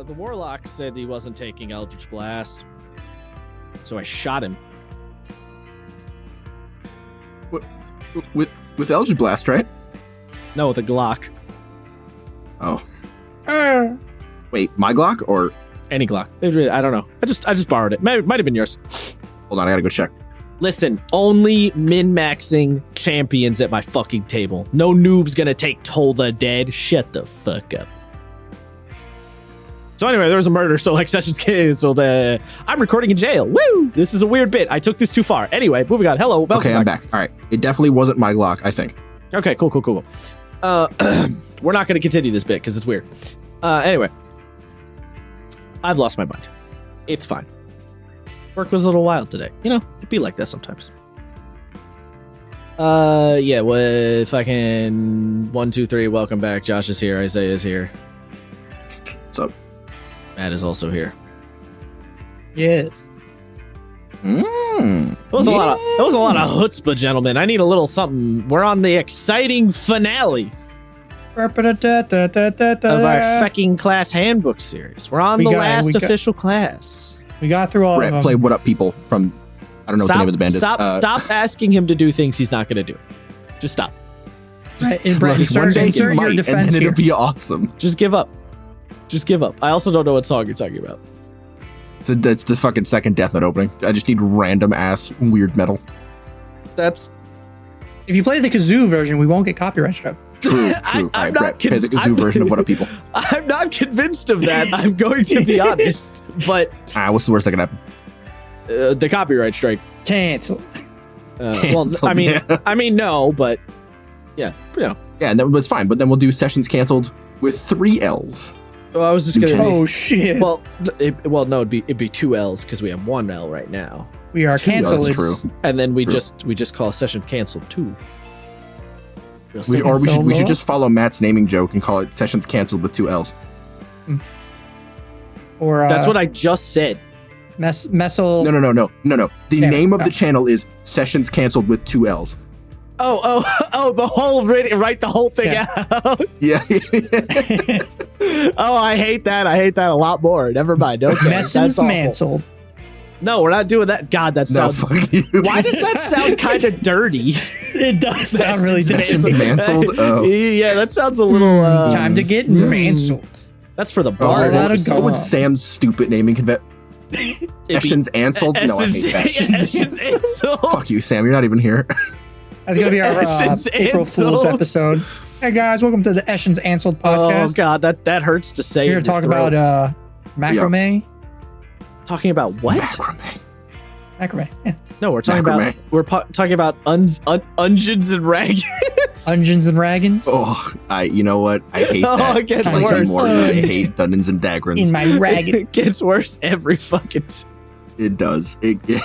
The Warlock said he wasn't taking Eldritch Blast, so I shot him. With Eldritch Blast, right? No, with a Glock. Oh. Wait, my Glock or any Glock? I don't know. I just borrowed it. Might have been yours. Hold on, I gotta go check. Listen, only min-maxing champions at my fucking table. No noob's gonna take Toll the Dead. Shut the fuck up. So anyway, there was a murder, so like sessions canceled. I'm recording in jail. Woo! This is a weird bit. I took this too far. Anyway, moving on. Hello, welcome Okay, I'm back. All right. It definitely wasn't my Glock, I think. Okay, cool. We're not going to continue this bit because it's weird. Anyway, I've lost my mind. It's fine. Work was a little wild today. You know, it'd be like that sometimes. Yeah, well, if I can... 1, 2, 3, welcome back. Josh is here. Isaiah is here. What's up? Matt is also here. Yes. That was a lot of chutzpah, gentlemen. I need a little something. We're on the exciting finale of our fucking Class Handbook series. We're on the last official class. We got through all of them. Play What Up People from, I don't know what the name of the band is. Stop asking him to do things he's not going to do. Just stop. One day he might, and then it'll be awesome. Just give up. I also don't know what song you're talking about. That's the fucking second Death Note opening. I just need random ass weird metal. That's... If you play the kazoo version, we won't get copyright struck. True. I'm not play the kazoo version of What Up People. I'm not convinced of that. I'm going to be honest. But what's the worst that can happen? The copyright strike. Cancel. Well, I mean, no, but yeah. Yeah, and that's fine. But then we'll do sessions canceled with 3 L's. Well, I was just gonna. Oh shit. Well, no, it'd be 2 L's because we have 1 L right now. We are canceled. That's true. And then we just call session canceled 2. We should just follow Matt's naming joke and call it sessions canceled with 2 L's. Or that's what I just said. Messel. No. The name of the channel is sessions canceled with 2 L's. Oh, the whole write the whole thing out. Yeah. Oh, I hate that. I hate that a lot more. Never mind. Okay. Messens canceled. No, we're not doing that. God, that sounds... Why does that sound kind of dirty? It does sound really dirty. Mansled? Oh. Yeah, that sounds a little... Time to get mansled. That's for the bar. What would Sam's stupid naming convey? Sessions Anseld? No, I hate that. Sessions Anseld. Fuck you, Sam. You're not even here. That's going to be our April Fool's episode. Hey, guys. Welcome to the Eschens Anseld podcast. Oh, God. That hurts to say. We're here to talk about macrame. Yeah. Talking about what? Macrame. Yeah. No, we're talking about Ungins and Dragons. Ungins and Dragons. Oh, you know what? I hate that. It gets worse. More than I hate Dungeons and Dragons. In my Dragons. It gets worse every fucking It does. It does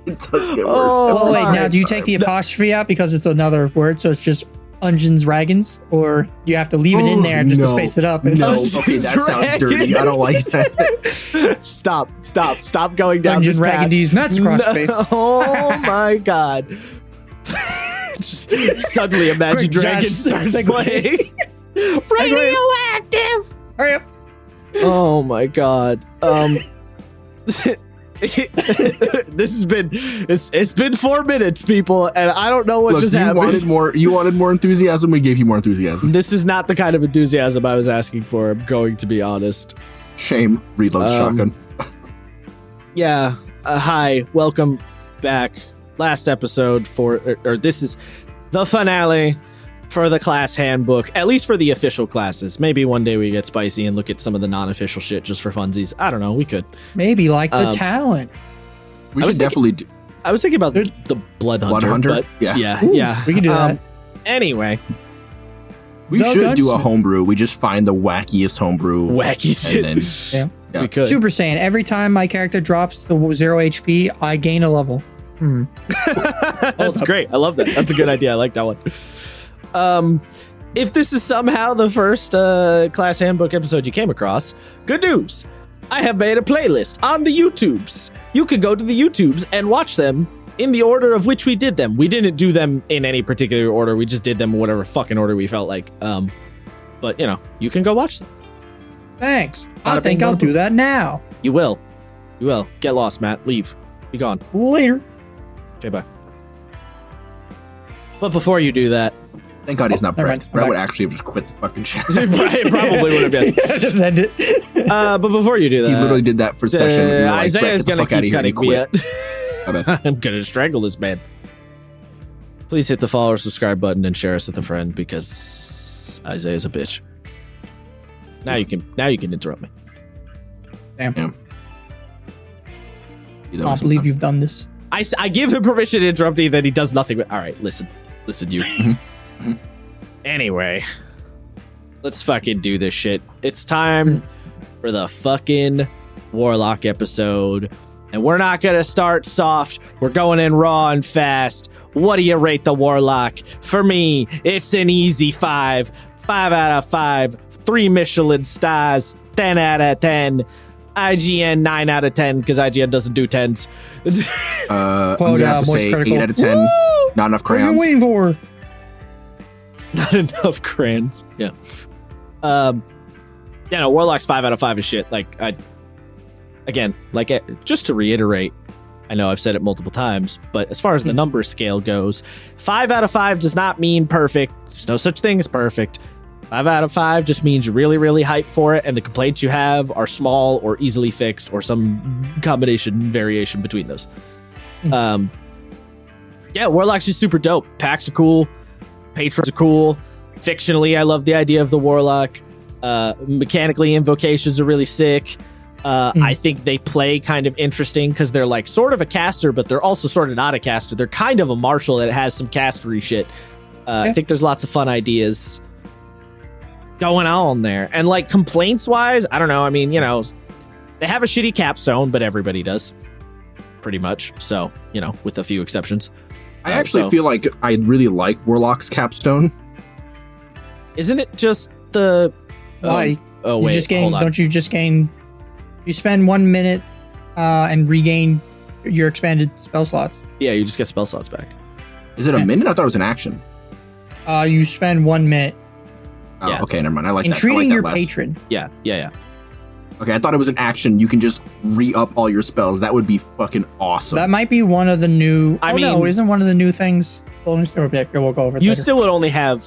get worse. Oh, wait. Now, do you take the apostrophe out because it's another word, so it's just Ungins Dragons, or you have to leave it in there just to space it up? No, okay, that sounds dirty. I don't like that. Stop going down this path. Dragons, nuts across space. Oh my God. Just suddenly Imagine Dragons starts playing. Radioactive! Hurry up. Oh my God. It's been 4 minutes, people, and I don't know what just happened. You wanted more enthusiasm. We gave you more enthusiasm. This is not the kind of enthusiasm I was asking for. I'm going to be honest. Shame. Reload shotgun. Yeah. Hi. Welcome back. Last episode or this is the finale for the Class Handbook, at least for the official classes. Maybe one day we get spicy and look at some of the non-official shit just for funsies. I don't know. We could. Maybe like the talent. We should definitely do. I was thinking about the Blood Hunter. But yeah. We can do that. Anyway. We should do a homebrew. We just find the wackiest homebrew. Wacky shit. And then, yeah. We could. Super Saiyan. Every time my character drops the 0 HP, I gain a level. That's great. I love that. That's a good idea. I like that one. If this is somehow the first Class Handbook episode you came across, good news. I have made a playlist on the YouTubes. You could go to the YouTubes and watch them in the order of which we did them. We didn't do them in any particular order. We just did them in whatever fucking order we felt like. But, you know, you can go watch them. Thanks. I think I'll do that now. You will. You will. Get lost, Matt. Leave. Be gone. Later. Okay, bye. But before you do that... Thank God he's not Brett. Brett would actually have just quit the fucking show. It probably would have, yes. Yeah, just end it. But before you do that... He literally did that for session. Like, Isaiah's going to keep cutting me up. I'm going to strangle this man. Please hit the follow or subscribe button and share us with a friend because Isaiah's a bitch. Now you can interrupt me. Damn. I can't believe you've done this. I give him permission to interrupt me, that he does nothing. All right, listen, you. Anyway, let's fucking do this shit. It's time for the fucking Warlock episode, and we're not gonna start soft. We're going in raw and fast. What do you rate the Warlock? For me, it's an easy 5. 5 out of 5. 3 Michelin stars. 10 out of 10. IGN 9 out of 10 because IGN doesn't do 10s. I'm gonna have to say critical. 8 out of 10. Woo! Not enough crayons. What are you waiting for? Not enough crayons. Yeah. No, Warlock's 5 out of 5 is shit. Just to reiterate, I know I've said it multiple times, but as far as the number scale goes, 5 out of 5 does not mean perfect. There's no such thing as perfect. 5 out of 5 just means you're really, really hyped for it, and the complaints you have are small or easily fixed or some combination variation between those. Warlock's just super dope. Packs are cool. Patrons are cool. Fictionally, I love the idea of the Warlock. Mechanically, invocations are really sick. I think they play kind of interesting because they're like sort of a caster, but they're also sort of not a caster. They're kind of a martial that has some castery shit. I think there's lots of fun ideas going on there. And like complaints wise, I don't know. I mean, they have a shitty capstone, but everybody does pretty much. So, with a few exceptions. I actually feel like I really like Warlock's capstone. Isn't it just the... Why? Oh, wait, hold on. Don't you just gain... You spend 1 minute and regain your expanded spell slots. Yeah, you just get spell slots back. Is it a minute? I thought it was an action. You spend 1 minute. Oh, yeah. Okay, never mind. I like that. In treating your less. patron. Yeah. Okay, I thought it was an action. You can just re-up all your spells. That would be fucking awesome. That might be one of the new... no, isn't one of the new things... We'll go over it You later. still would only have,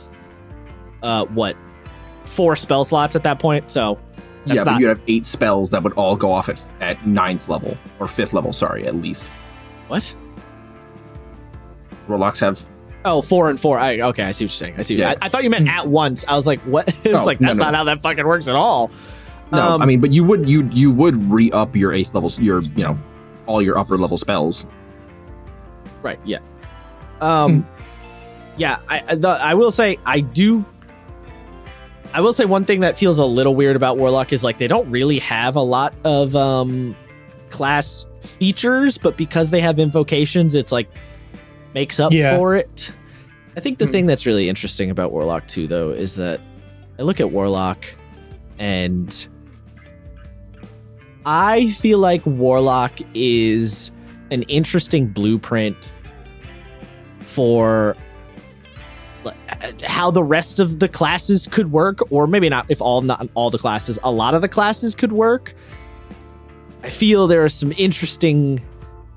4 spell slots at that point, so... but you'd have 8 spells that would all go off at 9th level. Or 5th level, sorry, at least. What? Warlocks have... Oh, 4 and 4. Okay, I see what you're saying. I thought you meant at once. I was like, what? That's not how that fucking works at all. No, but you would re-up your 8th levels, all your upper level spells. Right, yeah. Yeah, I will say one thing that feels a little weird about Warlock is like they don't really have a lot of class features, but because they have invocations, it's like makes up for it. I think the thing that's really interesting about Warlock too, though, is that I look at Warlock and I feel like Warlock is an interesting blueprint for how the rest of the classes could work, or maybe not all the classes, a lot of the classes could work. I feel there are some interesting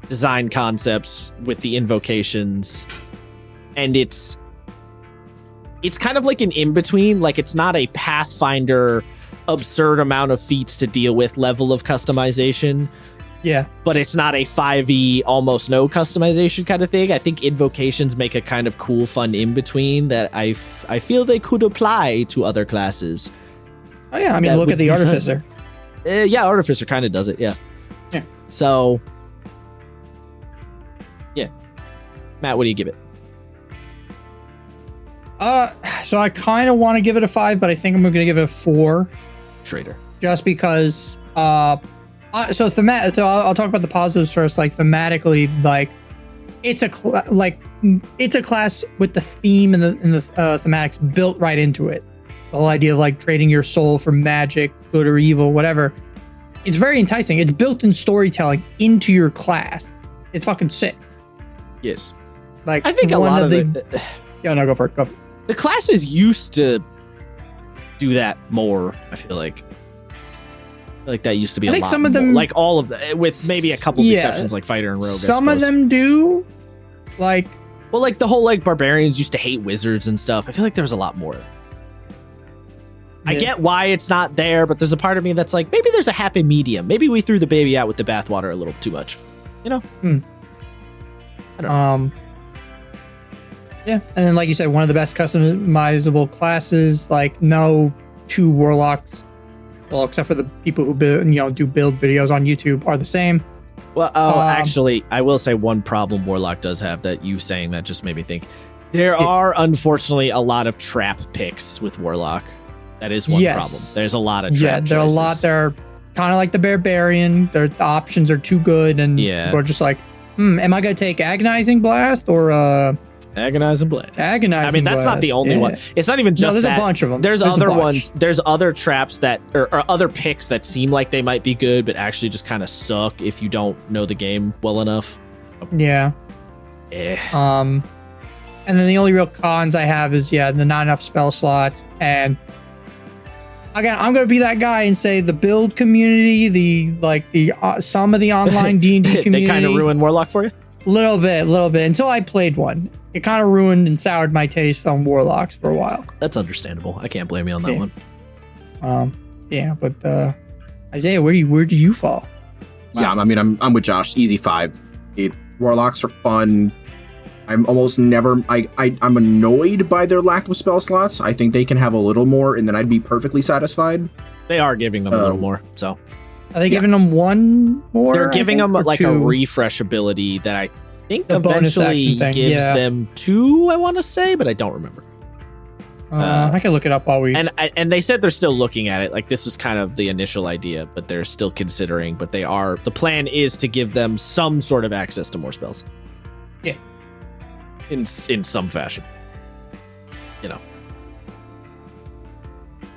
design concepts with the invocations, and it's kind of like an in-between. Like, it's not a Pathfinder absurd amount of feats to deal with level of customization. Yeah. But it's not a 5e almost no customization kind of thing. I think invocations make a kind of cool, fun in-between that I feel they could apply to other classes. Oh, yeah. I mean, look at the Artificer. Yeah, Artificer kind of does it, yeah. So, yeah. Matt, what do you give it? So I kind of want to give it a 5, but I think I'm going to give it a 4. Traitor. Just because... I'll talk about the positives first. Like thematically, like it's a class with the theme and the thematics built right into it. The whole idea of like trading your soul for magic, good or evil, whatever. It's very enticing. It's built in storytelling into your class. It's fucking sick. Yes. Like I think a lot of the yeah, no, go for it. The classes used to do that more. I feel like. Like that used to be I a think lot some of them, more, like all of the, with maybe a couple of exceptions like fighter and rogue. Some of them do, like. Well, like the whole like barbarians used to hate wizards and stuff. I feel like there was a lot more. I get why it's not there, but there's a part of me that's like, maybe there's a happy medium. Maybe we threw the baby out with the bathwater a little too much. You know? I don't know. Yeah, and then like you said, one of the best customizable classes. Like no two warlocks, well, except for the people who build, do build videos on YouTube, are the same. Well, actually, I will say one problem Warlock does have that you saying that just made me think. There are unfortunately a lot of trap picks with Warlock. That is one problem. There's a lot of trap there are choices. a lot. They're kind of like the barbarian. The options are too good, and we're just like, am I gonna take agonizing blast or agonizing blast? Agonizing. I mean, that's not the only one. It's not even just there's that. a bunch of them. There's other ones. There's other traps that or other picks that seem like they might be good, but actually just kind of suck if you don't know the game well enough. Yeah. And then the only real cons I have is the not enough spell slots. And again, I'm gonna be that guy and say the build community, some of the online D&D community, they kind of ruined Warlock for you. Little bit until I played one. It kind of ruined and soured my taste on Warlocks for a while. That's understandable. I can't blame you on that one. But Isaiah, where do you fall? Yeah, I mean, I'm with Josh. Easy 5. Warlocks are fun. I'm almost never. I'm annoyed by their lack of spell slots. I think they can have a little more, and then I'd be perfectly satisfied. They are giving them a little more. So are they giving them one more? They're giving them like two? A refresh ability that I think eventually gives them 2. I want to say, but I don't remember. I can look it up while we. And they said they're still looking at it. Like this was kind of the initial idea, but they're still considering. But they are. The plan is to give them some sort of access to more spells. Yeah. In some fashion.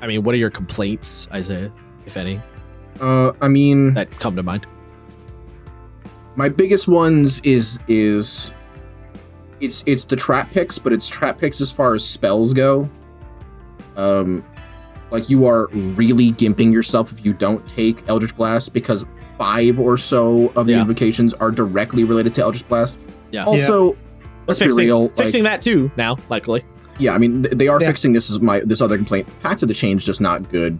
I mean, what are your complaints, Isaiah, if any? I mean, that come to mind. My biggest ones is it's the trap picks, but it's trap picks as far as spells go. Like you are really gimping yourself if you don't take Eldritch Blast because 5 or so of the invocations are directly related to Eldritch Blast. Yeah. Also, let's be real. Fixing that too now, likely. Yeah, I mean they are fixing this other complaint. Pact of the Chain is just not good.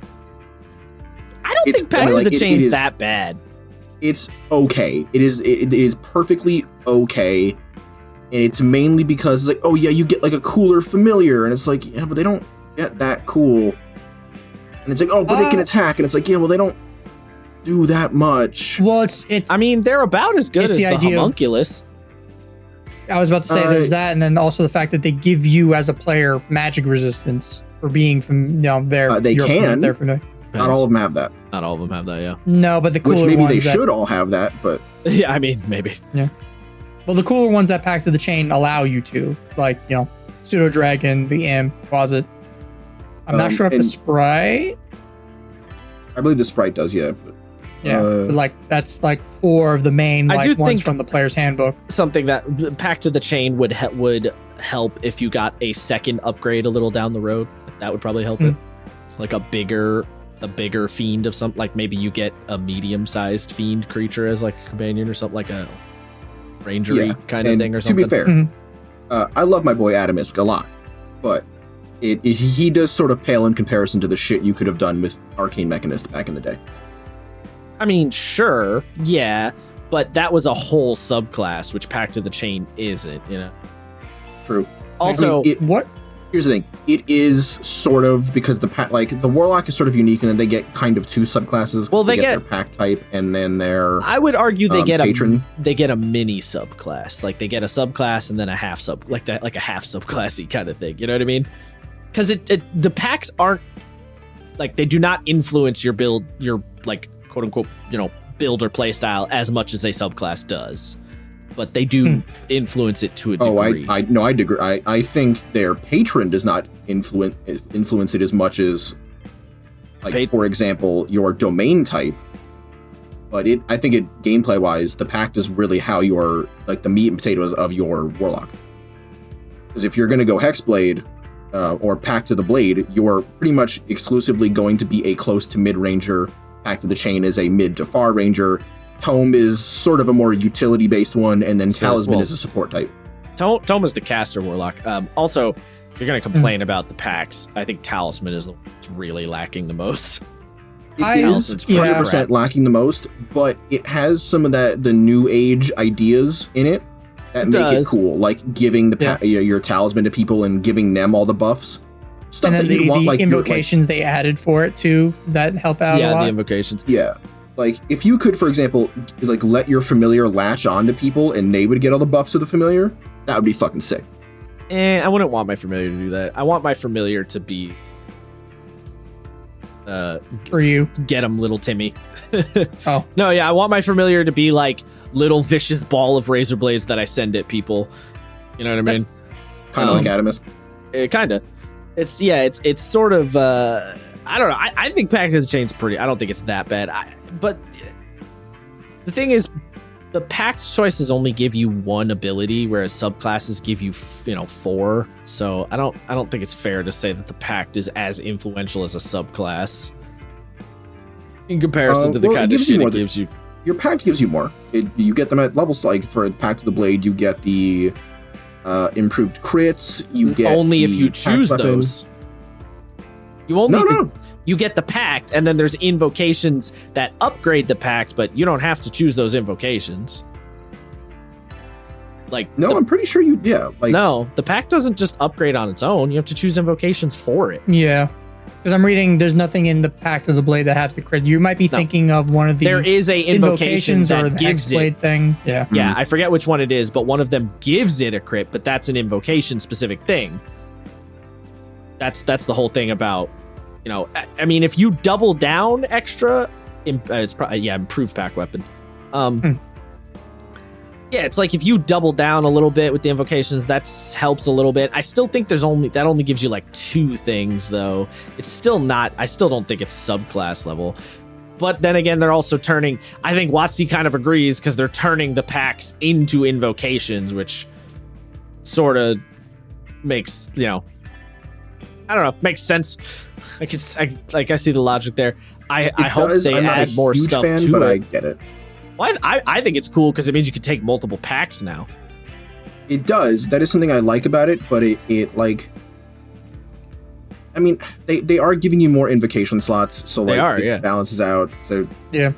I don't think Pact of the Chain is that bad. It's okay. It is perfectly okay. And it's mainly because it's like, oh yeah, you get like a cooler familiar, and it's like, yeah, but they don't get that cool. And it's like, oh, but they can attack, and it's like, yeah, well, they don't do that much. Well, it's. I mean, they're about as good as the homunculus. I was about to say there's that, and then also the fact that they give you as a player magic resistance for being from there. They can. Not all of them have that. Not all of them have that. Yeah. No, but the cooler ones. Which maybe ones they should all have that, but yeah, I mean maybe. Yeah. Well, the cooler ones that Pact of the Chain allow you to, like Pseudo Dragon, the Imp, Closet. I'm not sure if the Sprite. I believe the Sprite does, yeah. But, but like that's like 4 of the main ones from the Player's Handbook. Something that Pact of the Chain would help if you got a second upgrade a little down the road. That would probably help it. Like a bigger fiend of something. Like maybe you get a medium-sized fiend creature as like a companion or something, like a rangery kind of thing or something. To be fair, I love my boy Adamisk a lot, but he does sort of pale in comparison to the shit you could have done with Arcane Mechanist back in the day. I mean, sure, yeah, but that was a whole subclass, which Pact of the Chain isn't, True. Also, here's the thing. It is sort of because the Warlock is sort of unique, and then they get kind of 2 subclasses. Well, they get their pack type, and then their. I would argue they get patron. They get a mini subclass, like they get a subclass and then a half like a half subclassy kind of thing. You know what I mean? Because the packs aren't like they do not influence your build, your like quote unquote build or play style as much as a subclass does. But they do influence it to a degree. I disagree. I think their patron does not influence it as much as, like, for example, your domain type. But I think gameplay wise, the pact is really how your like the meat and potatoes of your Warlock. Because if you're going to go Hexblade or Pact of the Blade, you're pretty much exclusively going to be a close to mid ranger Pact of the Chain is a mid to far ranger. Tome is sort of a more utility-based one, and then Talisman is a support type. Tome is the caster Warlock. Also, you're going to complain about the packs. I think Talisman is the one that's really lacking the most. It is 100% lacking the most, but it has some of the new age ideas in it that make it cool, like giving your Talisman to people and giving them all the buffs. Stuff and then that you want, like invocations they added for it too that help out a lot. Yeah, the invocations. Yeah. Like, if you could, for example, like let your familiar latch on to people and they would get all the buffs of the familiar, that would be fucking sick. I wouldn't want my familiar to do that. I want my familiar to be for you. Get him, little Timmy. Oh. No, yeah, I want my familiar to be like little vicious ball of razor blades that I send at people. You know what I mean? Kind of like Adamus. Kind of. It's sort of I don't know. I think Pact of the Chain's pretty. I don't think it's that bad. But the thing is, the Pact choices only give you one ability, whereas subclasses give you 4. So I don't think it's fair to say that the Pact is as influential as a subclass in comparison to the kind of shit it gives you. Your Pact gives you more. You get them at levels, like for Pact of the Blade, you get the improved crits. You get only if you choose those. You only no. You get the Pact, and then there's invocations that upgrade the Pact, but you don't have to choose those invocations. Like I'm pretty sure you. Yeah, like no, the Pact doesn't just upgrade on its own. You have to choose invocations for it. Yeah, because I'm reading. There's nothing in the Pact of the Blade that has the crit. You might be thinking of one of the. There is a invocation that or the gives it thing. Yeah, yeah. I forget which one it is, but one of them gives it a crit, but that's an invocation specific thing. That's the whole thing about. I mean, if you double down extra, it's probably improved pack weapon. Yeah, it's like if you double down a little bit with the invocations, that helps a little bit. I still think that only gives you like 2 things though. It's still not. I still don't think it's subclass level. But then again, they're also turning. I think WotC kind of agrees because they're turning the packs into invocations, which sort of makes I don't know. Makes sense. I see the logic there. I hope they add more stuff to but it. I get it. Well, I think it's cool because it means you can take multiple packs now. It does. That is something I like about it, but it like. I mean, they are giving you more invocation slots, so like it balances out. So yeah,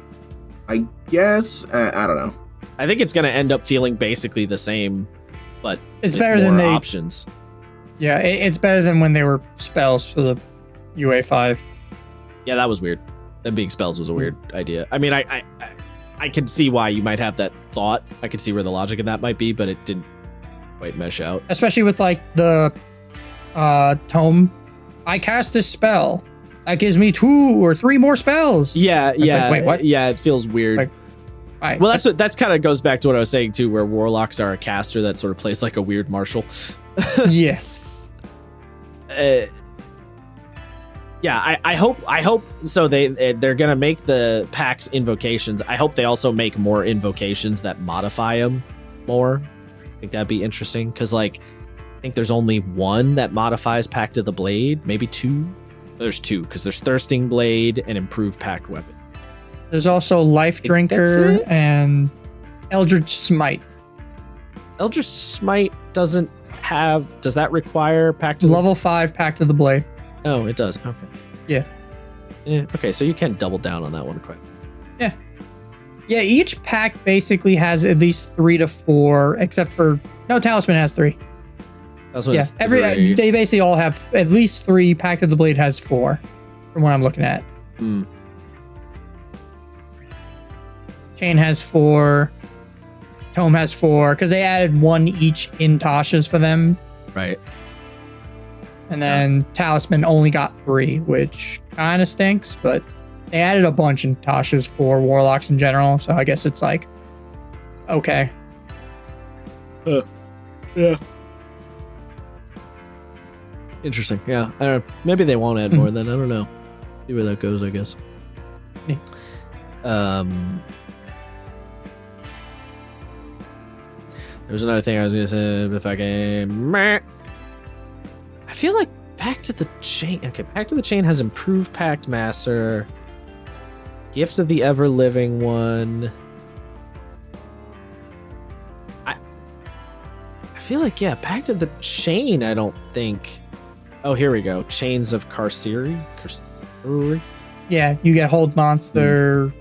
I guess I don't know. I think it's gonna end up feeling basically the same, but it's better than options. Yeah, it's better than when they were spells for the UA5. Yeah, that was weird. Them being spells was a weird idea. I mean, I can see why you might have that thought. I can see where the logic in that might be, but it didn't quite mesh out. Especially with like the tome. I cast this spell. That gives me 2 or 3 more spells. Yeah. Like, wait, what? Yeah, it feels weird. Like, right. Well, that's kind of goes back to what I was saying too, where warlocks are a caster that sort of plays like a weird martial. Yeah. I hope so. They're gonna make the packs invocations. I hope they also make more invocations that modify them more. I think that'd be interesting because like I think there's only one that modifies Pact of the Blade, maybe 2. There's 2 because there's Thirsting Blade and Improved Pact Weapon. There's also Life Drinker and Eldritch Smite. Eldritch Smite does that require Pact of Level 5 Pact of the Blade? Oh, it does. Okay. Yeah. Okay, so you can double down on that one quite. Yeah. Yeah, each pack basically has at least 3 to 4, except for Talisman has 3. They basically all have at least 3. Pact of the Blade has 4, from what I'm looking at. Chain has 4. Tome has 4 because they added 1 each in Tasha's for them. Right. And then Talisman only got 3, which kind of stinks, but they added a bunch in Tasha's for Warlocks in general, so I guess it's like, okay. Yeah. Interesting. Yeah. I don't know. Maybe they won't add more then. I don't know. See where that goes, I guess. Yeah. There's another thing I was gonna say if I can. I feel like Pact of the Chain. Okay, Pact of the Chain has improved Pact Master. Gift of the Ever Living one. I feel like, yeah, Pact of the Chain, I don't think. Oh, here we go. Chains of Carceri. Yeah, you get Hold Monster,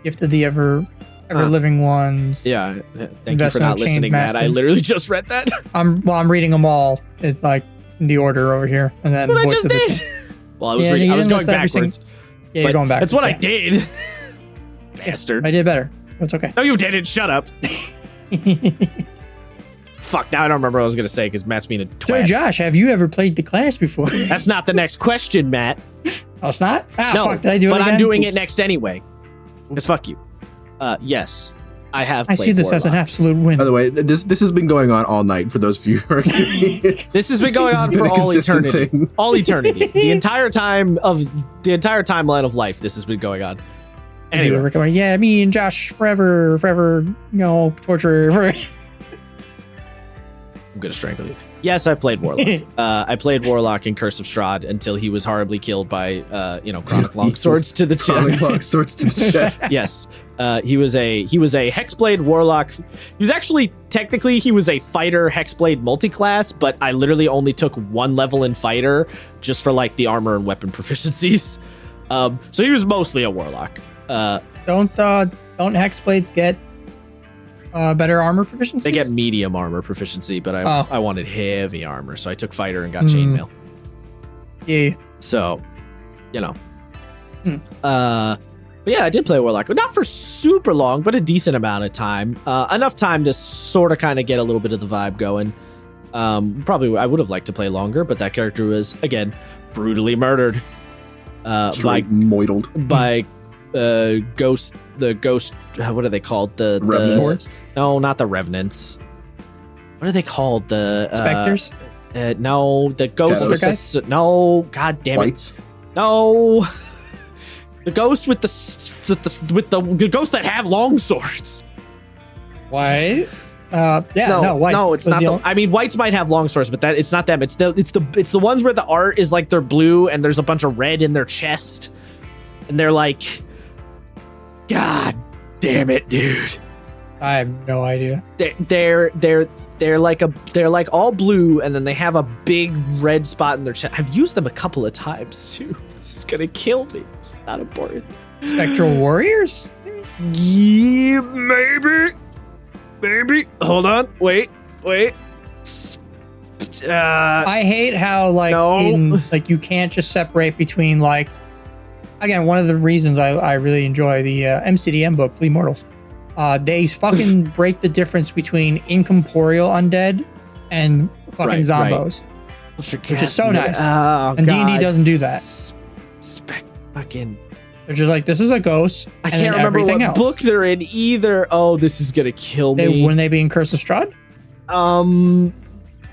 Gift of the Ever Living Ones. Yeah, thank you for not listening, Matt. I literally just read that. I'm reading them all. It's like in the order over here, and then what I just did. Well, I was reading. I was going backwards. Yeah, you're going backwards. That's what I did. Bastard. I did better. It's okay. No, you didn't. Shut up. Fuck, now I don't remember what I was going to say because Matt's being a twat. So, Josh, have you ever played the class before? That's not the next question, Matt. Oh, it's not? No, fuck, did I do it but again? I'm doing it next anyway. Because fuck you. Yes, I have played I see this Warlock. as an absolute win. By the way, this has been going on all night for those of you who are This has been going on for all eternity. Thing. All eternity. The entire timeline of life, this has been going on. Anyway. Yeah, me and Josh forever, torture. I'm gonna strangle you. Yes, I've played Warlock. I played Warlock in Curse of Strahd until he was horribly killed by, Chronic Longswords to the chest. Chronic Longswords to the chest. Yes, he was a Hexblade Warlock. He was actually technically he was a fighter Hexblade multiclass, but I literally only took one level in fighter just for like the armor and weapon proficiencies. So he was mostly a Warlock. Don't Hexblades get better armor proficiency? They get medium armor proficiency, but I wanted heavy armor, so I took fighter and got chainmail. Yeah. So, but yeah, I did play Warlock. Not for super long, but a decent amount of time. Enough time to sort of kind of get a little bit of the vibe going. Probably I would have liked to play longer, but that character was, again, brutally murdered. Moidled. By the ghost, what are they called? The Revenants? No, not the Revenants. What are they called? The Specters? No, the ghost with the, no, god damn Whites? it. No. The ghost with the ghosts that have long swords. White? Whites. No, it's not. I mean, whites might have long swords, but it's not them. It's the ones where the art is like they're blue and there's a bunch of red in their chest, and they're like, God damn it, dude. I have no idea. They're like all blue, and then they have a big red spot in their chest. I've used them a couple of times too. This is gonna kill me. It's not important. Spectral Warriors? Yeah, maybe. Hold on. Wait. I hate how you can't just separate between again, one of the reasons I really enjoy the MCDM book, Flea Mortals. They fucking break the difference between incorporeal undead and fucking zombos. Which is so nice. Oh, and D&D doesn't do that. Fucking. They're just like, this is a ghost. I can't remember what book they're in either. Oh, this is gonna kill me. Wouldn't they be in Curse of Strahd?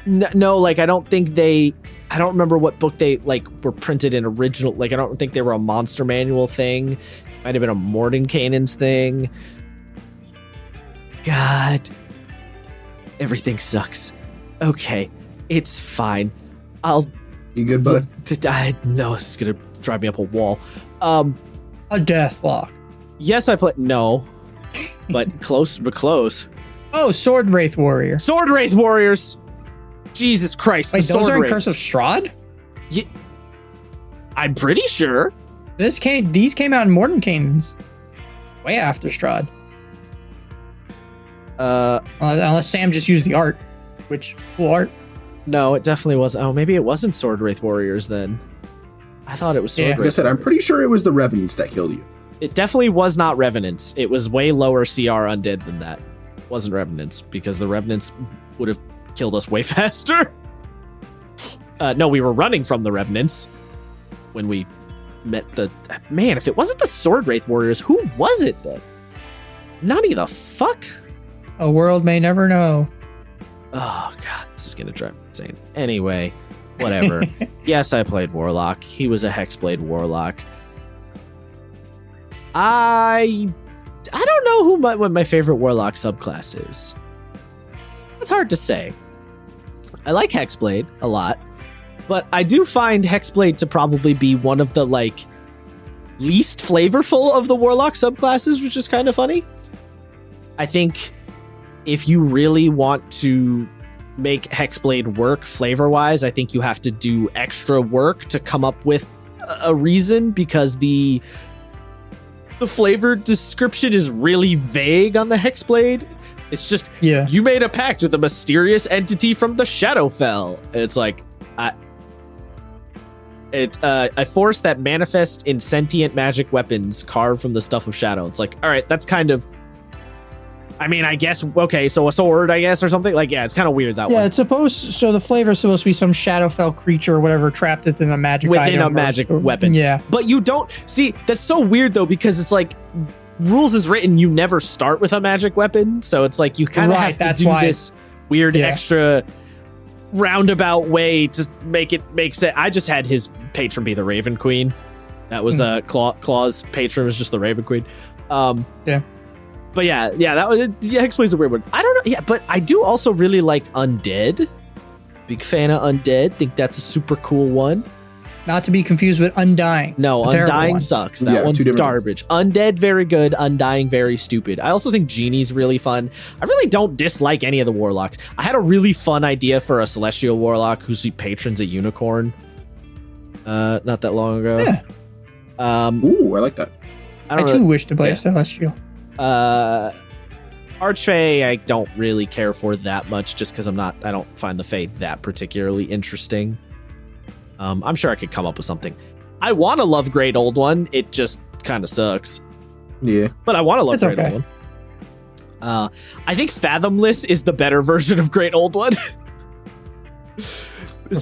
No, I don't think they. I don't remember what book they were printed in original. I don't think they were a Monster Manual thing. Might have been a Mordenkainen's thing. God, everything sucks. Okay, it's fine. You good, bud? No, this is gonna drive me up a wall. A Deathlock. Yes, I play. No, but close. Oh, Sword Wraith Warrior. Sword Wraith Warriors. Jesus Christ! Wait, those are in Curse of Strahd? Yeah, I'm pretty sure. These came out in Mordenkainen's way after Strahd. Unless Sam just used the art, which cool art. No, it definitely wasn't. Oh, maybe it wasn't Sword Wraith Warriors then. I thought it was Sword Wraith. Like I said, I'm pretty sure it was the Revenants that killed you. It definitely was not Revenants. It was way lower CR undead than that. It wasn't Revenants, because the Revenants would have killed us way faster. No, we were running from the Revenants when we met the... Man, if it wasn't the Sword Wraith Warriors, who was it then? Nutty the fuck? A world may never know. Oh, God, this is going to drive me insane. Anyway, whatever. Yes, I played Warlock. He was a Hexblade Warlock. I don't know what my favorite Warlock subclass is. It's hard to say. I like Hexblade a lot, but I do find Hexblade to probably be one of the least flavorful of the Warlock subclasses, which is kind of funny. I think if you really want to make Hexblade work flavor-wise, I think you have to do extra work to come up with a reason, because the flavor description is really vague on the Hexblade. It's just, you made a pact with a mysterious entity from the Shadowfell. It's like, a force that manifests in sentient magic weapons carved from the stuff of shadow. It's like, all right, that's kind of, I mean, I guess, okay, so a sword, I guess, or something. Like, yeah, it's kind of weird that way. Yeah, it's supposed, so the flavor is supposed to be some Shadowfell creature or whatever trapped within a magic weapon. Yeah. But you don't, see, that's so weird though, because it's like, rules is written, you never start with a magic weapon. So it's like, you kind of have to do this weird extra roundabout way to make it make sense. I just had his patron be the Raven Queen. That was Claw's patron was just the Raven Queen. But yeah, that was Hexblade's a weird one. I don't know. Yeah, but I do also really like Undead. Big fan of Undead. Think that's a super cool one. Not to be confused with Undying. No, Undying sucks. That one's garbage. Undead, very good. Undying, very stupid. I also think Genie's really fun. I really don't dislike any of the Warlocks. I had a really fun idea for a Celestial Warlock whose patrons a unicorn. Not that long ago. Yeah. Ooh, I like that. I too wish to play a Celestial. Archfey, I don't really care for that much, just because I don't find the Fae that particularly interesting. I'm sure I could come up with something. I want to love Great Old One. It just kind of sucks. Yeah. But I want to love Great Old One. I think Fathomless is the better version of Great Old One.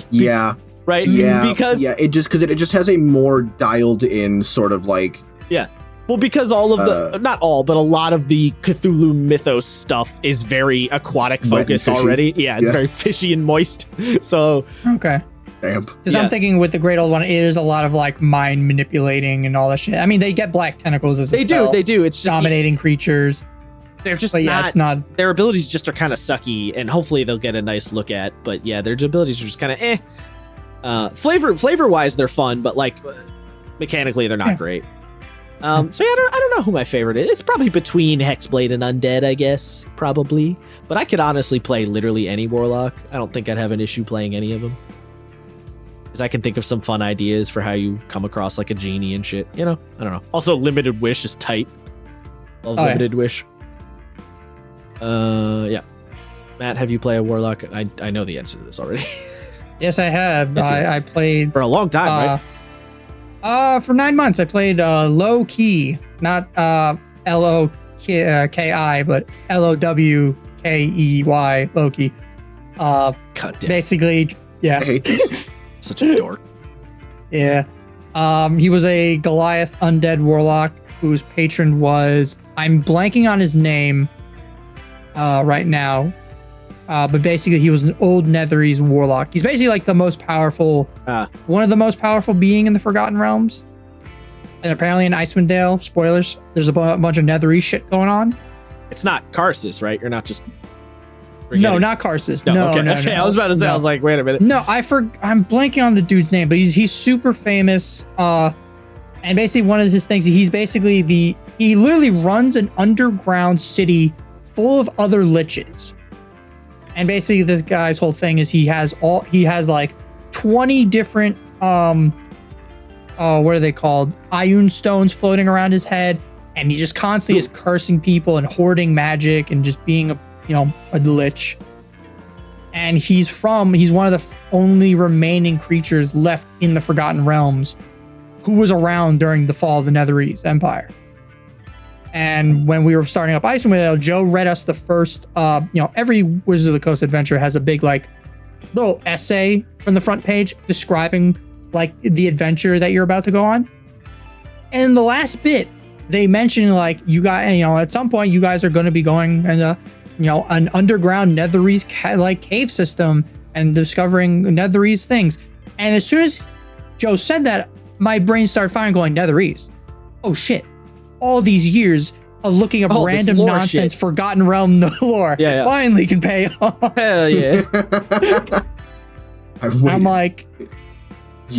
Yeah. Right? Yeah. Because it just has a more dialed in sort of like. Yeah. Well, because all of the, not all, but a lot of the Cthulhu mythos stuff is very aquatic focused already. Yeah, it's very fishy and moist. So. Okay. Damn. Because I'm thinking with the Great Old One, it is a lot of like mind manipulating and all that shit. I mean, they get black tentacles as a spell. They do. It's just dominating creatures. They're just it's not. Their abilities just are kind of sucky, and hopefully they'll get a nice look at. But yeah, their abilities are just kind of Flavor wise, they're fun, but like mechanically, they're not great. So yeah, I don't know who my favorite is. It's probably between Hexblade and Undead, I guess, probably. But I could honestly play literally any Warlock. I don't think I'd have an issue playing any of them. Because I can think of some fun ideas for how you come across like a genie and shit. You know, I don't know. Also, Limited Wish is tight. Love Limited Wish. Yeah. Matt, have you played a Warlock? I know the answer to this already. Yes, I have. I played for a long time, right? For 9 months, I played Low Key, not L-O-K-I, but L-O-W-K-E-Y, Low Key. God damn. Basically, yeah. I hate this. Such a dork. Yeah. He was a Goliath undead warlock whose patron was, I'm blanking on his name right now. But basically he was an old Netherese warlock. He's basically like the most powerful, one of the most powerful being in the Forgotten Realms. And apparently in Icewind Dale, spoilers, there's a bunch of Netherese shit going on. It's not Karsus, right? You're not just... No, not Karsus. No, okay. I was about to say, I was like, wait a minute. No, I'm blanking on the dude's name, but he's super famous. And basically one of his things, he literally runs an underground city full of other liches. And basically this guy's whole thing is he has like 20 different, what are they called? Ioun stones floating around his head. And he just constantly is cursing people and hoarding magic and just being a lich. And he's one of the only remaining creatures left in the Forgotten Realms who was around during the fall of the Netherese Empire. And when we were starting up Icewind Dale, Joe read us the first, every Wizards of the Coast adventure has a big, like, little essay from the front page describing, like, the adventure that you're about to go on. And in the last bit, they mentioned, like, you guys, at some point, you guys are going to be going and, an underground Netherese cave system and discovering Netherese things. And as soon as Joe said that, my brain started firing going, Netherese. Oh shit. All these years of looking up random nonsense, Forgotten Realm lore finally can pay off. Hell yeah. I'm like,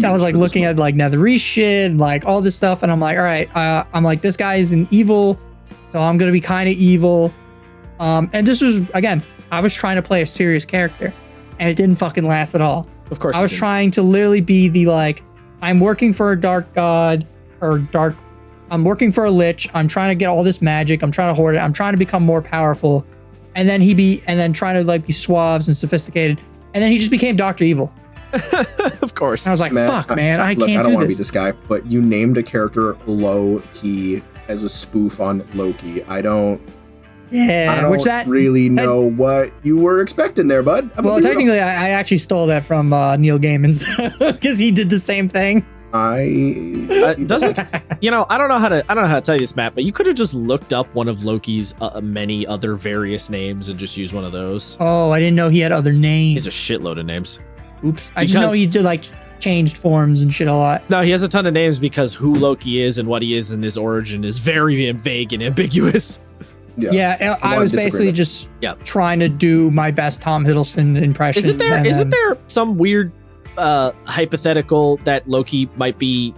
I was like looking at like Netherese shit, like all this stuff, and I'm like, all right, I'm like, this guy is an evil, so I'm gonna be kind of evil. And this was, again, I was trying to play a serious character, and it didn't fucking last at all. Of course, I was trying to literally be the like, I'm working for a dark god I'm working for a lich. I'm trying to get all this magic. I'm trying to hoard it. I'm trying to become more powerful, and then trying to like be suave and sophisticated, and then he just became Dr. Evil. Of course. And I was like, fuck, man, I can't do this. I don't want to be this guy, but you named a character Low-Key as a spoof on Loki. I don't really know what you were expecting there, bud. Well, technically, I actually stole that from Neil Gaiman's because he did the same thing. Doesn't I don't know how to tell you this, Matt, but you could have just looked up one of Loki's many other various names and just used one of those. Oh, I didn't know he had other names. He has a shitload of names. Oops. I just know he did like changed forms and shit a lot. No, he has a ton of names because who Loki is and what he is and his origin is very vague and ambiguous. Yeah, I was basically just trying to do my best Tom Hiddleston impression. Isn't there some weird hypothetical that Loki might be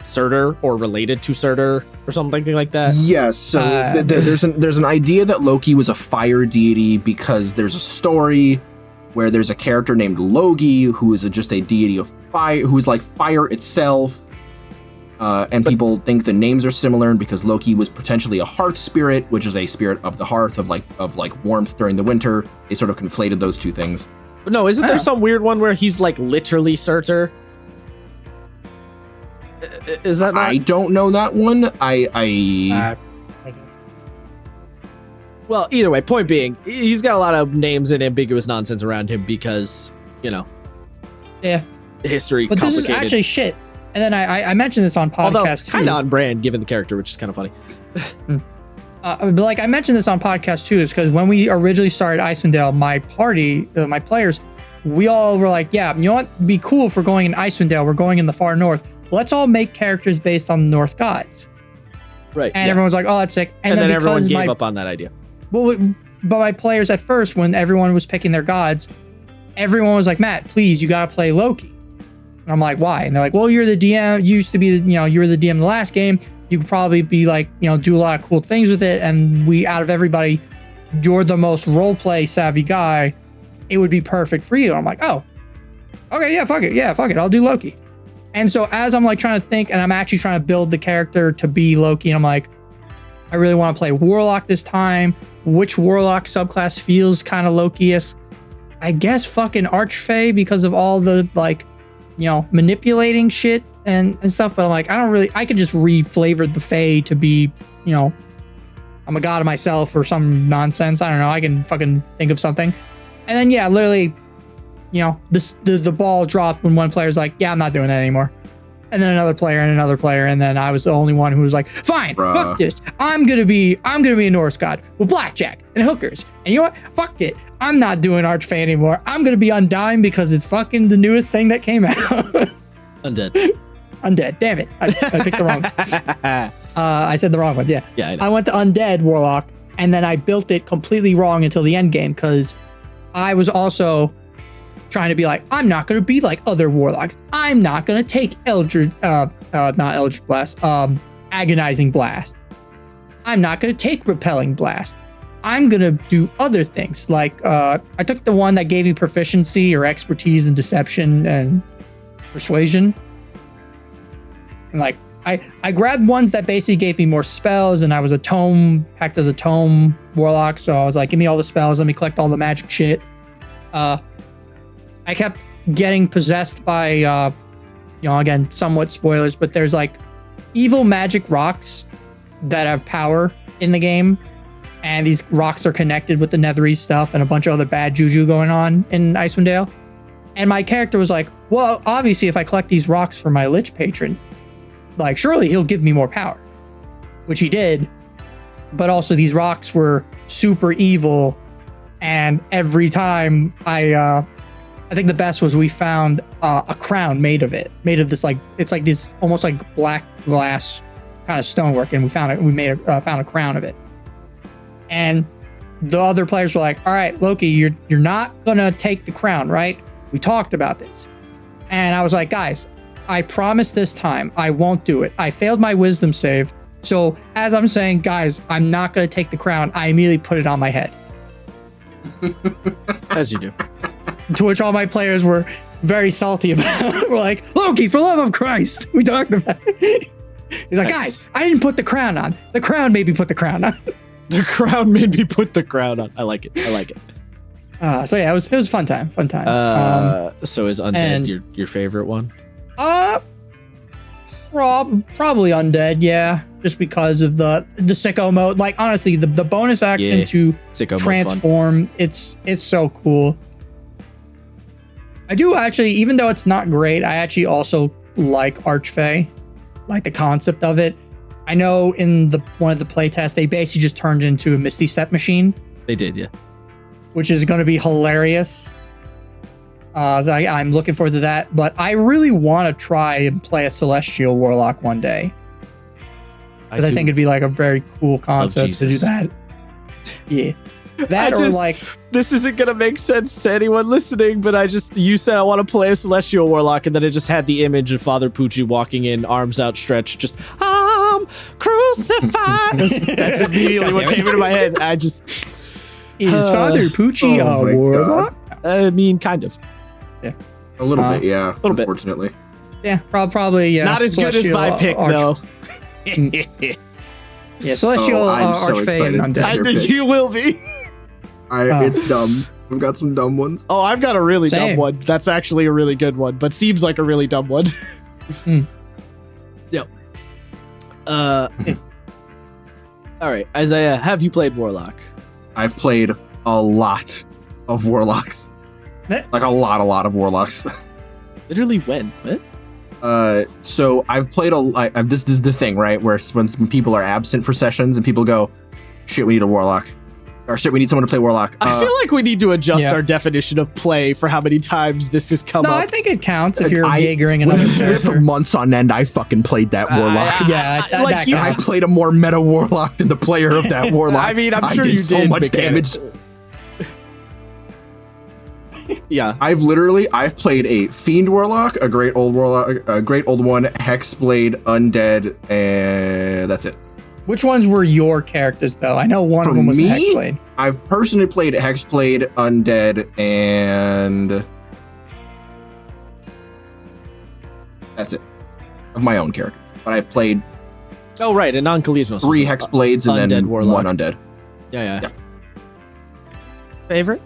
Surtur or related to Surtur or something like that? Yes. So there's an idea that Loki was a fire deity because there's a story where there's a character named Logi who is just a deity of fire, who is like fire itself. And people think the names are similar because Loki was potentially a hearth spirit, which is a spirit of the hearth of like warmth during the winter. They sort of conflated those two things. No, isn't there some weird one where he's like literally Surtur? Is that not? I don't know that one. Well, either way, point being, he's got a lot of names and ambiguous nonsense around him because, history but complicated. This is actually shit. And then I mentioned this on podcast too. Kind of on brand, given the character, which is kind of funny. But like I mentioned this on podcast too, is because when we originally started Icewind Dale, my party, my players, we all were like, yeah, you know what? It'd be cool if we're going in Icewind Dale. We're going in the far north. Let's all make characters based on the North gods. Right. And everyone was like, oh, that's sick. And then everyone gave up on that idea. Well, but my players at first, when everyone was picking their gods, everyone was like, Matt, please, you got to play Loki. And I'm like, why? And they're like, well, you're the DM. You used to be, you were the DM in the last game. You could probably be like, do a lot of cool things with it. And out of everybody, you're the most roleplay savvy guy. It would be perfect for you. And I'm like, oh, okay, yeah, fuck it. I'll do Loki. And so as I'm like trying to think, and I'm actually trying to build the character to be Loki, and I'm like, I really want to play Warlock this time. Which Warlock subclass feels kind of Loki-esque? I guess fucking Archfey because of all the like, manipulating shit and stuff. But I'm like, I could just re-flavor the Fae to be, I'm a god of myself or some nonsense. I don't know. I can fucking think of something. And then, literally, the ball dropped when one player's like, yeah, I'm not doing that anymore. And then another player, and then I was the only one who was like, fine, fuck this. I'm gonna be a Norse god with blackjack and hookers. And you know what? Fuck it. I'm not doing Archfey anymore. I'm gonna be Undying because it's fucking the newest thing that came out. Undead. Damn it. I picked the wrong one. I said the wrong one. Yeah. Yeah. I went to Undead Warlock, and then I built it completely wrong until the end game because I was also trying to be like, I'm not going to be like other warlocks. I'm not going to take Agonizing Blast. I'm not going to take Repelling Blast. I'm going to do other things. Like, I took the one that gave me proficiency or expertise in deception and persuasion. And like, I grabbed ones that basically gave me more spells, and I was a Pact of the Tome warlock. So I was like, give me all the spells. Let me collect all the magic shit. I kept getting possessed by, again, somewhat spoilers, but there's like evil magic rocks that have power in the game. And these rocks are connected with the Netherese stuff and a bunch of other bad juju going on in Icewind Dale. And my character was like, well, obviously, if I collect these rocks for my Lich patron, like, surely he'll give me more power, which he did. But also, these rocks were super evil. And every time I think the best was we found a crown made of this, like, it's like this almost like black glass kind of stonework, and we made found a crown of it. And the other players were like, all right, Loki, you're not gonna take the crown, right? We talked about this. And I was like, guys, I promise this time I won't do it. I failed my wisdom save. So as I'm saying, guys, I'm not going to take the crown. I immediately put it on my head. As you do. To which all my players were very salty about. We're like, Loki, for love of Christ. We talked about it. He's like, guys, I didn't put the crown on. The crown made me put the crown on. The crown made me put the crown on. I like it. So yeah, it was a fun time. So is Undead your favorite one? Probably Undead, yeah. Just because of the sicko mode. Like honestly, the bonus action to sicko transform, it's so cool. I do actually, even though it's not great, I actually also like Archfey, like the concept of it. I know in one of the playtests, they basically just turned it into a Misty Step machine. They did, yeah. Which is going to be hilarious. I'm looking forward to that. But I really want to try and play a Celestial Warlock one day. Because I think it'd be like a very cool concept to do that. Yeah. This isn't gonna make sense to anyone listening, but you said I want to play a Celestial Warlock, and then it just had the image of Father Pucci walking in, arms outstretched, just I'm crucified. That's immediately what came into my head. Is Father Pucci a warlock? I mean, kind of. Yeah, a little bit. Yeah, unfortunately. Yeah, probably. Yeah, not as good as my pick, though. Yeah, Celestial Archfey and Undead. I think you will be. It's dumb. We've got some dumb ones. Oh, I've got a really dumb one. That's actually a really good one, but seems like a really dumb one. Yep. All right, Isaiah, have you played Warlock? I've played a lot of Warlocks. Like a lot of Warlocks. Literally when? What? So I've played this is the thing, right? Where when people are absent for sessions and people go, shit, we need a Warlock. Or shit, we need someone to play Warlock. I feel like we need to adjust our definition of play for how many times this has come up. No, I think it counts if you're Jaegering another character. For months on end, I fucking played that Warlock. I played a more meta Warlock than the player of that Warlock. I mean, I'm sure you did so much damage. Yeah, I've played a Fiend Warlock, a Great Old Warlock, a Great Old One, Hexblade, Undead, and that's it. Which ones were your characters, though? I know one of them was Hexblade. I've personally played Hexblade, Undead, and that's it. Of my own character. But I've played... Oh, right, and non-Kalismos. 3 Hexblades and then Warlock. 1 Undead. Yeah. Favorite?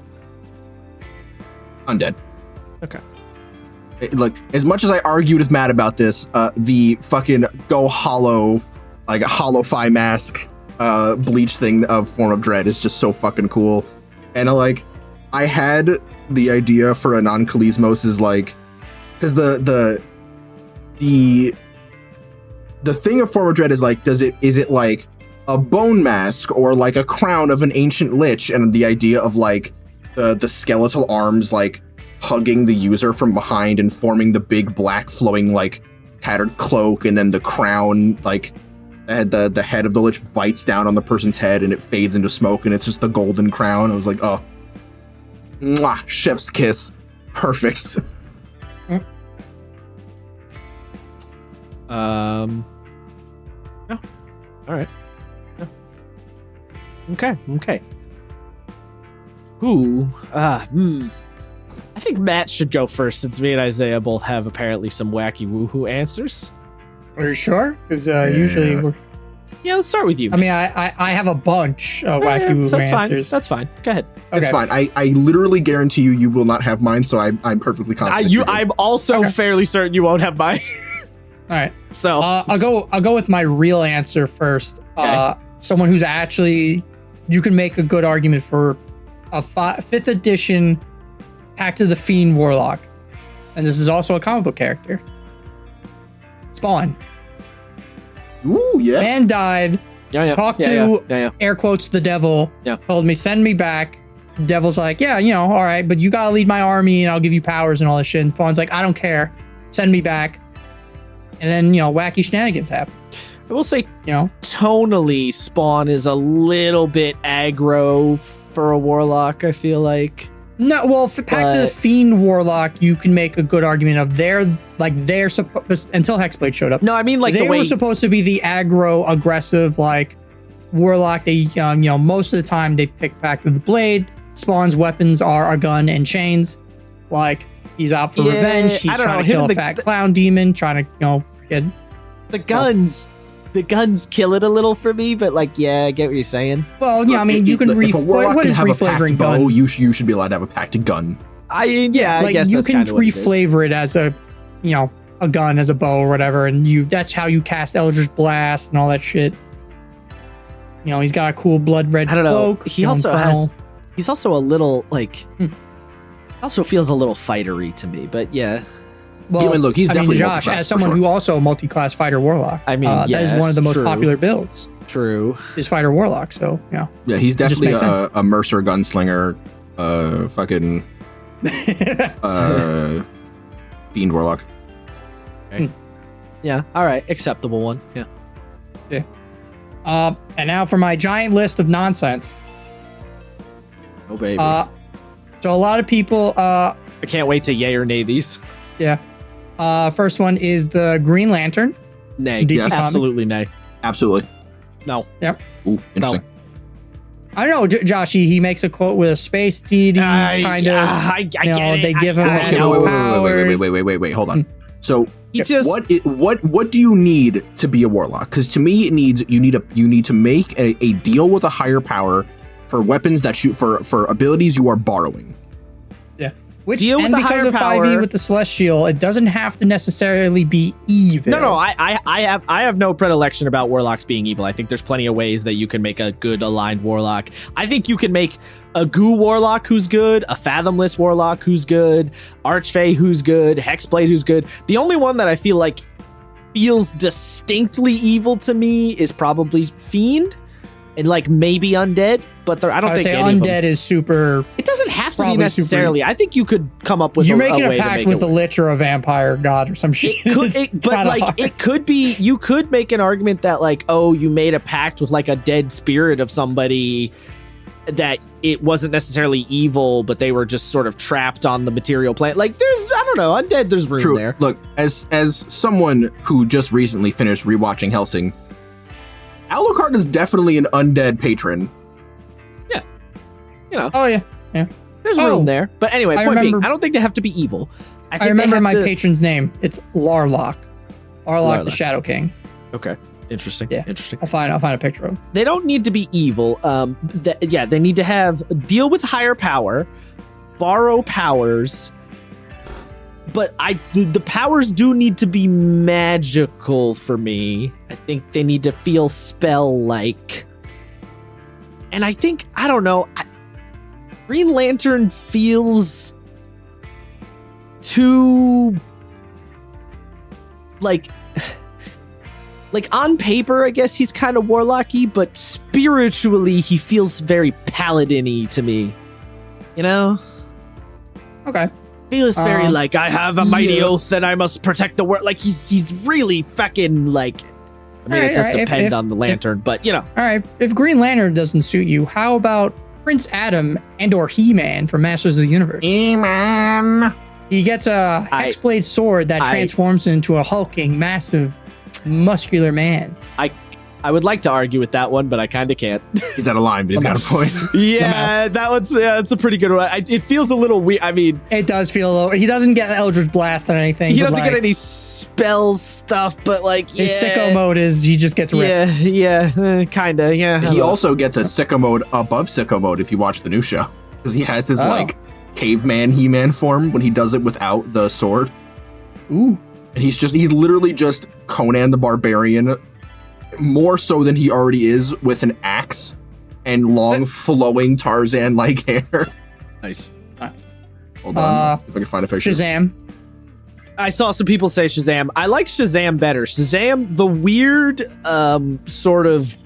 Undead. Okay. Look, as much as I argued with Matt about this, the fucking go hollow, like a hollow-fi mask, bleach thing of Form of Dread is just so fucking cool. And I had the idea for a non-Kalismos is like, because the thing of Form of Dread is like, is it like a bone mask or like a crown of an ancient lich? And the idea of like the skeletal arms like hugging the user from behind and forming the big black flowing like tattered cloak, and then the crown like the head of the lich bites down on the person's head and it fades into smoke and it's just the golden crown. I was like, oh, mwah, chef's kiss, perfect. Yeah. All right. Yeah. Okay. Who? I think Matt should go first, since me and Isaiah both have apparently some wacky woohoo answers. Are you sure? Because usually we're... Yeah, let's start with you. I mean, I have a bunch of wacky woohoo answers. That's fine. Go ahead. It's fine. I literally guarantee you will not have mine, so I'm perfectly confident. I'm also fairly certain you won't have mine. All right. So I'll go with my real answer first. Okay. Someone who's actually, you can make a good argument for a 5th edition Pact of the Fiend Warlock, and this is also a comic book character. Spawn. Ooh, yeah. Man died. Talked to air quotes the devil. Yeah. Told me send me back. Devil's like, yeah, all right, but you gotta lead my army and I'll give you powers and all this shit. And Spawn's like, I don't care. Send me back. And then wacky shenanigans happen. I will say, tonally, Spawn is a little bit aggro for a warlock, I feel like. No, well, for Pact of the Fiend Warlock, you can make a good argument of they're supposed until Hexblade showed up. No, I mean like they were supposed to be the aggro, aggressive like Warlock. They most of the time they pick Pact of the Blade. Spawn's weapons are a gun and chains. Like he's out for revenge. He's trying to kill a fat clown demon. Trying to get the guns. The guns kill it a little for me, but like, yeah, I get what you're saying. Well, yeah, I mean, you can if a Warlock what can is have a reflavoring packed bow, guns? you should be allowed to have a packed gun. I guess you that's can kind of what it is. reflavor it as a gun, as a bow or whatever, and that's how you cast Eldritch Blast and all that shit. He's got a cool blood red I don't know. cloak. He's also a little like, also feels a little fightery to me, but yeah. Well, look, he's definitely Josh, as someone who also multi-class fighter warlock. I mean, that is one of the most popular builds. True. Is fighter warlock, so yeah. Yeah, he's definitely a Mercer gunslinger, fucking fiend warlock. Okay. Yeah. All right. Acceptable one. Yeah. Yeah. And now for my giant list of nonsense. Oh baby. So a lot of people. I can't wait to yay or nay these. Yeah. First one is the Green Lantern. Nay. Yes. Absolutely nay. Absolutely. No. Yep. Ooh, interesting. No. I don't know, Josh. He makes a quote with a space deity, kind of. I get it. They give him Okay, powers. wait. Hold on. So, He just what do you need to be a warlock? Because to me, you need to make a deal with a higher power for weapons that shoot for abilities you are borrowing. Which deal with the because higher of power 5e with the Celestial, it doesn't have to necessarily be evil. No, I have no predilection about warlocks being evil. I think there's plenty of ways that you can make a good aligned warlock. I think you can make a goo warlock who's good, a fathomless warlock who's good, archfey who's good, hexblade who's good. The only one that I feel like feels distinctly evil to me is probably fiend. And like maybe undead, but I don't think any undead is super. It doesn't have to be necessarily. I think you could come up with you're a making way a pact to make with it a lich or a vampire god or some shit. It could be. You could make an argument that like, oh, you made a pact with like a dead spirit of somebody that it wasn't necessarily evil, but they were just sort of trapped on the material plane. Like, I don't know, undead. There's room there. Look, as someone who just recently finished rewatching Hellsing. Alucard is definitely an undead patron. Yeah. Oh, yeah. There's room there. But anyway, point being, I don't think they have to be evil. I remember my patron's name. It's Warlock. Warlock, the Shadow King. Okay. Interesting. Yeah. Interesting. I'll find a picture of him. They don't need to be evil. They need to have deal with higher power, borrow powers. But the powers do need to be magical for me. I think they need to feel spell-like. And I think, I don't know, Green Lantern feels too, like on paper, I guess he's kind of warlocky, but spiritually he feels very paladin-y to me. You know? Okay. Feels very like, I have a mighty oath and I must protect the world. Like he's really fucking like, I mean, it does depend on the lantern, but you know. All right, if Green Lantern doesn't suit you, how about Prince Adam and/or He-Man from Masters of the Universe? He-Man. He gets a hexblade sword that transforms into a hulking, massive, muscular man. I would like to argue with that one, but I kind of can't. He's out of line, but he's got a point. Yeah, that one's it's a pretty good one. It feels a little weird. I mean, it does feel a little. He doesn't get Eldritch Blast or anything. He doesn't get any spell stuff, but like, his sicko mode is he just gets ripped. Yeah, kind of. Yeah. He also gets a sicko mode above sicko mode if you watch the new show, because he has his like caveman He-Man form when he does it without the sword. Ooh. And he's literally just Conan the Barbarian. More so than he already is, with an axe and long flowing Tarzan-like hair. Nice. Hold on, if I can find a picture. Shazam. I saw some people say Shazam. I like Shazam better. Shazam, the weird sort of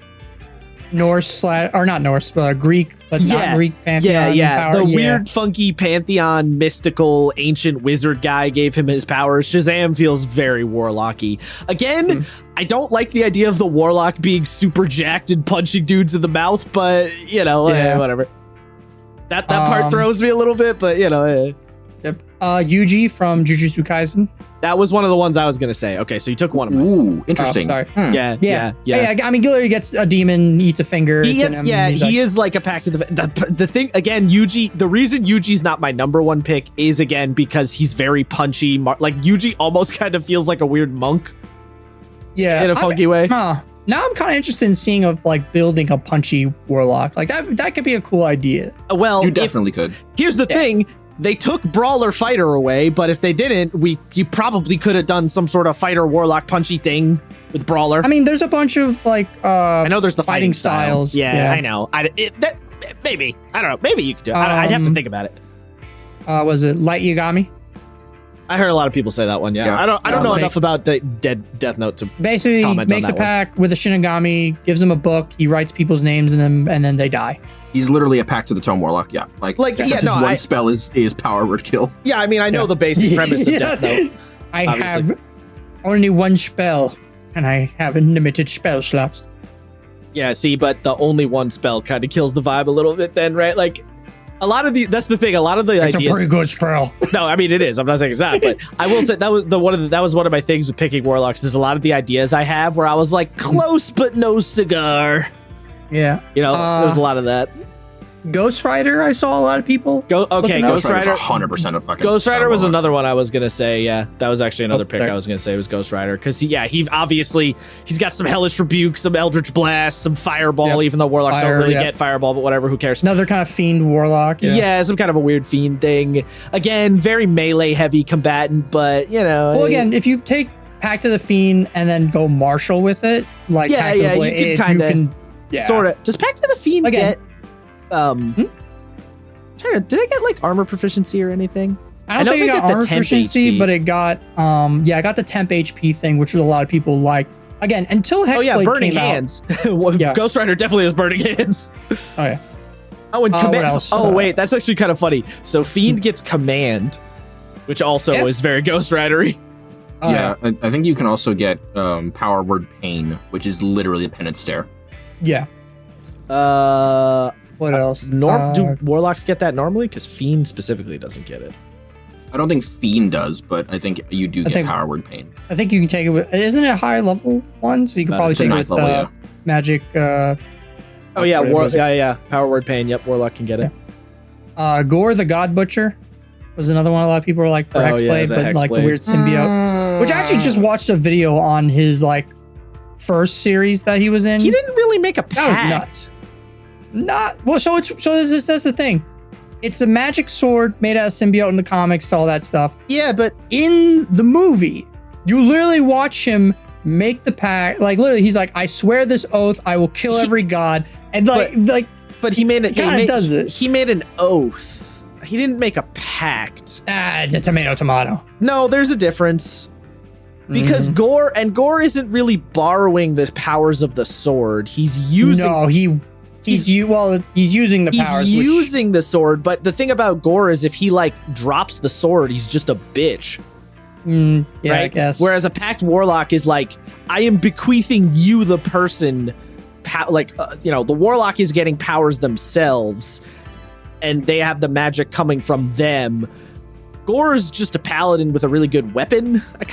Norse or not Norse, Greek, but not Greek pantheon. Yeah. The weird, funky pantheon, mystical, ancient wizard guy gave him his powers. Shazam feels very warlocky. Again, I don't like the idea of the warlock being super jacked and punching dudes in the mouth, but you know, whatever. That part throws me a little bit, but you know. Yep. Yuji from Jujutsu Kaisen. That was one of the ones I was gonna say. Okay, so you took one of them. Ooh, interesting. Yeah. I mean, Gilly gets a demon, eats a finger. He is like a pact to the thing again. Yuji. The reason Yuji's not my number one pick is again because he's very punchy. Like Yuji almost kind of feels like a weird monk. Yeah, in a funky way. Now I'm kind of interested in seeing building a punchy warlock. Like that could be a cool idea. Well, you definitely could. Here's the thing. They took Brawler Fighter away, but if they didn't, you probably could have done some sort of fighter warlock punchy thing with Brawler. I mean, there's a bunch of I know there's the fighting styles. Yeah, I know. Maybe. I don't know. Maybe you could do it. I'd have to think about it. Was it Light Yagami? I heard a lot of people say that one. Yeah. I don't know enough about Death Note to basically makes a pact with a Shinigami, gives him a book, he writes people's names in them, and then they die. He's literally a pact to the Tome Warlock. Yeah, one spell is power word kill. Yeah, I mean, I know the basic premise of Death Note. I have only one spell, and I have unlimited spell slots. Yeah, see, but the only one spell kind of kills the vibe a little bit. Then, right? Like a lot of that's the thing. A lot of the ideas. It's a pretty good spell. No, I mean it is. I'm not saying it's not, but I will say that was one of my things with picking warlocks. Is a lot of the ideas I have where I was like close but no cigar. Yeah, you know, there's a lot of that. Ghost Rider, I saw a lot of people. Ghost Rider, 100% of fucking. Ghost Rider was another one I was gonna say. Yeah, that was actually another pick I was gonna say was Ghost Rider because he's got some hellish rebuke, some eldritch blast, some fireball. Even though warlocks don't really get fireball, but whatever, who cares? Another kind of fiend warlock. Yeah, some kind of a weird fiend thing. Again, very melee heavy combatant, but you know. Well, again, if you take Pact of the Fiend and then go martial with it, like you can kind of. Yeah. Sort of. Does Pact of the Fiend get did they get like armor proficiency or anything? I don't think it got armor proficiency, but it got it got the temp HP thing, which a lot of people like. Again, until Hexblade burning hands. Ghost Rider definitely has burning hands. Oh yeah. Oh, and command. What else? Oh wait, that's actually kind of funny. So Fiend gets command, which also is very Ghost Rider-y. I think you can also get power word pain, which is literally a penance stare. Yeah. What else? Do warlocks get that normally? Because Fiend specifically doesn't get it. I don't think Fiend does, but I think you do get power word pain. I think you can take it with. Isn't it a high level one? So you can probably take it with magic. Power word pain. Yep, warlock can get it. Gore the God Butcher was another one. A lot of people were like for Hexblade, but like the weird symbiote. Which I actually just watched a video on his first series that he was in. He didn't really make a pact. That was nuts. That's the thing. It's a magic sword made out of symbiote in the comics, all that stuff. Yeah, but in the movie, you literally watch him make the pact. Like literally, he's like, "I swear this oath, I will kill every god." And but he made it. Does it? He made an oath. He didn't make a pact. It's a tomato. No, there's a difference. Because Gore isn't really borrowing the powers of the sword. He's using. No, he's using the powers. He's using the sword, but the thing about Gore is if he drops the sword, he's just a bitch. Yeah, right? I guess. Whereas a pact warlock is I am bequeathing you the person. The warlock is getting powers themselves, and they have the magic coming from them. Gore's just a paladin with a really good weapon, I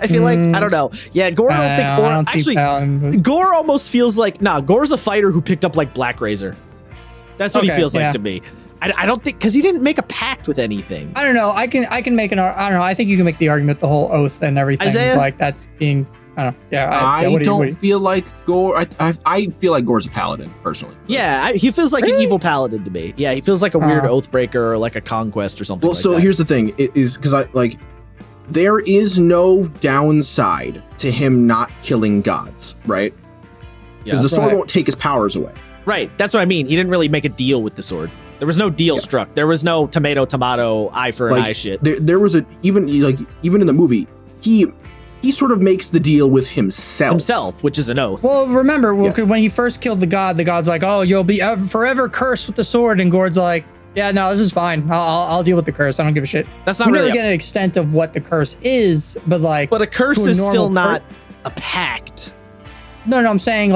feel like. I don't know. Yeah, Gore, I don't think Gore... Gore almost feels like... Gore's a fighter who picked up, Black Razor. That's what he feels like to me. I don't think... Because he didn't make a pact with anything. I don't know. I can make I don't know. I think you can make the argument, the whole oath and everything. Isaiah? That's being... I don't know. Yeah, I don't feel like Gore... I feel like Gore's a paladin, personally. Yeah, he feels like an evil paladin to me. Yeah, he feels like a weird oathbreaker or like a conquest or something like that. Well, so here's the thing, is because there is no downside to him not killing gods, right? Because the sword won't take his powers away. Right, that's what I mean. He didn't really make a deal with the sword. There was no deal struck. There was no tomato, eye for an eye shit. There was even in the movie, he sort of makes the deal with himself. Which is an oath. Well, remember, when he first killed the god's like, "Oh, you'll be forever cursed with the sword," and Gord's like, "Yeah, no, this is fine. I'll deal with the curse. I don't give a shit." That's not we really never get an extent of what the curse is, but a curse is still not a pact. No, I'm saying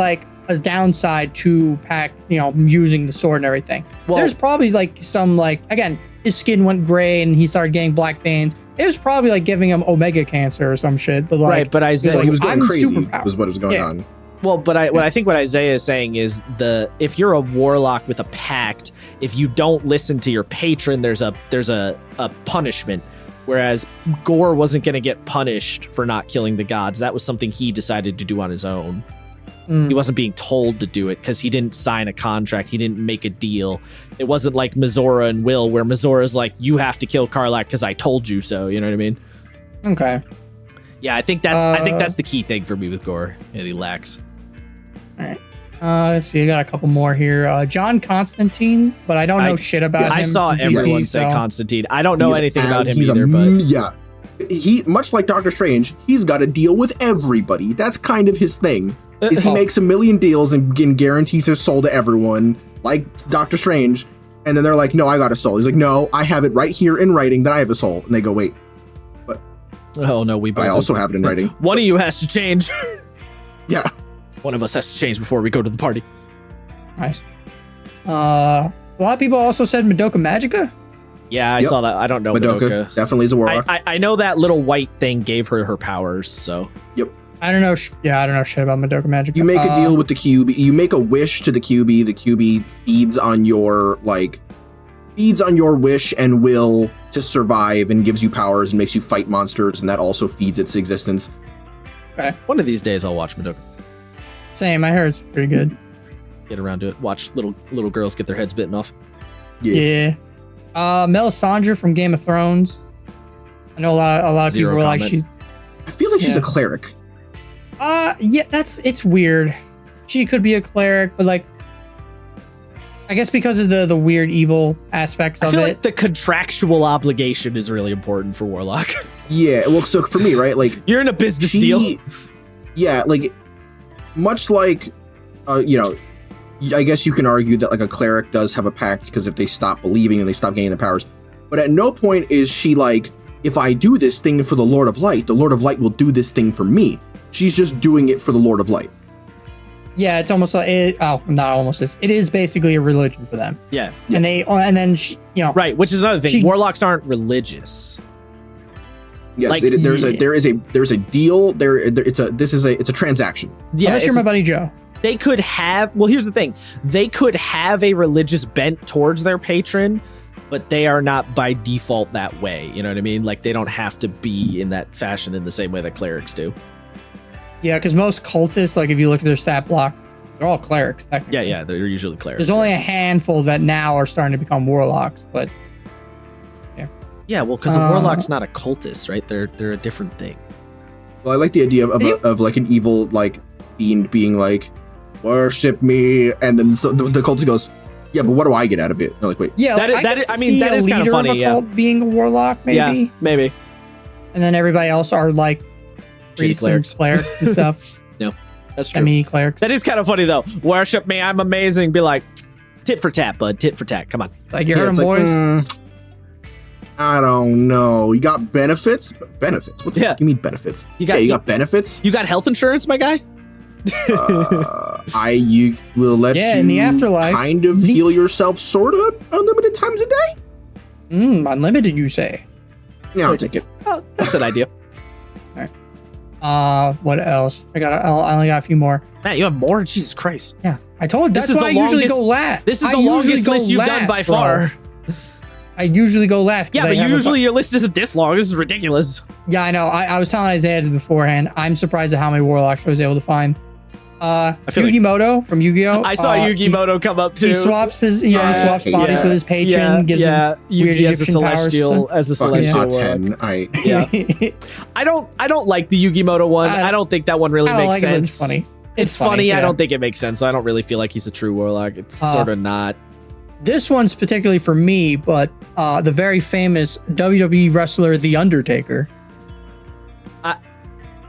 a downside to Pac, using the sword and everything. Well, there's probably like some again, his skin went gray and he started getting black veins. It was probably like giving him Omega cancer or some shit. But right, but Isaiah, he was going crazy. Superpowered. Was what was going on. Well, but I think what Isaiah is saying is if you're a warlock with a pact, if you don't listen to your patron, there's a punishment. Whereas Gore wasn't going to get punished for not killing the gods. That was something he decided to do on his own. He wasn't being told to do it because he didn't sign a contract. He didn't make a deal. It wasn't like Mizora and Will, where Mizora's like, you have to kill Karlach because I told you so. You know what I mean? Okay. Yeah, I think that's the key thing for me with Gore. Yeah, he lacks. All right. Let's see. I got a couple more here. John Constantine, but I don't know shit about him. I saw from everyone DC, say so. Constantine. I don't know anything about him he's either, but yeah, he much like Doctor Strange, he's got to deal with everybody. That's kind of his thing. Is he makes a million deals and guarantees his soul to everyone, like Doctor Strange, and then they're like, "No, I got a soul." He's like, "No, I have it right here in writing that I have a soul." And they go, "Wait, but oh no, we both I also have it in writing." One of you has to change. Yeah. One of us has to change before we go to the party. Nice. A lot of people also said Madoka Magica. Yeah, I saw that. I don't know Madoka. Definitely is a warlock. I know that little white thing gave her powers, so. Yep. I don't know. I don't know shit about Madoka Magica. You make a deal with the QB. You make a wish to the QB. The QB feeds on your wish and will to survive and gives you powers and makes you fight monsters, and that also feeds its existence. Okay. One of these days I'll watch Madoka. Same. I heard it's pretty good. Get around to it. Watch little girls get their heads bitten off. Yeah. Melisandre from Game of Thrones. I know a lot of people were like, I feel like she's a cleric. Yeah, it's weird. She could be a cleric, but like, I guess because of the weird evil aspects of it. I feel like the contractual obligation is really important for Warlock. Yeah, well, so for me, right, like you're in a business deal. Yeah, like much like, I guess you can argue that like a cleric does have a pact because if they stop believing and they stop gaining the powers, but at no point is she like, if I do this thing for the Lord of Light will do this thing for me. She's just doing it for the Lord of Light. Yeah, it's almost like not almost. It is basically a religion for them. Yeah, and then she, right, which is another thing. Warlocks aren't religious. Yes, like, there's a deal. It's a transaction. Yeah, unless you're my buddy Joe. They could have. Well, here's the thing. They could have a religious bent towards their patron, but they are not by default that way. You know what I mean? Like they don't have to be in that fashion in the same way that clerics do. Yeah, because most cultists, like if you look at their stat block, they're all clerics. Technically. Yeah, they're usually clerics. There's only a handful that now are starting to become warlocks, but yeah. Yeah, well, because a warlock's not a cultist, right? They're a different thing. Well, I like the idea of like an evil like being like, worship me, and then the cultist goes, yeah, but what do I get out of it? I'm like, wait. Yeah, that is kind of funny. Yeah, being a warlock, maybe. Yeah, maybe. And then everybody else are like priests and clerics and stuff. No, that's true. Semi-clerics. That is kind of funny though. Worship me, I'm amazing. Be like, tit for tat, bud. Tit for tat. Come on. Like you heard them, boys. I don't know. You got benefits? Benefits? What the fuck do you mean benefits? You got benefits? You got health insurance, my guy? You will let you in the afterlife kind of heal yourself sort of unlimited times a day? Unlimited, you say? Yeah, I'll take it. Oh, that's an idea. All right. What else? I only got a few more. Matt, you have more? Jesus Christ. Yeah. I told you, that's why I usually go last. This is the longest list you've done by far. I usually go last. Yeah, but usually your list isn't this long. This is ridiculous. Yeah, I know. I was telling Isaiah this beforehand. I'm surprised at how many warlocks I was able to find. Yugimoto from Yu-Gi-Oh! I saw Yugimoto come up too. He swaps his, he swaps bodies with his patron. Gives him weird Egyptian celestial, powers. As a celestial. I don't like the Yugimoto one. I don't think that one really makes sense. It's funny. It's funny. I don't think it makes sense. So I don't really feel like he's a true warlock. It's sort of not. This one's particularly for me, but the very famous WWE wrestler, The Undertaker.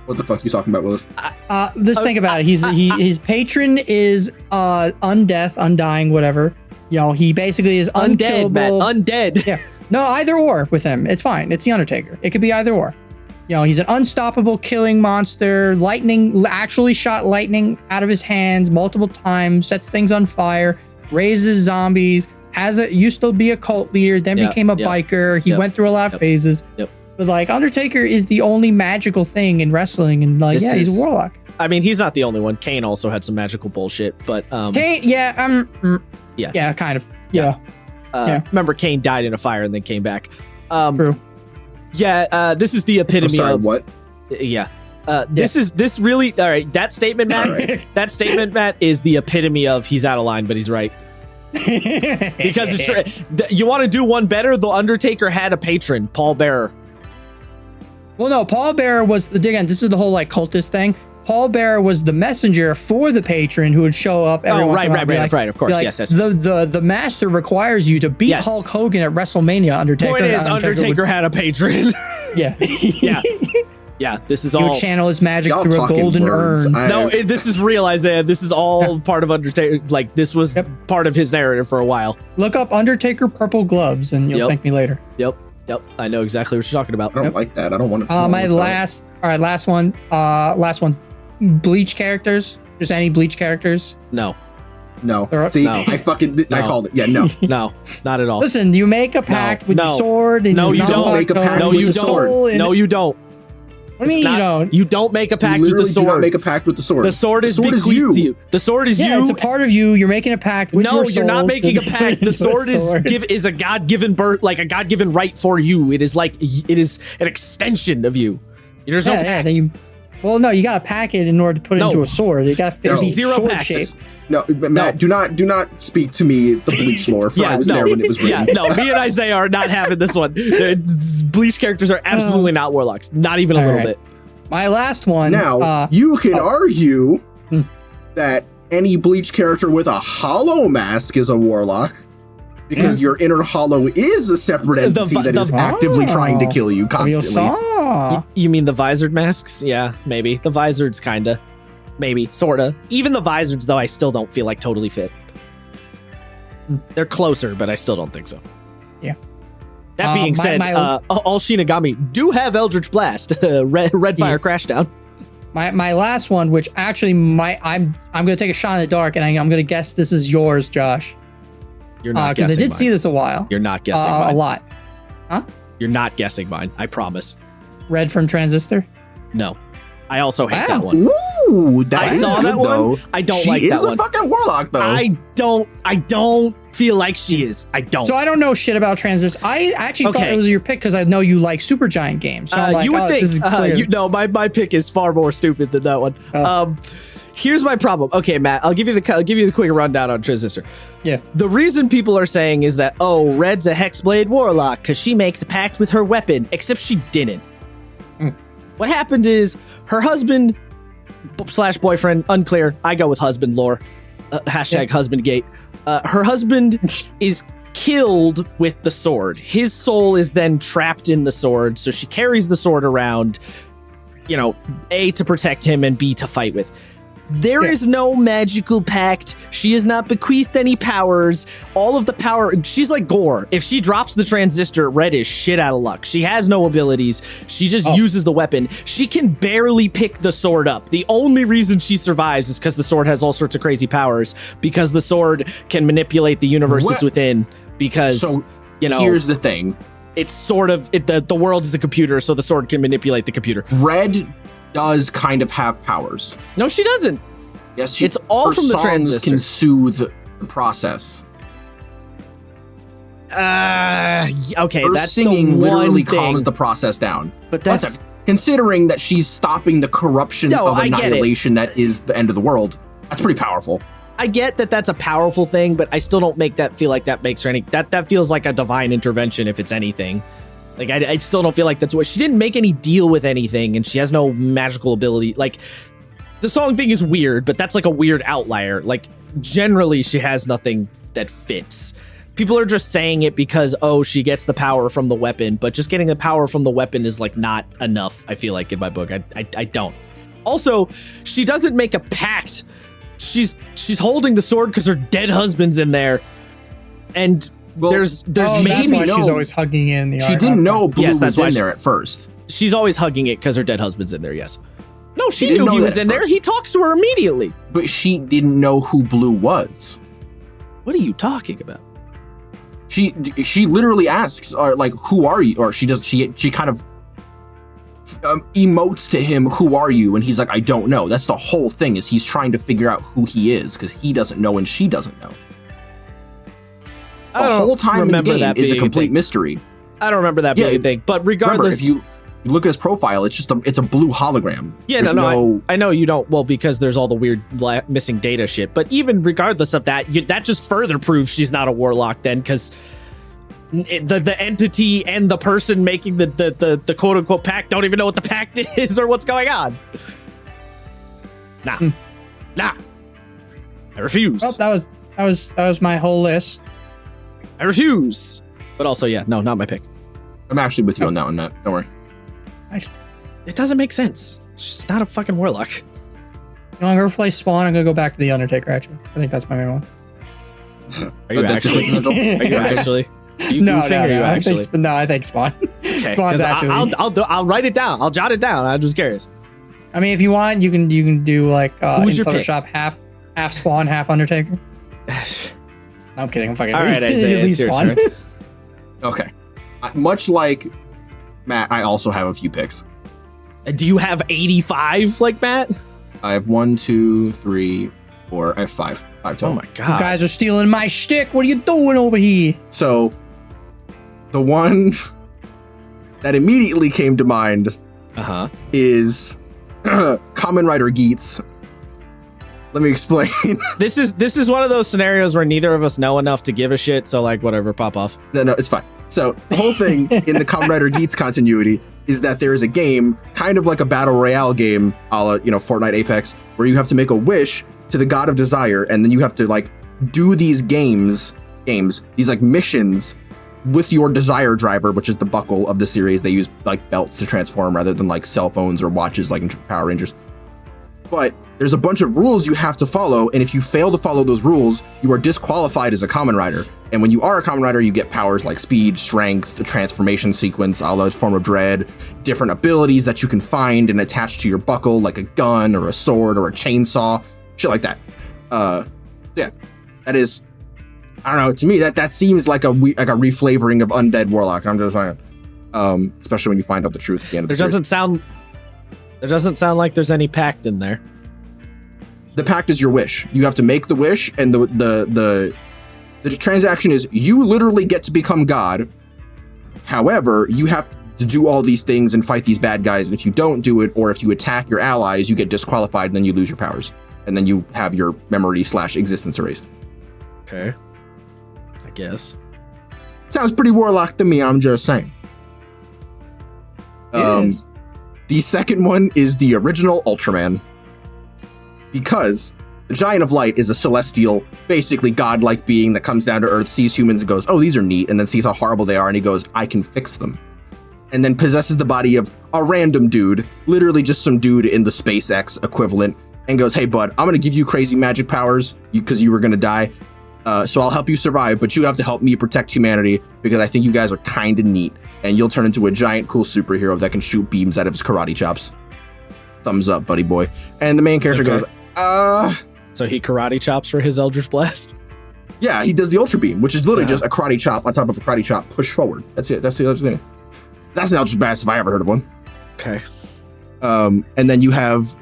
What the fuck are you talking about, Willis? Just think about it. His patron is undeath, undying, whatever. He basically is undead, unkillable. Matt. Undead. Yeah. No, either or with him. It's fine. It's The Undertaker. It could be either or. he's an unstoppable killing monster. Lightning actually shot lightning out of his hands multiple times, sets things on fire, raises zombies, used to be a cult leader, then became a biker. He went through a lot of phases. But like Undertaker is the only magical thing in wrestling, and like he's a warlock. I mean, he's not the only one. Kane also had some magical bullshit, but Kane, kind of. Yeah. Remember, Kane died in a fire and then came back. True. Yeah, this is the epitome of what? Yeah. This really all right. That statement, Matt. That statement, Matt, is the epitome of he's out of line, but he's right. Because it's you want to do one better. The Undertaker had a patron, Paul Bearer. Well, no, Paul Bearer was again. This is the whole like cultist thing. Paul Bearer was the messenger for the patron who would show up every once in a while. Right. Of course, like, yes. The master requires you to beat Hulk Hogan at WrestleMania. Undertaker. Point is, Undertaker had a patron. Yeah. Yeah, this is he all. Would channel his magic Y'all through a golden words. urn. This is real, Isaiah. This is all part of Undertaker. Like, this was part of his narrative for a while. Look up Undertaker purple gloves, and you'll thank me later. Yep. I know exactly what you're talking about. I don't like that. I don't want to. My last one. Bleach characters. Just any Bleach characters. No. See, I called it. Yeah, no. No, not at all. Listen, you make a pact with the sword. And you don't make a pact with the sword. No, you don't. What do you mean you don't? You don't make a pact with the sword. Do not make a pact with the sword. The sword is bequeathed to you. The sword is you. Yeah, it's a part of you. You're making a pact with your soul. No, you're not making a pact. The sword is a God-given birth, like a God-given right for you. It is an extension of you. There's no pact. You got to pack it in order to put it into a sword. You got to fit it zero shape. No, Matt, do not speak to me the Bleach lore. I was there when it was written. Me and Isaiah are not having this one. The Bleach characters are absolutely not warlocks. Not even a little bit. My last one. Now, you can argue that any Bleach character with a hollow mask is a warlock, because your inner hollow is a separate entity that is actively trying to kill you constantly. You mean the visored masks? Yeah, maybe. The visored's kinda. Maybe, sorta. Even the visored, though, I still don't feel like totally fit. They're closer, but I still don't think so. Yeah. That being said, all Shinigami do have Eldritch Blast, Red Fire Crashdown. My last one, which actually I'm going to take a shot in the dark, and I'm going to guess this is yours, Josh. You're not guessing. Because I did see this a while. You're not guessing mine. A lot. Huh? You're not guessing mine. I promise. Red from Transistor? No. I also hate that one. Ooh, that is good, though. I don't like that one. She is a fucking warlock, though. I don't feel like she is. I don't. So I don't know shit about Transistor. I actually thought it was your pick because I know you like Supergiant games. So I'm like, you would think. This is clear. My pick is far more stupid than that one. Here's my problem. Okay, Matt, I'll give you the quick rundown on Transistor. Yeah. The reason people are saying is that Red's a Hexblade warlock because she makes a pact with her weapon, except she didn't. What happened is her husband / boyfriend, unclear. I go with husband lore. Hashtag husbandgate. Her husband is killed with the sword. His soul is then trapped in the sword, so she carries the sword around, A, to protect him, and B, to fight with. There is no magical pact. She is not bequeathed any powers. All of the power, she's like Gore. If she drops the transistor, Red is shit out of luck. She has no abilities. She just uses the weapon. She can barely pick the sword up. The only reason she survives is because the sword has all sorts of crazy powers, because the sword can manipulate the universe it's within, because, here's the thing. It's sort of, the world is a computer, so the sword can manipulate the computer. Red does kind of have powers. No, she doesn't. Yes, it's all from the transistor. Can soothe the process. Okay, her that's singing the literally one thing. Calms the process down. But that's considering that she's stopping the corruption of annihilation that is the end of the world. That's pretty powerful. I get that that's a powerful thing, but I still don't make that feel like that makes her any. That feels like a divine intervention if it's anything. Like, I still don't feel like that's what she didn't make any deal with anything, and she has no magical ability. Like, the song thing is weird, but that's like a weird outlier. Like, generally, she has nothing that fits. People are just saying it because, she gets the power from the weapon, but just getting the power from the weapon is like not enough, I feel like, in my book. I don't. Also, she doesn't make a pact. She's holding the sword because her dead husband's in there, and there's maybe that's why she's always hugging in the She didn't know Blue was in there at first. she's always hugging it because her dead husband's in there. Yes. No, she didn't knew know he was that at in there. first. He talks to her immediately. But she didn't know who Blue was. What are you talking about? She literally asks, like, who are you? Or she kind of emotes to him, who are you? And he's like, I don't know. That's the whole thing, is he's trying to figure out who he is because he doesn't know and she doesn't know. The whole time in the game is a complete mystery. I don't remember that being a thing. But regardless, remember, if you look at his profile, it's a blue hologram. Yeah, I know you don't. Well, because there's all the weird missing data shit. But even regardless of that, that just further proves she's not a warlock then, because the entity and the person making the quote unquote pact don't even know what the pact is or what's going on. Nah. I refuse. Oh, that was my whole list. I refuse. But also, yeah, no, not my pick. I'm actually with you on that one, Matt. Don't worry. It doesn't make sense. She's not a fucking warlock. You want to go play Spawn? I'm gonna go back to the Undertaker. Actually, I think that's my main one. Are you actually? Are you actually? Are you No, goofing? Are you actually? I think Spawn. Okay, Spawn's actually. I'll write it down. I'll jot it down. I'm just curious. I mean, if you want, you can do like in Who's your Photoshop half Spawn, half Undertaker. No, I'm kidding. I'm fucking. All right, Isaiah, it's your turn. Okay. Much like Matt, I also have a few picks. Do you have 85 like Matt? I have 1, 2, 3, 4. I have 5. 5 total. Oh my god! You guys are stealing my shtick. What are you doing over here? So, the one that immediately came to mind is Kamen Rider Geats. Let me explain. This is one of those scenarios where neither of us know enough to give a shit. So like, whatever, pop off. No, it's fine. So the whole thing in the Kamen Rider Geats continuity is that there is a game, kind of like a battle royale game, a la, Fortnite Apex, where you have to make a wish to the god of desire, and then you have to like do these games, these like missions with your desire driver, which is the buckle of the series. They use like belts to transform rather than like cell phones or watches like in Power Rangers. But there's a bunch of rules you have to follow, and if you fail to follow those rules, you are disqualified as a Kamen Rider. And when you are a Kamen Rider, you get powers like speed, strength, the transformation sequence, a la Form of Dread, different abilities that you can find and attach to your buckle, like a gun or a sword or a chainsaw, shit like that. Yeah, that is, I don't know, to me, that seems like a reflavoring of Undead Warlock. I'm just saying, especially when you find out the truth at the end of the series. There doesn't sound like there's any pact in there. The pact is your wish. You have to make the wish, and the transaction is you literally get to become God. However, you have to do all these things and fight these bad guys, and if you don't do it, or if you attack your allies, you get disqualified, and then you lose your powers. And then you have your memory/existence erased. Okay. I guess. Sounds pretty Warlock to me, I'm just saying. The second one is the original Ultraman. Because the Giant of Light is a celestial, basically godlike being that comes down to Earth, sees humans and goes, oh, these are neat, and then sees how horrible they are, and he goes, I can fix them. And then possesses the body of a random dude, literally just some dude in the SpaceX equivalent, and goes, hey, bud, I'm going to give you crazy magic powers because you were going to die. So I'll help you survive, but you have to help me protect humanity because I think you guys are kind of neat. And you'll turn into a giant, cool superhero that can shoot beams out of his karate chops. Thumbs up, buddy boy. And the main character goes, So he karate chops for his Eldritch Blast? Yeah, he does the Ultra Beam, which is literally just a karate chop on top of a karate chop, push forward. That's it. That's the other thing. That's an Eldritch Blast if I ever heard of one. Okay. And then you have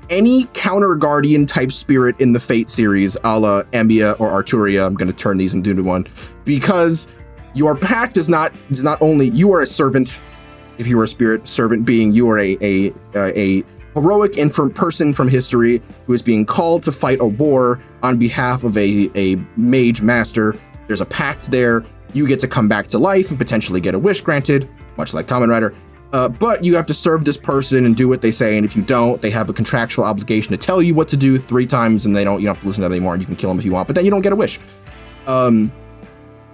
any counter guardian type spirit in the Fate series, a la Emiya or Arturia. I'm going to turn these into one because your pact is not only you are a servant. If you are a spirit servant being, you are a heroic person from history who is being called to fight a war on behalf of a mage master. There's a pact there. You get to come back to life and potentially get a wish granted, much like Kamen Rider. But you have to serve this person and do what they say, and if you don't, they have a contractual obligation to tell you what to do 3 times, and you don't have to listen to them anymore, and you can kill them if you want, but then you don't get a wish.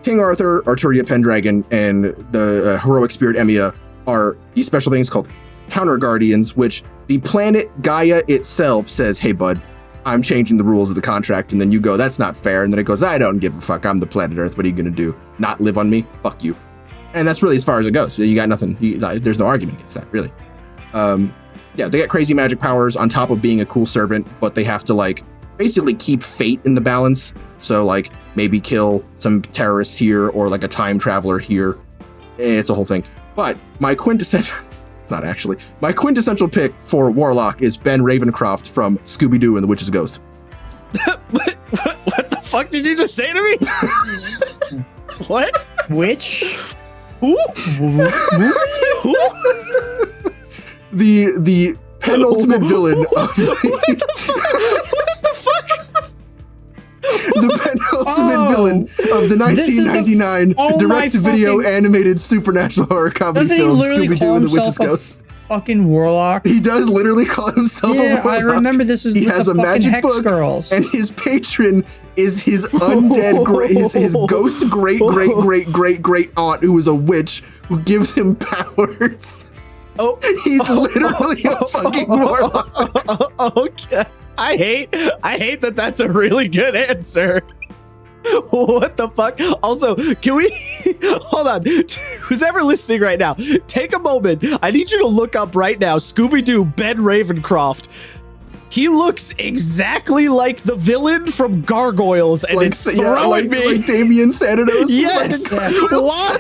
King Arthur, Arturia Pendragon, and the heroic spirit Emiya are these special things called counter guardians, which the planet Gaia itself says, hey bud, I'm changing the rules of the contract, and then you go, that's not fair, and then it goes, I don't give a fuck, I'm the planet Earth, what are you gonna do? Not live on me? Fuck you. And that's really as far as it goes. So you got nothing. There's no argument against that, really. Yeah, they got crazy magic powers on top of being a cool servant, but they have to like basically keep fate in the balance. So like maybe kill some terrorists here or like a time traveler here. It's a whole thing. But my quintessential, it's not actually, my quintessential pick for Warlock is Ben Ravencroft from Scooby-Doo and the Witch's Ghost. What the fuck did you just say to me? What? Which? Who? Who? The penultimate villain of the penultimate villain of the 1999 direct-to-video animated supernatural horror comedy film Scooby-Doo and the Witch's Ghost. Fucking Warlock. He does literally call himself a Warlock. I remember this is he with has the a fucking magic Hex book, Girls. and his patron is his undead, his ghost great aunt who is a witch who gives him powers. Oh, he's literally a fucking Warlock. Okay. I hate that that's a really good answer. What the fuck? Also, can we hold on? Who's ever listening right now, take a moment. I need you to look up right now Scooby-Doo Ben Ravencroft. He looks exactly like the villain from Gargoyles, and it's throwing me. Like Damien Thanatos. Yes. Why?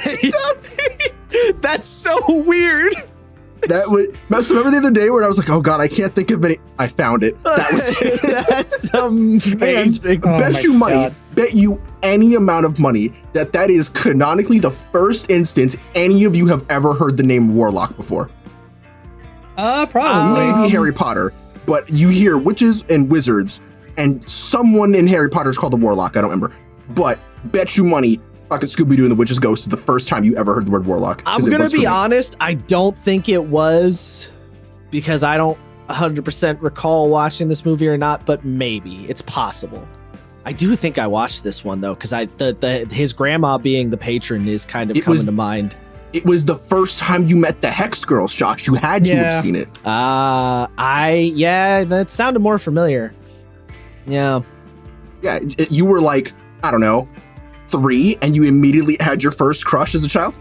That's so weird. So remember the other day where I was like, oh god, I can't think of any. I found it. That was it. That's amazing. Bet you any amount of money that is canonically the first instance any of you have ever heard the name Warlock before. Probably. Maybe Harry Potter, but you hear witches and wizards, and someone in Harry Potter is called the Warlock. I don't remember, but bet you money. Fucking Scooby-Doo and the Witch's Ghost is the first time you ever heard the word Warlock. I'm gonna be honest, I don't think it was, because I don't 100% recall watching this movie or not, but maybe it's possible. I do think I watched this one though, because his grandma being the patron is kind of coming to mind. It was the first time you met the Hex Girls, Josh. You had to have seen it. That sounded more familiar. Yeah. Yeah, you were like, I don't know, 3, and you immediately had your first crush as a child?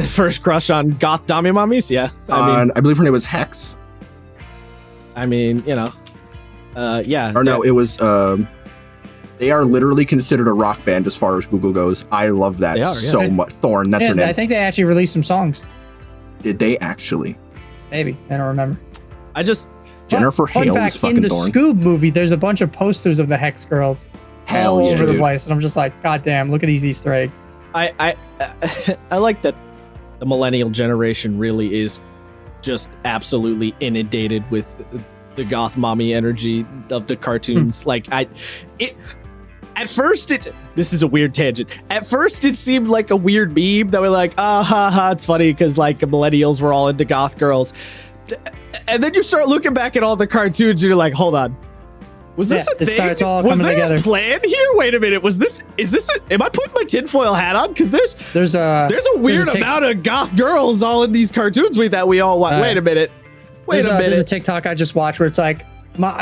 First crush on goth dummy mommies? Yeah. I believe her name was Hex. I mean, yeah. Or no, it was, they are literally considered a rock band as far as Google goes. I love that so much. Thorn, that's her name. I think they actually released some songs. Did they actually? Maybe. I don't remember. Jennifer Hale is fucking in the Thorn. Scoob movie, there's a bunch of posters of the Hex Girls. Hell all yeah, over the dude. place, and I'm just like, God damn, look at these Easter eggs. I like that the millennial generation really is just absolutely inundated with the goth mommy energy of the cartoons. At first this is a weird tangent. At first it seemed like a weird meme that we're like, it's funny because like millennials were all into goth girls. And then you start looking back at all the cartoons and you're like, hold on. Was this a thing? It's all was coming there together. a plan here? Wait a minute. Am I putting my tinfoil hat on? Because there's a weird amount of goth girls all in these cartoons that we all watch. Wait a minute. There's a TikTok I just watched where it's like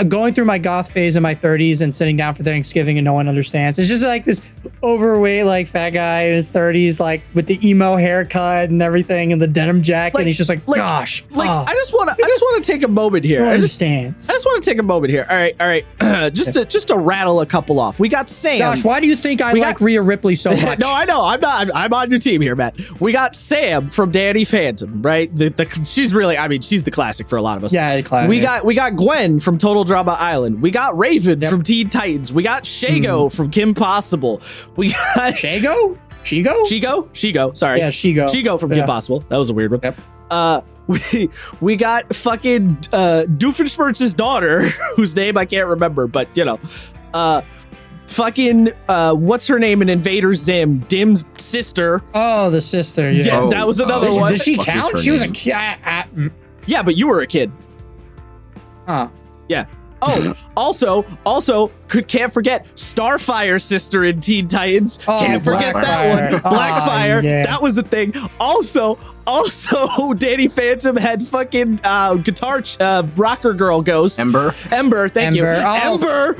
going through my goth phase in my 30s and sitting down for Thanksgiving and no one understands. It's just like this overweight, like fat guy in his 30s, like with the emo haircut and everything and the denim jacket. And he's just like, gosh. I just want to take a moment here. I just want to take a moment here. All right. just to rattle a couple off. We got Sam. Josh, why do you think I like Rhea Ripley so much? No, I know. I'm on your team here, Matt. We got Sam from Danny Phantom, right? She's really, she's the classic for a lot of us. Yeah, classic. We got Gwen from Total Drama Island. We got Raven from Teen Titans. We got Shago from Kim Possible. We got Shago? Shigo. Sorry. Yeah, Shigo. Shigo from Kim Possible. That was a weird one. Yep. We got fucking Doofenshmirtz's daughter, whose name I can't remember, but what's her name in Invader Zim? Dim's sister. Oh, the sister. Yeah, that was another one. Did she count? She was a kid. Yeah, but you were a kid. Huh. Yeah. Oh, also, can't forget Starfire's sister in Teen Titans. Can't forget that one. Blackfire. Yeah. That was a thing. Also, Danny Phantom had fucking guitar rocker girl ghost. Ember, thank you. Ember.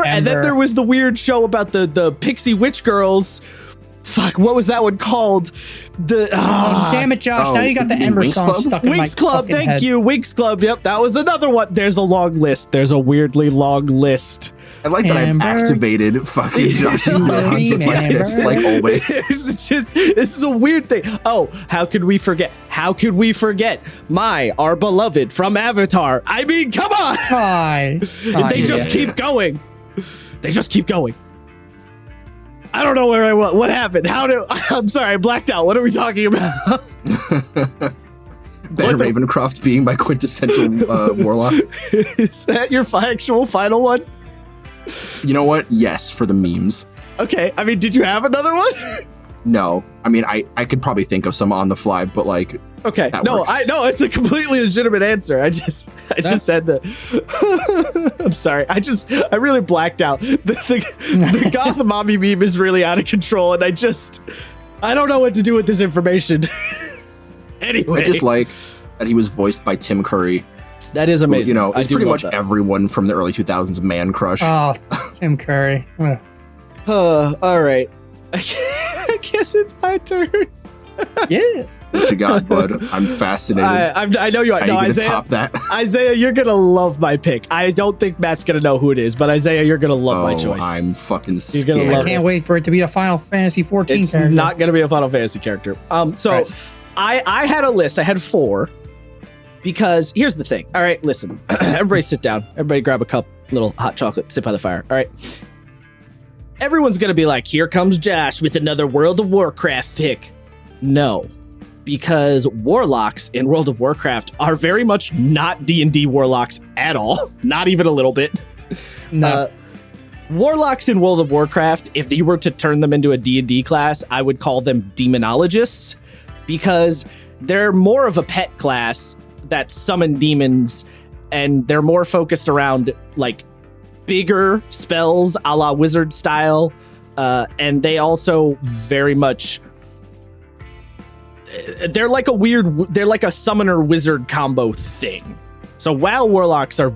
And then there was the weird show about the pixie witch girls Fuck, what was that one called? Damn it, Josh! Now you got the Ember Winx song Club? stuck in my Winx Club, fucking thank head. you. Winx Club, yep, that was another one. There's a long list. There's a weirdly long list. I like that Amber. I've activated fucking Josh's rounds of like this, like always. This is a weird thing. Oh, how could we forget? How could we forget our beloved from Avatar? I mean, come on. Hi. They just keep going. They just keep going. I don't know where I was. What happened? I'm sorry, I blacked out. What are we talking about? Ben Ravencroft being my quintessential Warlock. Is that your actual final one? You know what? Yes, for the memes. Okay. I mean, did you have another one? No. I mean, I could probably think of some on the fly, but like... Okay. That No, works. I know it's a completely legitimate answer. I just had to. I'm sorry. I really blacked out. The goth mommy meme is really out of control, and I don't know what to do with this information. Anyway, I just like that he was voiced by Tim Curry. that is amazing. You know, I it's do pretty love much that. everyone from the early 2000s man crush. Oh, Tim Curry. All right. I guess it's my turn. Yeah. What you got, bud? I'm fascinated. I know you are. How No, you gonna Isaiah. top that? Isaiah, you're gonna love my pick. I don't think Matt's gonna know who it is, but Isaiah, you're gonna love my choice. I'm fucking You're scared. gonna I love can't wait for it to be a Final Fantasy 14 It's character. not gonna be a Final Fantasy character. So Nice. I had a list. I had 4 because here's the thing. All right, listen. Everybody sit down. Everybody grab a cup, little hot chocolate, sit by the fire. All right. Everyone's gonna be like, "Here comes Josh with another World of Warcraft pick." No, because warlocks in World of Warcraft are very much not D&D warlocks at all. Not even a little bit. No. Warlocks in World of Warcraft, if you were to turn them into a D&D class, I would call them demonologists, because they're more of a pet class that summon demons, and they're more focused around like bigger spells a la wizard style, and they also very much they're like a summoner wizard combo thing. So WoW warlocks are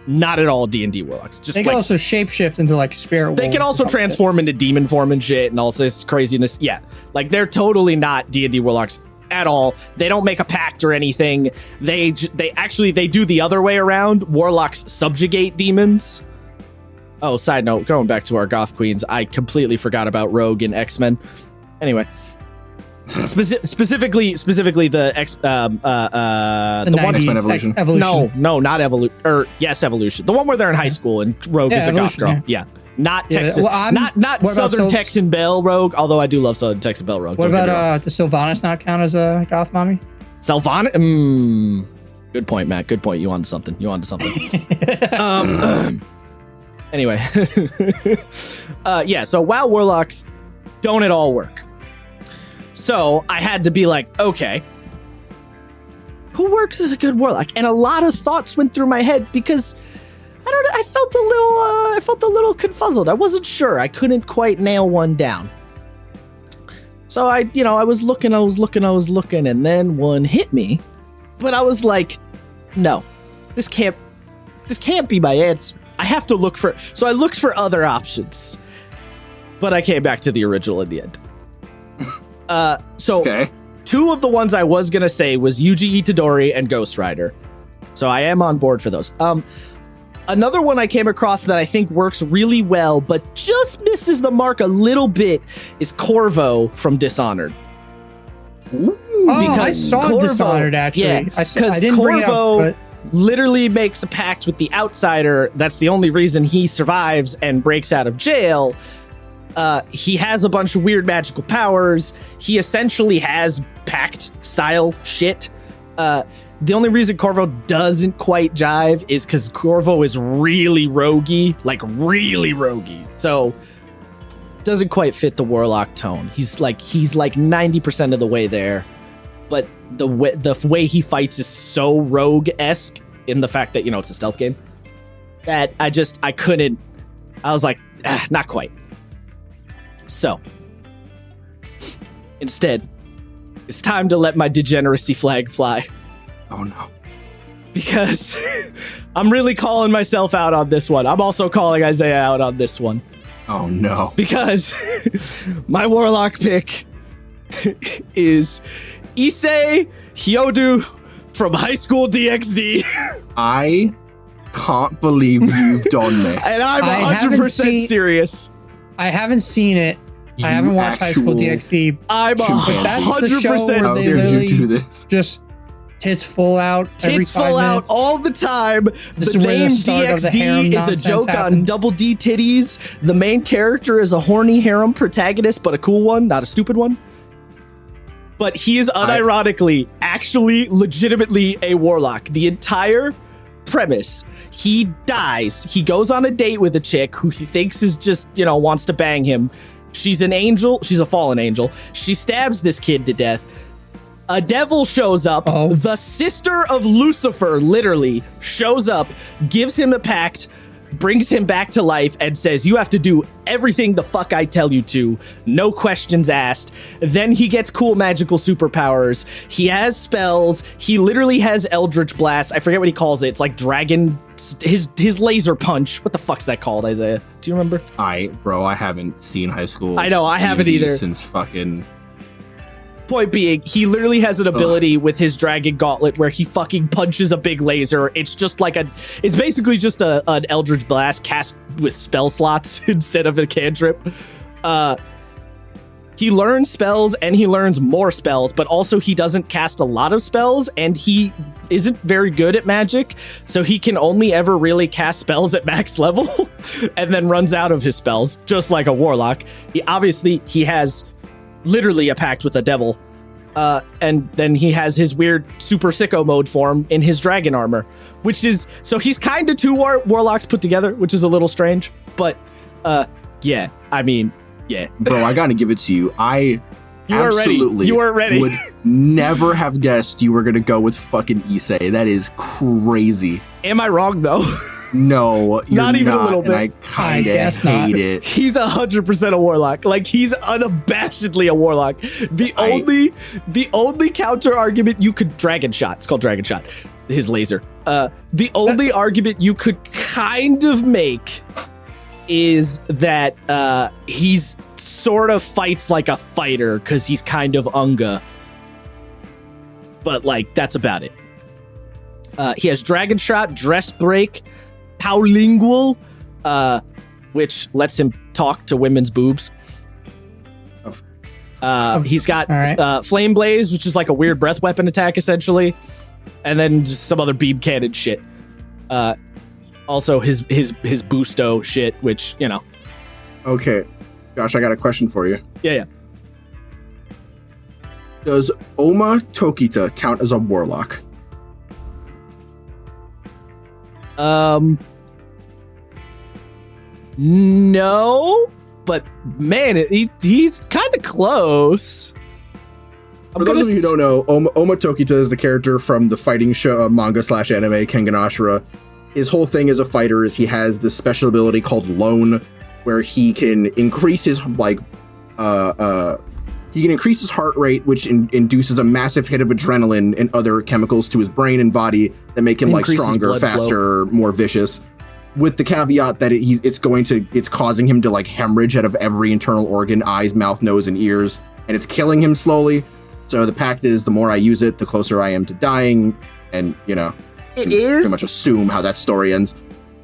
not at all D&D warlocks. Just they can also shapeshift into like spirit. they can also transform into demon form and shit and all this craziness. Yeah, like they're totally not D&D warlocks at all. They don't make a pact or anything. They do the other way around. Warlocks subjugate demons. Oh, side note, going back to our goth queens, I completely forgot about Rogue and X-Men. Anyway, specifically the the one. X-Men Evolution. No, not Evolution. Or yes, Evolution. The one where they're in high school and Rogue is a goth girl. Yeah. Not Texas. well, not what about Southern Texan Belle Rogue, although I do love Southern Texan Belle Rogue. What don't get me wrong. about does Sylvanas not count as a goth mommy? Sylvanas? Good point, Matt. Good point. You onto something. Anyway. Yeah, so WoW warlocks don't at all work. So I had to be like, okay, who works as a good warlock? And a lot of thoughts went through my head because I felt a little confuzzled. I wasn't sure. I couldn't quite nail one down. So I was looking, and then one hit me. But I was like, no, this can't be my answer. I have to look for. So I looked for other options, but I came back to the original in the end. Okay. 2 of the ones I was gonna say was Yuji Itadori and Ghost Rider. So I am on board for those. Another one I came across that I think works really well, but just misses the mark a little bit, is Corvo from Dishonored. Oh, I saw Dishonored actually. Yeah, because Corvo literally makes a pact with the outsider. That's the only reason he survives and breaks out of jail. He has a bunch of weird magical powers. He essentially has pact style shit. The only reason Corvo doesn't quite jive is because Corvo is really roguey, like really roguey. So doesn't quite fit the warlock tone. He's like 90% of the way there, but the way he fights is so rogue-esque in the fact that it's a stealth game that I couldn't. I was like, not quite. So instead, it's time to let my degeneracy flag fly. Oh no. Because I'm really calling myself out on this one. I'm also calling Isaiah out on this one. Oh no. Because my Warlock pick is Issei Hyodu from High School DxD. I can't believe you've done this. And I'm 100% serious. I haven't seen it. I haven't watched High School DxD. I'm 100% serious. Do this. Just tits full out. Tits full out all the time. This the name DxD is a joke on double D titties. The main character is a horny harem protagonist, but a cool one, not a stupid one. But he is unironically, actually, legitimately a warlock. The entire premise, he dies. He goes on a date with a chick who he thinks is just, wants to bang him. She's an angel. She's a fallen angel. She stabs this kid to death. A devil shows up. Oh. The sister of Lucifer literally shows up, gives him a pact, brings him back to life, and says, you have to do everything the fuck I tell you to. No questions asked. Then he gets cool magical superpowers. He has spells. He literally has Eldritch Blast. I forget what he calls it. It's like dragon... His laser punch. What the fuck's that called, Isaiah? Do you remember? I haven't seen High School. I know, I haven't either. Since fucking... Point being, he literally has an ability with his dragon gauntlet where he fucking punches a big laser. It's just like it's basically just an Eldritch Blast cast with spell slots instead of a cantrip. He learns spells and he learns more spells, but also he doesn't cast a lot of spells and he isn't very good at magic. So he can only ever really cast spells at max level and then runs out of his spells, just like a warlock. He has literally a pact with the devil. And then he has his weird super sicko mode form in his dragon armor, which is, so he's kind of two warlocks put together, which is a little strange, but yeah. Bro, I gotta give it to you. You weren't ready. Would never have guessed you were gonna go with fucking Issei. That is crazy. Am I wrong though? No, you're not even a little bit. And I kind of hate it. He's 100% a warlock. Like, he's unabashedly a warlock. The only counter argument you could... Dragon Shot. It's called Dragon Shot. His laser. The only argument you could kind of make is that he's sort of fights like a fighter because he's kind of Unga. But, like, that's about it. He has Dragon Shot, Dress Break, Powlingual, which lets him talk to women's boobs. He's got Flame Blaze, which is like a weird breath weapon attack, essentially. And then just some other beam cannon shit. Also, his Boosto shit, which, Okay. Josh, I got a question for you. Yeah. Does Oma Tokita count as a warlock? No, but man, he's kind of close. For those of you who don't know, Oma Tokita is the character from the fighting show manga / anime Kengan Ashura. His whole thing as a fighter is he has this special ability called Lone, where he can increase his heart rate, which induces a massive hit of adrenaline and other chemicals to his brain and body that make him stronger, faster, more vicious. With the caveat that it's causing him to hemorrhage out of every internal organ, eyes, mouth, nose, and ears, and it's killing him slowly. So the pact is the more I use it, the closer I am to dying, and it is pretty much assume how that story ends.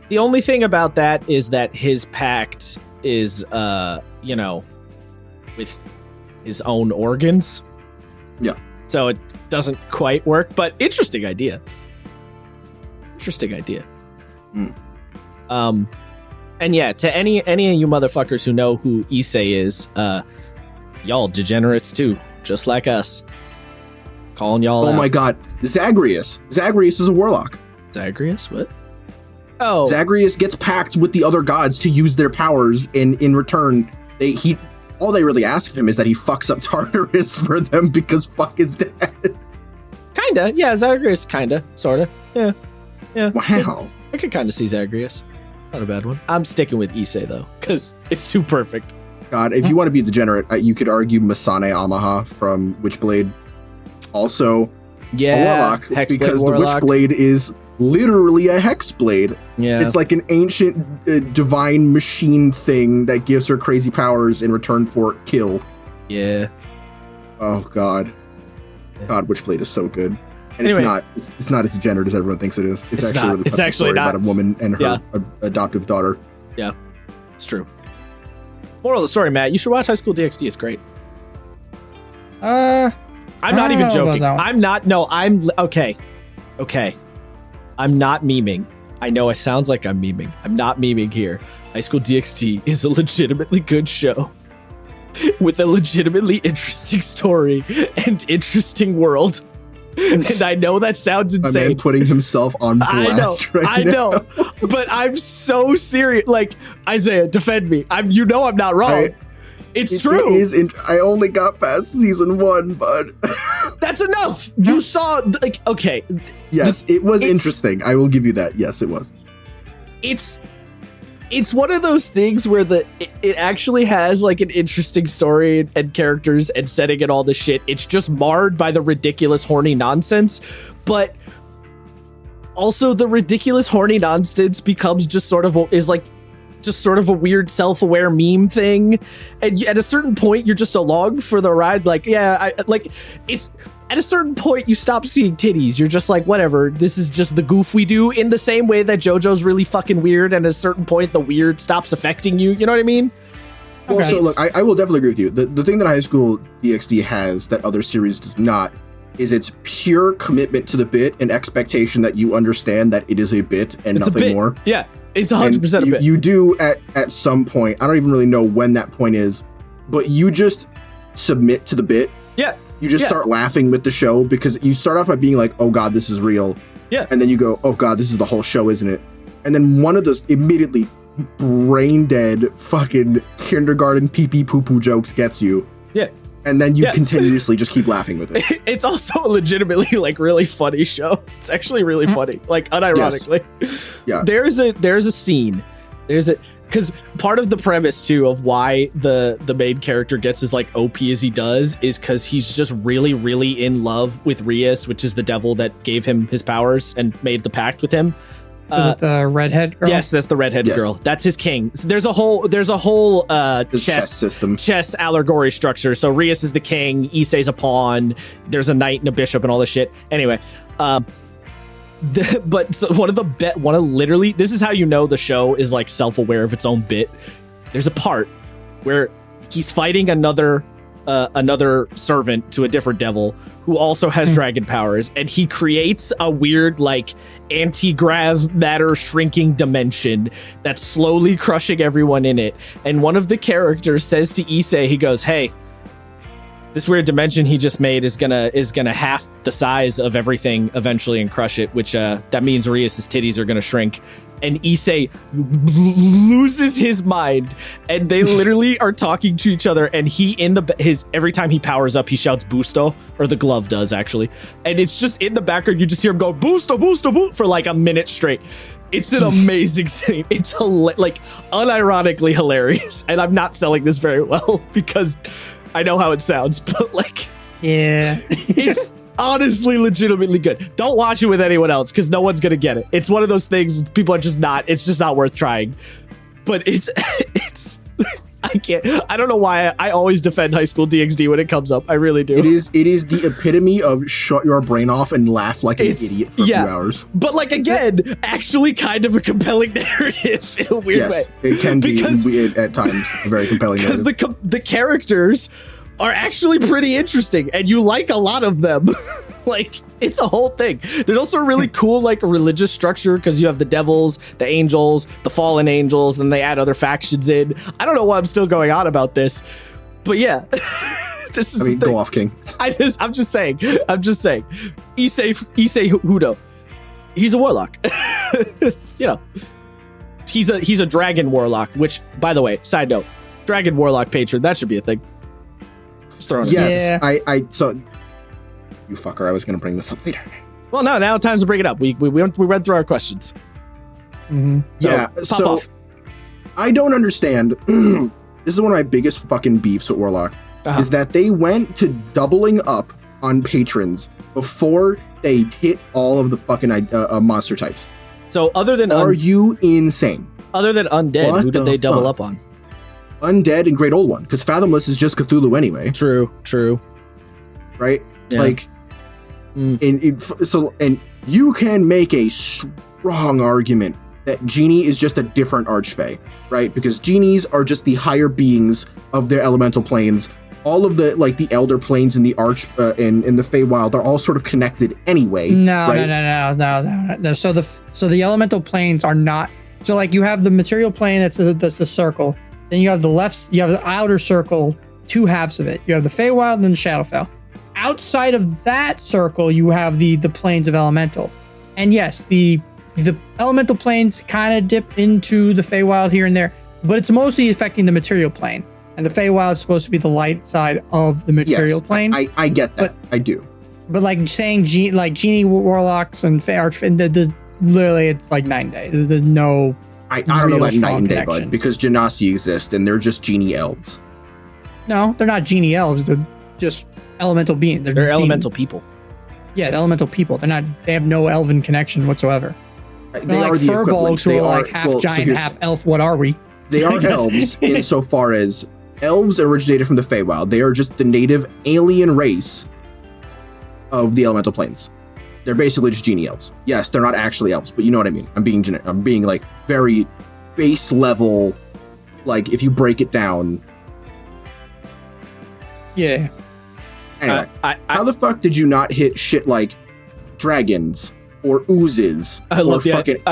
The only thing about that is that his pact is with his own organs. Yeah. So it doesn't quite work, but interesting idea. And yeah, to any of you motherfuckers who know who Issei is, y'all degenerates too, just like us. Calling y'all out. Oh my god, Zagreus. Zagreus is a warlock. Zagreus? What? Oh. Zagreus gets packed with the other gods to use their powers, and in return, all they really ask of him is that he fucks up Tartarus for them because fuck his dad. Kinda, yeah, Zagreus kinda, sorta. Yeah. Wow. I could kinda see Zagreus. Not a bad one. I'm sticking with Issei though, because it's too perfect. God, if you want to be degenerate, you could argue Masane Amaha from Witchblade. Also, a warlock, because the Witchblade is literally a hex blade. Yeah. It's like an ancient divine machine thing that gives her crazy powers in return for kill. Yeah. Oh God. God, Witchblade is so good. And Anyway. it's not as degenerate as everyone thinks it is. It's actually not. a really It's touching actually story not. about a woman and her adoptive daughter. Yeah. It's true. Moral of the story, Matt, you should watch High School DxD. It's great. I I'm not don't even know about joking. that one. I'm not. No, I'm okay. Okay. I'm not memeing. I know it sounds like I'm memeing. I'm not memeing here. High School DxD is a legitimately good show with a legitimately interesting story and interesting world. And I know that sounds My insane. man putting himself on blast I know, but I'm so serious. Like, Isaiah, defend me. I'm not wrong. It's true. It is. I only got past season 1, but That's enough. You saw, like, okay. yes, it was interesting. I will give you that. Yes, it was. It's one of those things where it actually has like an interesting story and characters and setting and all this shit. It's just marred by the ridiculous horny nonsense, but also the ridiculous horny nonsense becomes just sort of a weird self-aware meme thing, and at a certain point you're just along for the ride. Like, yeah, it's at a certain point you stop seeing titties. You're just like, whatever, this is just the goof we do, in the same way that JoJo's really fucking weird, and at a certain point the weird stops affecting you. You know what I mean? Well, Okay. so look, I will definitely agree with you. The thing that High School DxD has that other series does not is its pure commitment to the bit and expectation that you understand that it is a bit and It's a nothing bit. more. Yeah, it's 100% a bit. You do at some point. I don't even really know when that point is, but you just submit to the bit. Yeah. You just start laughing with the show because you start off by being like, "Oh God, this is real." Yeah. And then you go, "Oh God, this is the whole show, isn't it?" And then one of those immediately brain dead fucking kindergarten pee pee poo poo jokes gets you. Yeah. And then you continuously just keep laughing with it. It's also a legitimately like really funny show. It's actually really funny, like unironically. Yeah. There's a scene. Because part of the premise too of why the main character gets as like OP as he does is because he's just really, really in love with Rias, which is the devil that gave him his powers and made the pact with him. Is it the redhead girl? Yes, that's the redheaded girl. That's his king. So there's a whole chess system, chess allegory structure. So Rias is the king, Issei's a pawn. There's a knight and a bishop and all this shit. Anyway, but so literally, this is how you know the show is like self-aware of its own bit. There's a part where he's fighting another servant to a different devil who also has dragon powers, and he creates a weird like anti-grav matter shrinking dimension that's slowly crushing everyone in it. And one of the characters says to Issei, he goes, "Hey, this weird dimension he just made is gonna half the size of everything eventually and crush it, which that means Rias's titties are gonna shrink." And Issei loses his mind, and they literally are talking to each other. And he every time he powers up, he shouts "Busto," or the glove does actually, and it's just in the background. You just hear him go "Busto, Busto, Busto" for like a minute straight. It's an amazing scene. It's like unironically hilarious, and I'm not selling this very well because I know how it sounds, but like, Yeah. it's honestly legitimately good. Don't watch it with anyone else because no one's gonna get it. It's one of those things people are just not. It's just not worth trying. But it's I don't know why I always defend High School DxD when it comes up. I really do. It is the epitome of shut your brain off and laugh like an idiot for a few hours. But like again, actually kind of a compelling narrative in a weird way. It can be at times a very compelling narrative. Because the characters are actually pretty interesting and you like a lot of them. Like, it's a whole thing. There's also a really cool like religious structure because you have the devils, the angels, the fallen angels, and they add other factions in. I don't know why I'm still going on about this, but yeah. This is go off, King. I'm just saying. Issei Hudo. He's a warlock. He's a dragon warlock, which, by the way, side note, dragon warlock patron, that should be a thing. Just throwing it. Yes, yeah. So you fucker, I was going to bring this up later. Well, no, now time's to bring it up. We read through our questions. Mm-hmm. So, pop off. I don't understand. This is one of my biggest fucking beefs with Warlock, is that they went to doubling up on patrons before they hit all of the fucking monster types. So other than Are you insane? Other than undead, What who did the they double fuck? up on? Undead and Great Old One, because Fathomless is just Cthulhu anyway, True. right? Yeah. Like, and you can make a strong argument that Genie is just a different Archfey, right? Because Genies are just the higher beings of their elemental planes. All of the like the Elder Planes in the Arch in the Feywild are all sort of connected anyway. No. So the elemental planes are not. So like you have the material plane that's the circle. Then you have you have the outer circle, 2 halves of it. You have the Feywild and the Shadowfell. Outside of that circle, you have the planes of elemental. And yes, the elemental planes kind of dip into the Feywild here and there, but it's mostly affecting the material plane. And the Feywild is supposed to be the light side of the material plane. I get that. I do. But like saying Genie Warlocks and Archfey, literally it's like 9 days. There's no. I don't know about strong night and day, connection. bud, because Genasi exist and they're just Genie elves. No, they're not Genie elves. They're just elemental beings. They're elemental people. Yeah, elemental people. They have no elven connection whatsoever. They They're are like the equivalent. furbolgs who are like half giant, half elf. What are we? They are elves insofar as elves originated from the Feywild. They are just the native alien race of the elemental planes. They're basically just Genie elves. Yes, they're not actually elves, but you know what I mean. I'm being like very base level. Like if you break it down. Yeah. Anyway, how the fuck did you not hit shit like dragons or oozes? I love or fucking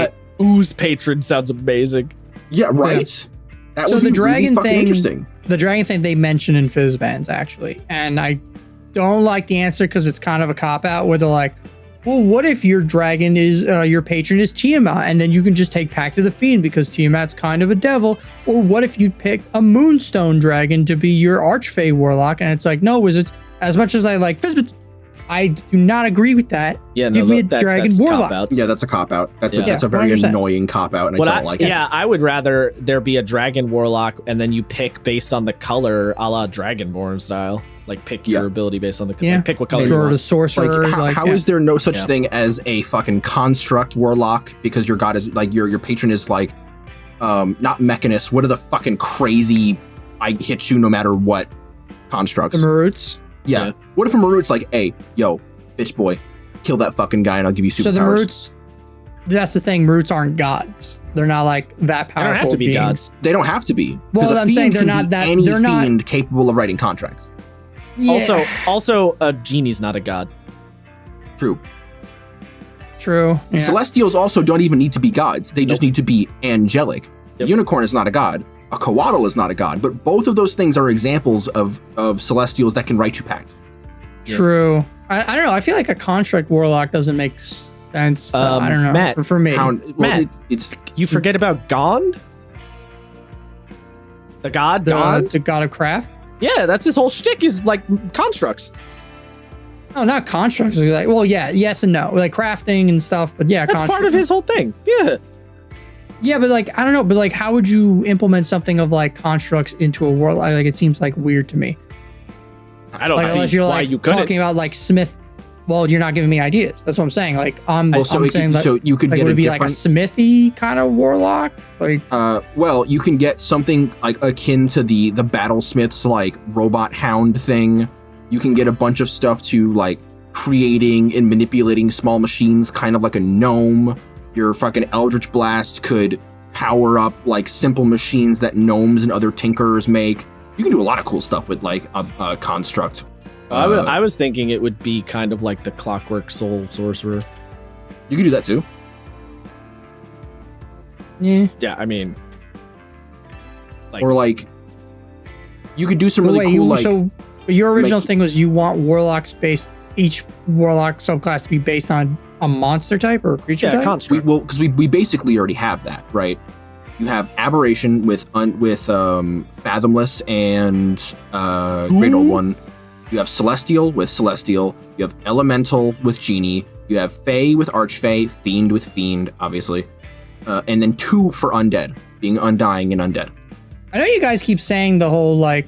ooze patron sounds amazing. Yeah, right. That So would the be dragon really fucking thing- interesting. The dragon thing they mentioned in Fizzbands actually, and I don't like the answer because it's kind of a cop out where they're like, well, what if your dragon is your patron is Tiamat, and then you can just take Pact of the Fiend because Tiamat's kind of a devil? Or what if you pick a Moonstone dragon to be your Archfey Warlock? And it's like, no, wizards. As much as I like Fizzbands, I do not agree with that. Yeah, Give me a dragon that's Warlock. cop-outs. Yeah, that's a cop out. That's Yeah. a very 100%. annoying cop out, and I don't like it. Yeah, I would rather there be a dragon warlock and then you pick based on the color, a la Dragonborn style. Like pick your ability based on the color. Yeah. Like, pick what color you Or the want. sorcerer. Like, how yeah. is there no such Yeah. thing as a fucking construct warlock because your god is like your patron is like not Mechanist. What are the fucking crazy I hit you no matter what constructs? the Maruts? Yeah. Yeah. What if a Marut's like, hey, yo, bitch boy, kill that fucking guy and I'll give you superpowers? So the Maruts, that's the thing. Maruts aren't gods. They're not like that They powerful. don't have to be beings. gods. They don't have to be. Well, 'Cause a I'm saying fiend they're can not be that- any they're not- fiend capable of writing contracts. Yeah. Also, a genie's not a god. True. True. Yeah. Celestials also don't even need to be gods. They just need to be angelic. A Yep. unicorn is not a god. A coatl is not a god. But both of those things are examples of celestials that can write you pacts. True. I don't know. I feel like a construct warlock doesn't make sense. Though. I don't know. Matt, for me. Matt. It's You forget about Gond? The god Gond? the god of craft. Yeah, that's his whole shtick is like constructs. No, not constructs. Like, well, yeah, yes and no. Like crafting and stuff. But yeah, That's part of his whole thing. Yeah. Yeah, but like I don't know. But like, how would you implement something of like constructs into a warlock? Like it seems like weird to me. I don't Like see unless you're why like you couldn't. talking about like Smith. Well, you're not giving me ideas. That's what I'm saying. Like I'm saying that. so you could Like, get would a it be different. like a smithy kind of warlock? Like, Well, you can get something like akin to the battlesmiths like robot hound thing. You can get a bunch of stuff to like creating and manipulating small machines, kind of like a gnome. Your fucking Eldritch Blast could power up like simple machines that gnomes and other tinkerers make. You can do a lot of cool stuff with like a construct. I was thinking it would be kind of like the Clockwork Soul Sorcerer. You can do that too. yeah. Yeah, I mean, like, Or like you could do some But really wait, cool like so your original make- thing was you want warlocks based, each warlock subclass to be based on a monster type or a creature yeah, type? construct. because we basically already have that, right? You have Aberration with Fathomless and Great Old One. You have Celestial with Celestial. You have Elemental with Genie. You have Fey with Archfey. Fiend with Fiend, obviously. And then 2 for Undead, being Undying and Undead. I know you guys keep saying the whole like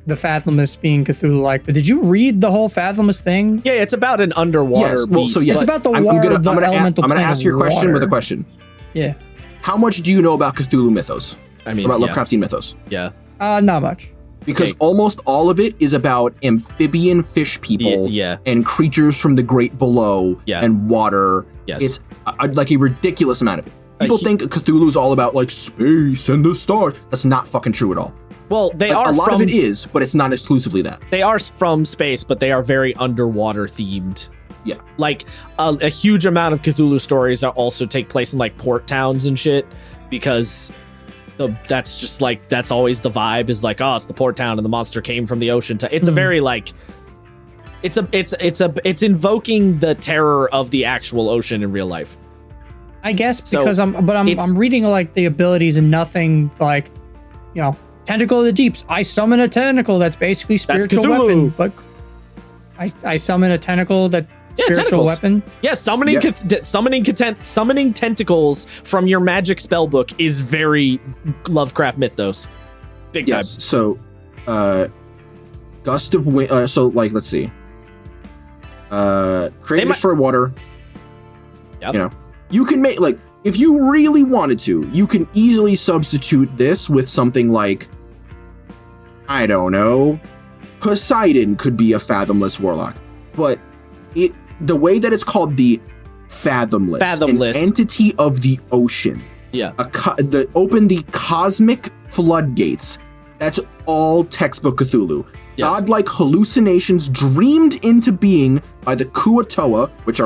the Fathomless being Cthulhu-like, but did you read the whole Fathomless thing? Yeah, it's about an underwater Yes, well, beast. so yes. It's about the I'm water, gonna, the I'm gonna, elemental I'm gonna plane ask of your question water. with a question. Yeah. How much do you know about Cthulhu mythos? I mean, About yeah, Lovecraftian mythos? yeah. Not much. Because Okay. almost all of it is about amphibian fish people Yeah. and creatures from the great below Yeah. and water. Yes. It's like a ridiculous amount of it. People he- think Cthulhu's all about like space and the stars. That's not fucking true at all. Well, they Like, are a lot from of it is, but it's not exclusively that. they are from space, but they are very underwater themed. Yeah. Like a huge amount of Cthulhu stories also take place in like port towns and shit because that's just like that's always the vibe is like, oh, it's the port town and the monster came from the ocean. It's a very like it's invoking the terror of the actual ocean in real life. I guess So, because I'm reading like the abilities and nothing like, you know, tentacle of the deeps. I summon a tentacle that's basically spiritual Cthulhu. weapon, but I summon a tentacle that spiritual tentacles. weapon. Yeah, summoning summoning tentacles from your magic spell book is very Lovecraft mythos. Big time. Yes. So, gust of wind. So, like, let's see. Create and destroy water. Yep. You know, you can make like if you really wanted to, you can easily substitute this with something like, I don't know, Poseidon could be a fathomless warlock, but the way that it's called the fathomless, an entity of the ocean. Yeah. Open the cosmic floodgates. That's all textbook Cthulhu. Yes. Godlike hallucinations dreamed into being by the Kuatoa, which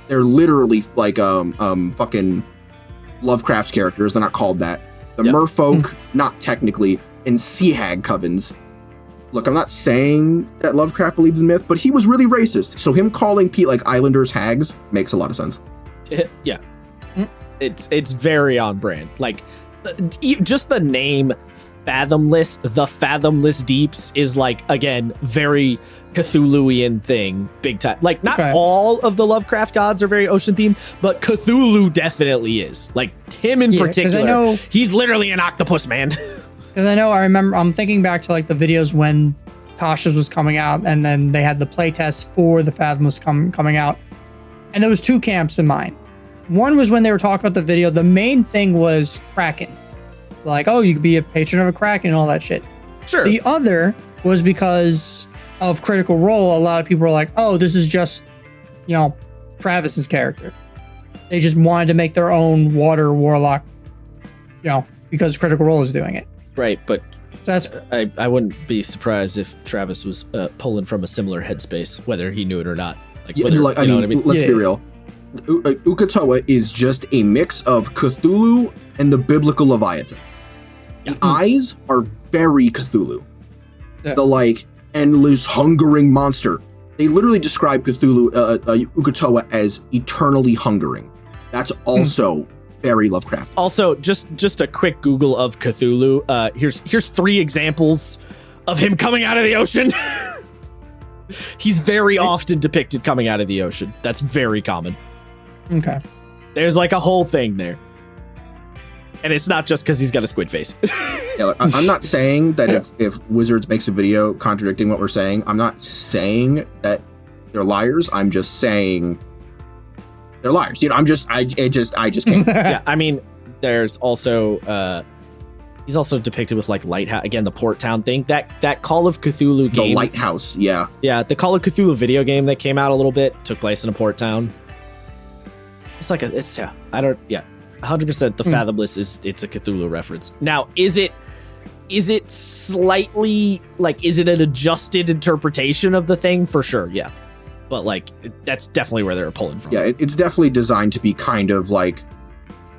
they're literally like fucking Lovecraft characters. They're not called that. The merfolk, not technically, and sea hag covens. Look, I'm not saying that Lovecraft believes in myth, but he was really racist. So him calling like islanders hags makes a lot of sense. Yeah. It's very on brand. Like just the name Fathomless, the Fathomless Deeps is like, again, very Cthulhuian thing, big time. Like not all of the Lovecraft gods are very ocean themed, but Cthulhu definitely is. Like him in particular, he's literally an octopus man. Because I'm thinking back to like the videos when Tasha's was coming out, and then they had the playtest for the Fathomless coming out, and there was two camps in mind. One was when they were talking about the video, the main thing was Krakens. Like, oh, you could be a patron of a Kraken and all that shit. Sure. The other was because of Critical Role, a lot of people were like, oh, this is just, you know, Travis's character. They just wanted to make their own water warlock, you know, because Critical Role is doing it. Right, but so that's I wouldn't be surprised if Travis was pulling from a similar headspace, whether he knew it or not. Like, Yeah, whether, like, I you know mean, what I mean? let's be real. Ukatoa is just a mix of Cthulhu and the biblical Leviathan. The eyes are very Cthulhu. Yeah. The like endless hungering monster. They literally describe Cthulhu, Ukatoa, as eternally hungering. That's also very Lovecraft. Also, just a quick Google of Cthulhu. Here's 3 examples of him coming out of the ocean. He's very often depicted coming out of the ocean. That's very common. okay. There's like a whole thing there. And it's not just because he's got a squid face. Yeah, like, I'm not saying that if Wizards makes a video contradicting what we're saying, I'm not saying that they're liars. I'm just saying they're liars. You know, I just can't. Yeah, I mean, there's also he's also depicted with like lighthouse, again, the port town thing. That Call of Cthulhu game. The lighthouse, yeah. Yeah, the Call of Cthulhu video game that came out a little bit took place in a port town. It's like 100% the Fathomless it's a Cthulhu reference. Now, is it slightly like, is it an adjusted interpretation of the thing? For sure, yeah. But like, that's definitely where they're pulling from. Yeah, it's definitely designed to be kind of like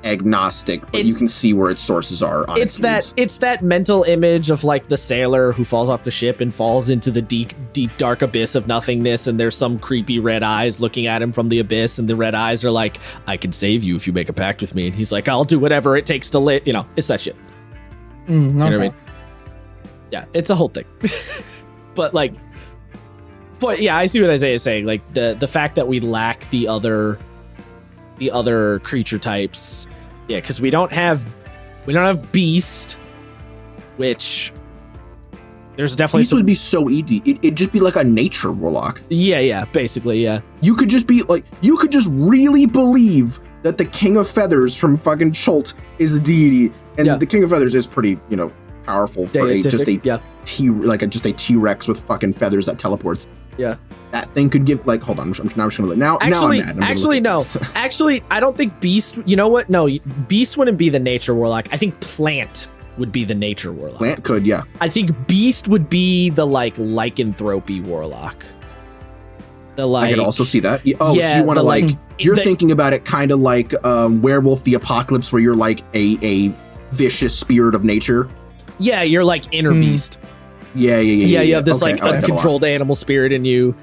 agnostic, but you can see where its sources are. On it's that mental image of like the sailor who falls off the ship and falls into the deep dark abyss of nothingness, and there's some creepy red eyes looking at him from the abyss, and the red eyes are like, I can save you if you make a pact with me, and he's like, I'll do whatever it takes to live. You know, it's that shit. You know what I mean? Yeah, it's a whole thing. But yeah, I see what Isaiah is saying. Like the fact that we lack the other creature types. Yeah, because we don't have Beast, which There's definitely Beast would be so easy. It'd just be like a nature warlock. Yeah, basically, yeah. You could just really believe that the King of Feathers from fucking Chult is a deity, and the King of Feathers is pretty, powerful for just a T-Rex with fucking feathers that teleports. Yeah. That thing could give hold on. I'm just gonna look. Now I'm mad. No. Actually, I don't think Beast. You know what? No, Beast wouldn't be the nature warlock. I think Plant would be the nature warlock. Plant could, yeah. I think Beast would be the lycanthropy warlock. I could also see that. Oh, so you want to you're thinking about it kind of like Werewolf the Apocalypse, where you're like a vicious spirit of nature. Yeah, you're like inner beast. Yeah. You have this uncontrolled animal spirit in you.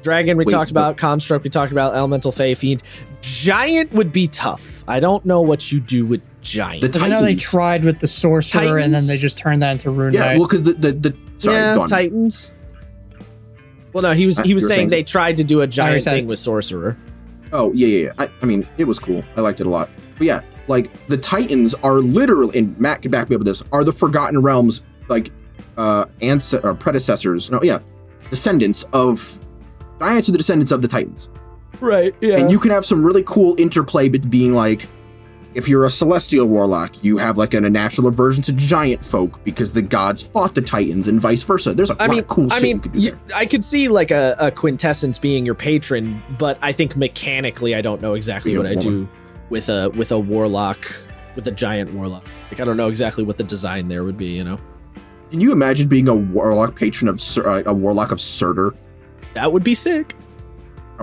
Dragon, we talked about. Construct, we talked about. Elemental Fae Fiend. Giant would be tough. I don't know what you do with Giant. I know they tried with the Sorcerer, and then they just turned that into Rune Knight. Yeah, well, because Titans. Well, no, he was saying they tried to do a giant thing with Sorcerer. Oh, yeah. I mean, it was cool. I liked it a lot. But yeah, the Titans are literally, and Matt can back me up with this, are the Forgotten Realms, predecessors. No, yeah. Descendants of... Giants are the descendants of the Titans. Right, yeah. And you can have some really cool interplay being if you're a Celestial Warlock, you have a natural aversion to giant folk because the gods fought the Titans and vice versa. There's a lot of cool shit you could do there. I could see a quintessence being your patron, but I think mechanically I don't know exactly what I do with a warlock, with a giant warlock. I don't know exactly what the design there would be, Can you imagine being a warlock patron of a warlock of Surtur? That would be sick.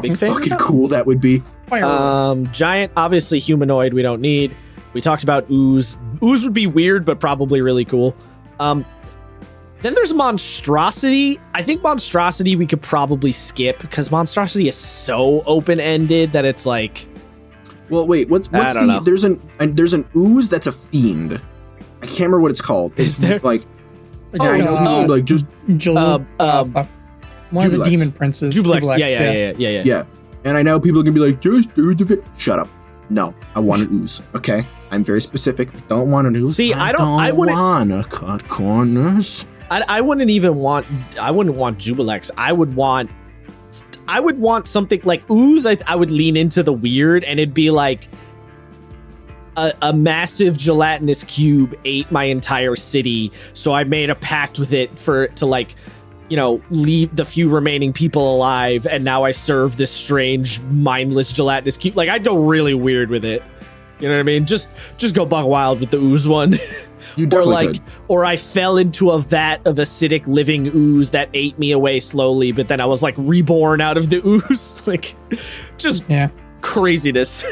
Big fan. Fucking cool that would be. Giant, obviously humanoid, we don't need. We talked about Ooze. Ooze would be weird, but probably really cool. Then there's Monstrosity. I think Monstrosity we could probably skip because Monstrosity is so open-ended that it's Well, wait, what's the... There's an Ooze that's a fiend. I can't remember what it's called. Is there? Fuck. One of the demon princes. Jublex. Yeah. And I know people are gonna be like, just do the shut up. No, I want an Ooze. Okay, I'm very specific. I don't want an Ooze. See, I wouldn't want to cut corners. I wouldn't want Jublex. I would want something like Ooze. I would lean into the weird, and it'd be like a massive gelatinous cube ate my entire city, so I made a pact with it to leave the few remaining people alive, and now I serve this strange, mindless gelatinous cube. I'd go really weird with it. You know what I mean? Just go buck wild with the Ooze one. You definitely could. Or I fell into a vat of acidic living ooze that ate me away slowly, but then I was reborn out of the ooze. Craziness.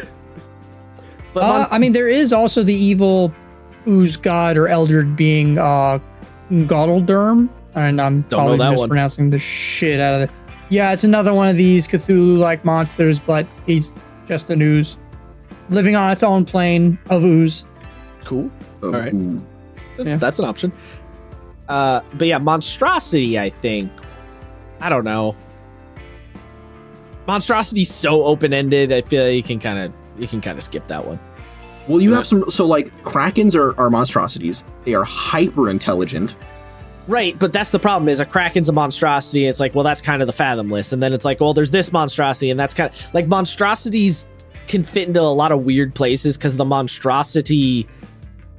But there is also the evil ooze god or elder being Gaudelderm. And I'm probably mispronouncing the shit out of it. Yeah, it's another one of these Cthulhu-like monsters, but he's just an ooze. Living on its own plane of ooze. Cool. All right. That's an option. But yeah, Monstrosity, I think. I don't know. Monstrosity's so open-ended, I feel like you can kind of skip that one. Well, you have some... So, Krakens are monstrosities. They are hyper-intelligent. Right, but that's the problem is a Kraken's a monstrosity. It's that's kind of the fathomless. And then it's there's this monstrosity, and that's kind of monstrosities can fit into a lot of weird places because the monstrosity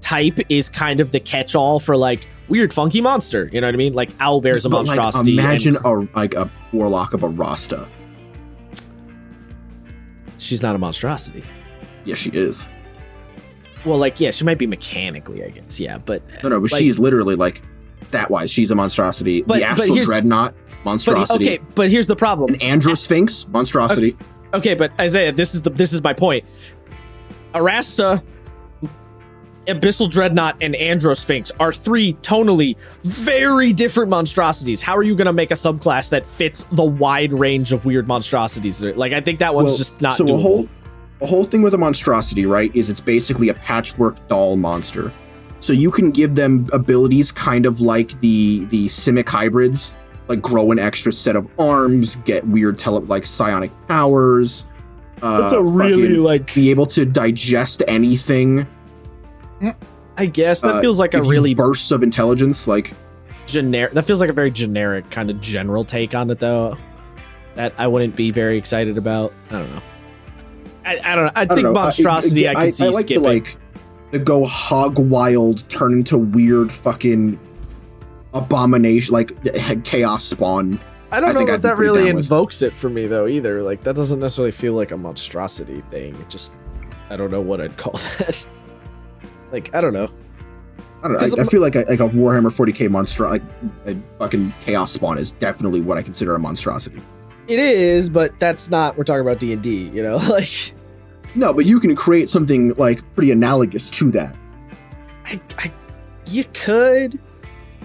type is kind of the catch-all for weird funky monster. You know what I mean? Owlbear's a monstrosity. Imagine a warlock of a Rasta. She's not a monstrosity. Yes, she is. Well, she might be mechanically, I guess. Yeah, but but she's literally stat-wise, she's a monstrosity. The Astral Dreadnought, monstrosity. But here's the problem. An Androsphinx, monstrosity. Okay, but Isaiah, this is my point. Arasta, Abyssal Dreadnought, and Androsphinx are three tonally very different monstrosities. How are you going to make a subclass that fits the wide range of weird monstrosities? I think that one's just not doable. The whole thing with a monstrosity, right, is it's basically a patchwork doll monster. So you can give them abilities kind of like the Simic hybrids, grow an extra set of arms, get weird psionic powers. That's a really be able to digest anything. I guess that feels like a if he really bursts of intelligence, like generic. That feels like a very generic kind of general take on it, though. That I wouldn't be very excited about. I don't know. I don't know. I think monstrosity. I can see I like skipping. the go hog wild, turn into weird fucking abomination, like chaos spawn. I don't know think that I'd be that pretty really down with. invokes it for me though either. Like that doesn't necessarily feel like a monstrosity thing. It just I don't know what I'd call that. Like I don't know. I don't know. I feel like a Warhammer 40k monster, like a fucking chaos spawn, is definitely what I consider a monstrosity. It is, but that's not. We're talking about D&D, you know, like. No, but you can create something like pretty analogous to that. You could.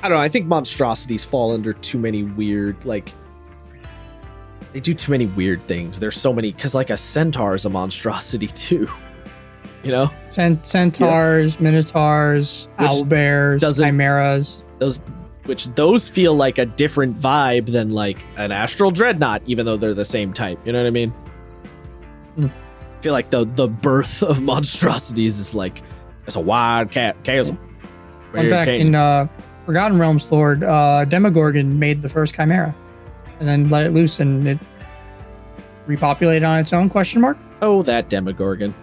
I don't know. I think monstrosities fall under too many weird, like. They do too many weird things. There's so many, because like a centaur is a monstrosity too. You know, centaurs, minotaurs, owlbears, chimeras. Those feel like a different vibe than like an astral dreadnought, even though they're the same type. You know what I mean? I feel like the birth of monstrosities is like it's a wild chasm. In fact, in Forgotten Realms Lord, Demogorgon made the first chimera, and then let it loose, and it repopulated on its own? Question mark. Oh, that Demogorgon.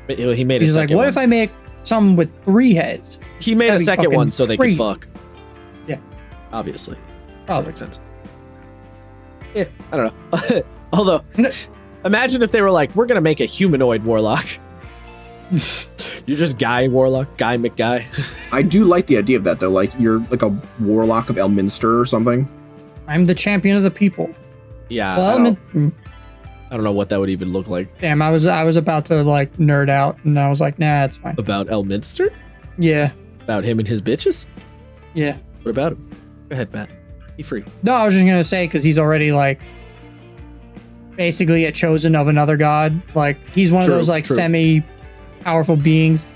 He made. He's like, what if I make some with 3 heads? He made a second one so they could crazy. fuck. Yeah, obviously. probably Makes sense. Yeah, I don't know. Although, imagine if they were like, we're gonna make a humanoid warlock. You're just Guy Warlock, Guy McGuy. I do like the idea of that though. Like you're like a warlock of Elminster or something. I'm the champion of the people. Yeah. Well, I don't know what that would even look like. damn, I was about to like nerd out, and I was like, nah, it's fine. About Elminster? Yeah, About him and his bitches? yeah. What about him? Go ahead, Matt. Be free. No, I was just gonna say because he's already like basically a chosen of another god. Like he's one True, of those like true. semi-powerful beings,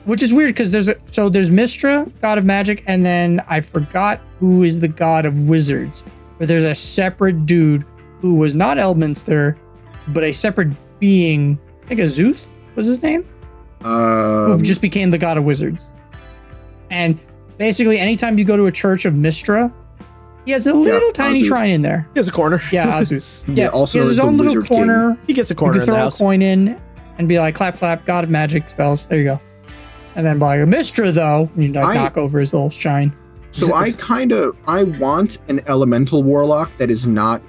which is weird because there's Mystra, god of magic, and then I forgot who is the god of wizards. But there's a separate dude who was not Elminster, but a separate being. I think Azuth was his name. Who just became the god of wizards. And basically, anytime you go to a church of Mystra, he has a little tiny Azuth. shrine in there. He has a corner. Yeah, Azuth. Yeah, also he has his the own little Wizard King. corner. He gets a You corner can in the throw a house. coin in and be like, clap, clap, god of magic spells. There you go. And then by Mystra, though, you knock over his little shrine. So I want an elemental warlock that is not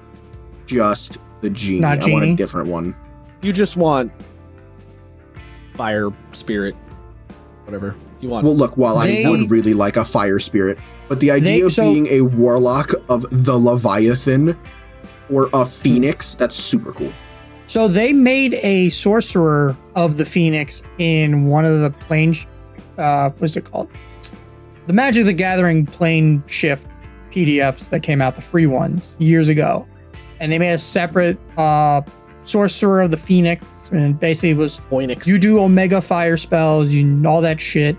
just the genie. Not I want a genie? different one. You just want fire spirit, whatever you want. Well, look, while I would really like a fire spirit, but the idea of being a warlock of the Leviathan or a phoenix, that's super cool. So they made a sorcerer of the Phoenix in one of the plane, what's it called? The Magic the Gathering plane shift PDFs that came out, the free ones, years ago. And they made a separate sorcerer of the Phoenix, and basically it was Phoenix. you do Omega fire spells, all that shit.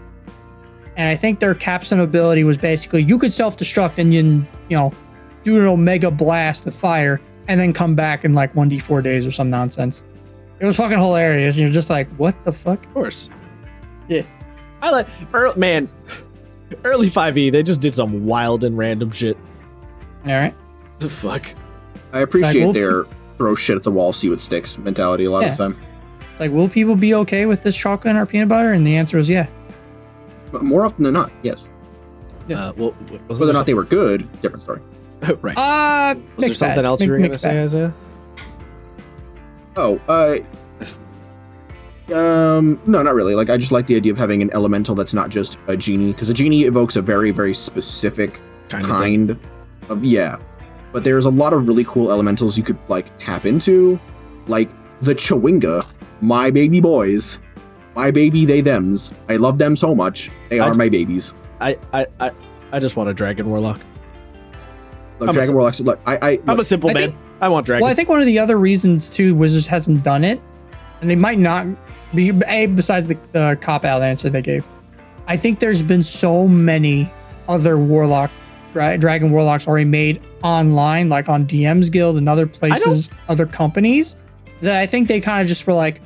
And I think their capstone ability was basically you could self-destruct and you do an Omega blast of fire and then come back in like 1d4 days or some nonsense. It was fucking hilarious. You're just like, what the fuck? Of course. Yeah. I like early 5e, they just did some wild and random shit. All right. The fuck? I appreciate Like, their throw shit at the wall, see what sticks mentality a lot of the time. Like, will people be okay with this chocolate and our peanut butter? And the answer is yeah. But more often than not, yes. Yeah. Whether or not they were good, different story. Right. Was there mixed something bag. else you were going to Mixed say, bag. Isaiah? No, not really. Like, I just like the idea of having an elemental that's not just a genie, because a genie evokes a very, very specific kind of yeah. But there's a lot of really cool elementals you could like tap into, like the Chewinga, my baby boys, my baby they thems. I love them so much. They are my babies. I just want a dragon warlock. Look, Dragon Warlocks. Look, I'm a simple man. I want dragon. Well, I think one of the other reasons too, Wizards hasn't done it, and they might not be besides the cop out answer they gave. I think there's been so many other dragon warlocks already made online, like on DM's Guild and other places, other companies, that I think they kind of just were like,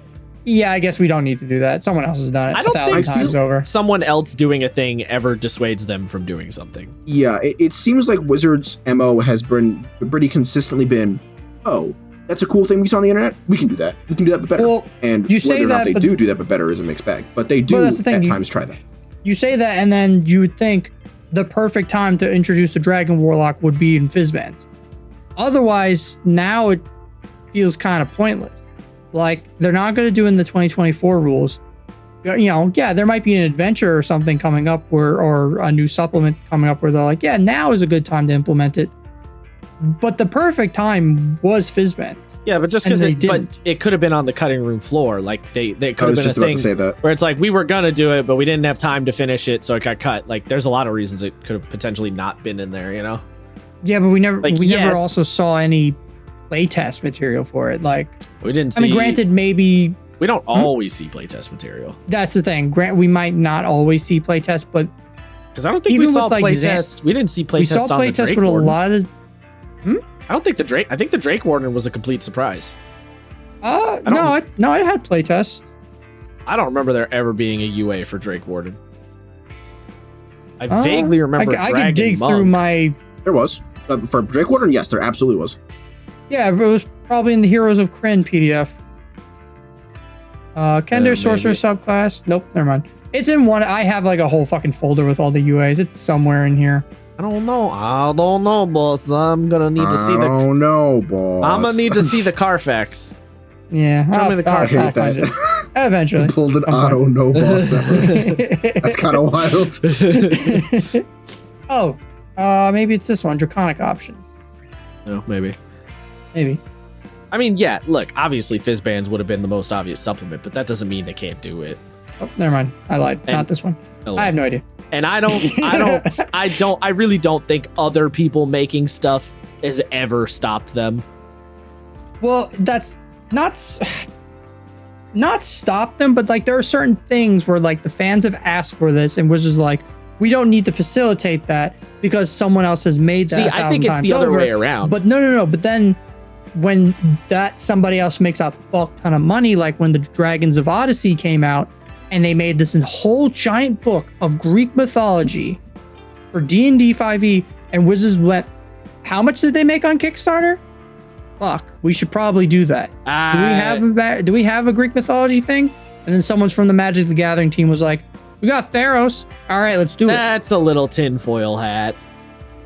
Yeah, I guess we don't need to do that. Someone else has done it I don't think 1,000 times over. someone else doing a thing ever dissuades them from doing something. Yeah, it seems like Wizards' MO has been pretty consistently been, oh, that's a cool thing we saw on the internet. We can do that. We can do that but better. Well, and you say whether or not that, they do that but better is a mixed bag. But they do that's the thing. at times try that. You say that, and then you would think the perfect time to introduce the Dragon Warlock would be in Fizzbands. Otherwise, now it feels kind of pointless. Like, they're not going to do in the 2024 rules. You know, yeah, there might be an adventure or something coming up or a new supplement coming up where they're like, yeah, now is a good time to implement it. But the perfect time was Fizzbands. Yeah, but just because it could have been on the cutting room floor. Like they could have been a thing where it's like we were gonna do it, but we didn't have time to finish it, so it got cut. Like there's a lot of reasons it could have potentially not been in there, you know? Yeah, but we never never also saw any playtest material for it. Like we didn't see. I mean, granted, maybe we don't always see playtest material. That's the thing. We might not always see playtest, but because I don't think we saw playtest. We didn't see playtest. We saw playtest with a lot of. I don't think the Drake. I think the Drake Warden was a complete surprise. No, it had playtest. I don't remember there ever being a UA for Drake Warden. I vaguely remember. I could dig Monk. through my. There was for Drake Warden. Yes, there absolutely was. Yeah, it was probably in the Heroes of Krynn PDF. Kender Sorcerer subclass. Nope, never mind. It's in one. I have like a whole fucking folder with all the UAs. It's somewhere in here. I don't know, boss. I'm gonna need to see the. Oh no, boss. I'm gonna need to see the Carfax. Yeah, show me the Carfax. I'll find it. Eventually. Pulled an auto no boss ever. That's kind of wild. Maybe it's this one. Draconic options. No, maybe. I mean, yeah. Look, obviously, Fizzbands would have been the most obvious supplement, but that doesn't mean they can't do it. Oh, never mind. I lied. Not this one. I have no idea. And I really don't think other people making stuff has ever stopped them. Well, that's not stop them, but like there are certain things where like the fans have asked for this and was just like, we don't need to facilitate that because someone else has made that. See, I think it's the other way around. But no. But then when that somebody else makes a fuck ton of money, like when the Dragons of Odyssey came out, and they made this whole giant book of Greek mythology for D&D 5e, and Wizards went, how much did they make on Kickstarter? Fuck, we should probably do that. Do we have a Greek mythology thing? And then someone from the Magic the Gathering team was like, we got Theros. All right, let's do it. That's a little tinfoil hat.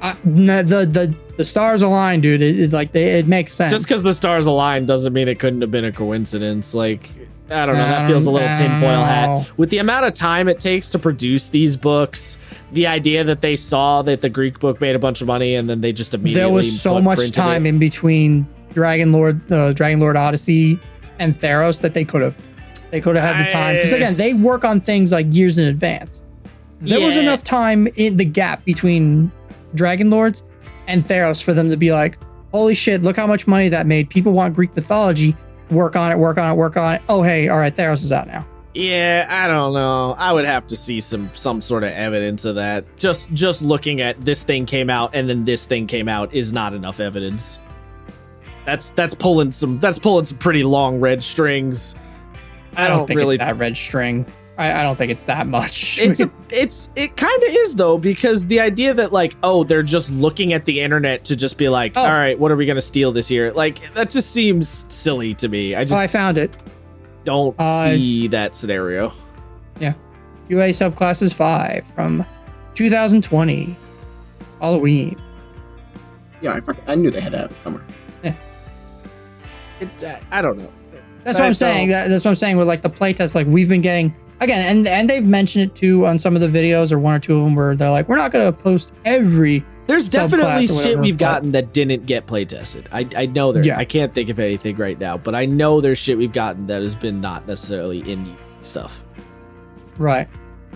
The stars align, dude. It makes sense. Just because the stars align doesn't mean it couldn't have been a coincidence. Like, I don't know. That feels a little tinfoil hat. With the amount of time it takes to produce these books, the idea that they saw that the Greek book made a bunch of money and then they just immediately there was so much time in between Dragon Lord Odyssey and Theros that they could have had the time. Because again, they work on things like years in advance. There was enough time in the gap between Dragon Lords and Theros for them to be like, holy shit, look how much money that made. People want Greek mythology. Work on it. Oh, hey, all right, Theros is out now. Yeah, I don't know. I would have to see some sort of evidence of that. Just looking at this thing came out and then this thing came out is not enough evidence. That's pulling some pretty long red strings. I don't think it's that red string. I don't think it's that much. It kind of is though, because the idea that like, oh, they're just looking at the internet to just be like, all right, what are we gonna steal this year? Like that just seems silly to me. I found it. Don't see that scenario. Yeah, UA subclasses 5 from 2020 Halloween. Yeah, I knew they had to have it somewhere. Yeah. I don't know. That's what I'm saying. That's what I'm saying with like the playtest. Like we've been getting. Again, and they've mentioned it too on some of the videos, or one or two of them, where they're like, we're not going to post every. There's definitely shit we've gotten that didn't get play tested. I know there. Yeah. I can't think of anything right now, but I know there's shit we've gotten that has been not necessarily in stuff. Right.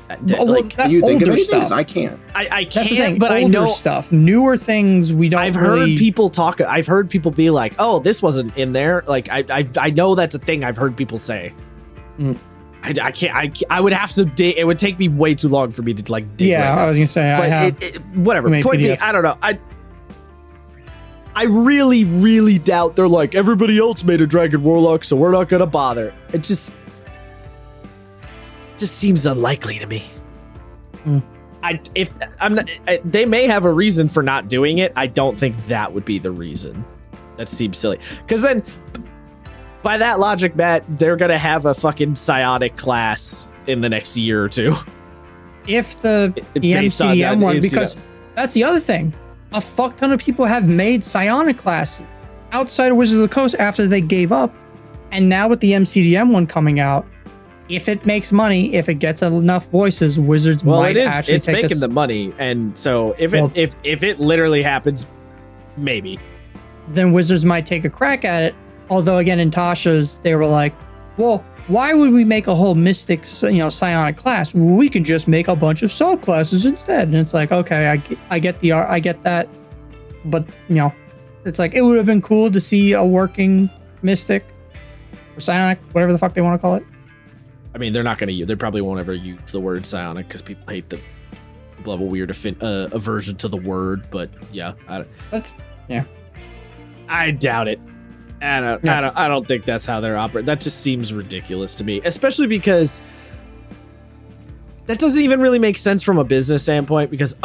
Can you think of anything? I can't. I can't, but I know stuff. Newer things we don't. I've heard people talk. I've heard people be like, "Oh, this wasn't in there." Like I know that's a thing. I've heard people say. I can't. I would have to dig. It would take me way too long for me to like dig. Yeah, I was gonna say. But I have whatever. Point being, I don't know. I really, really doubt they're like everybody else made a Dragon Warlock, so we're not gonna bother. It just just seems unlikely to me. They may have a reason for not doing it. I don't think that would be the reason. That seems silly. Because then, by that logic, Matt, they're gonna have a fucking psionic class in the next year or two. If the MCDM one, because that's the other thing. A fuck ton of people have made psionic classes outside of Wizards of the Coast after they gave up. And now with the MCDM one coming out, if it makes money, if it gets enough voices, Wizards might actually it's making the money. And so if it literally happens, maybe. Then Wizards might take a crack at it. Although again, in Tasha's, they were like, well, why would we make a whole Mystic, psionic class? We can just make a bunch of subclasses instead. And it's like, okay, I get that. But, it's like, it would have been cool to see a working Mystic or psionic, whatever the fuck they want to call it. I mean, they're not going to use, they probably won't ever use the word psionic because people hate the level weird aversion to the word. But yeah, I doubt it. I don't think that's how they're operating. That just seems ridiculous to me, especially because that doesn't even really make sense from a business standpoint because,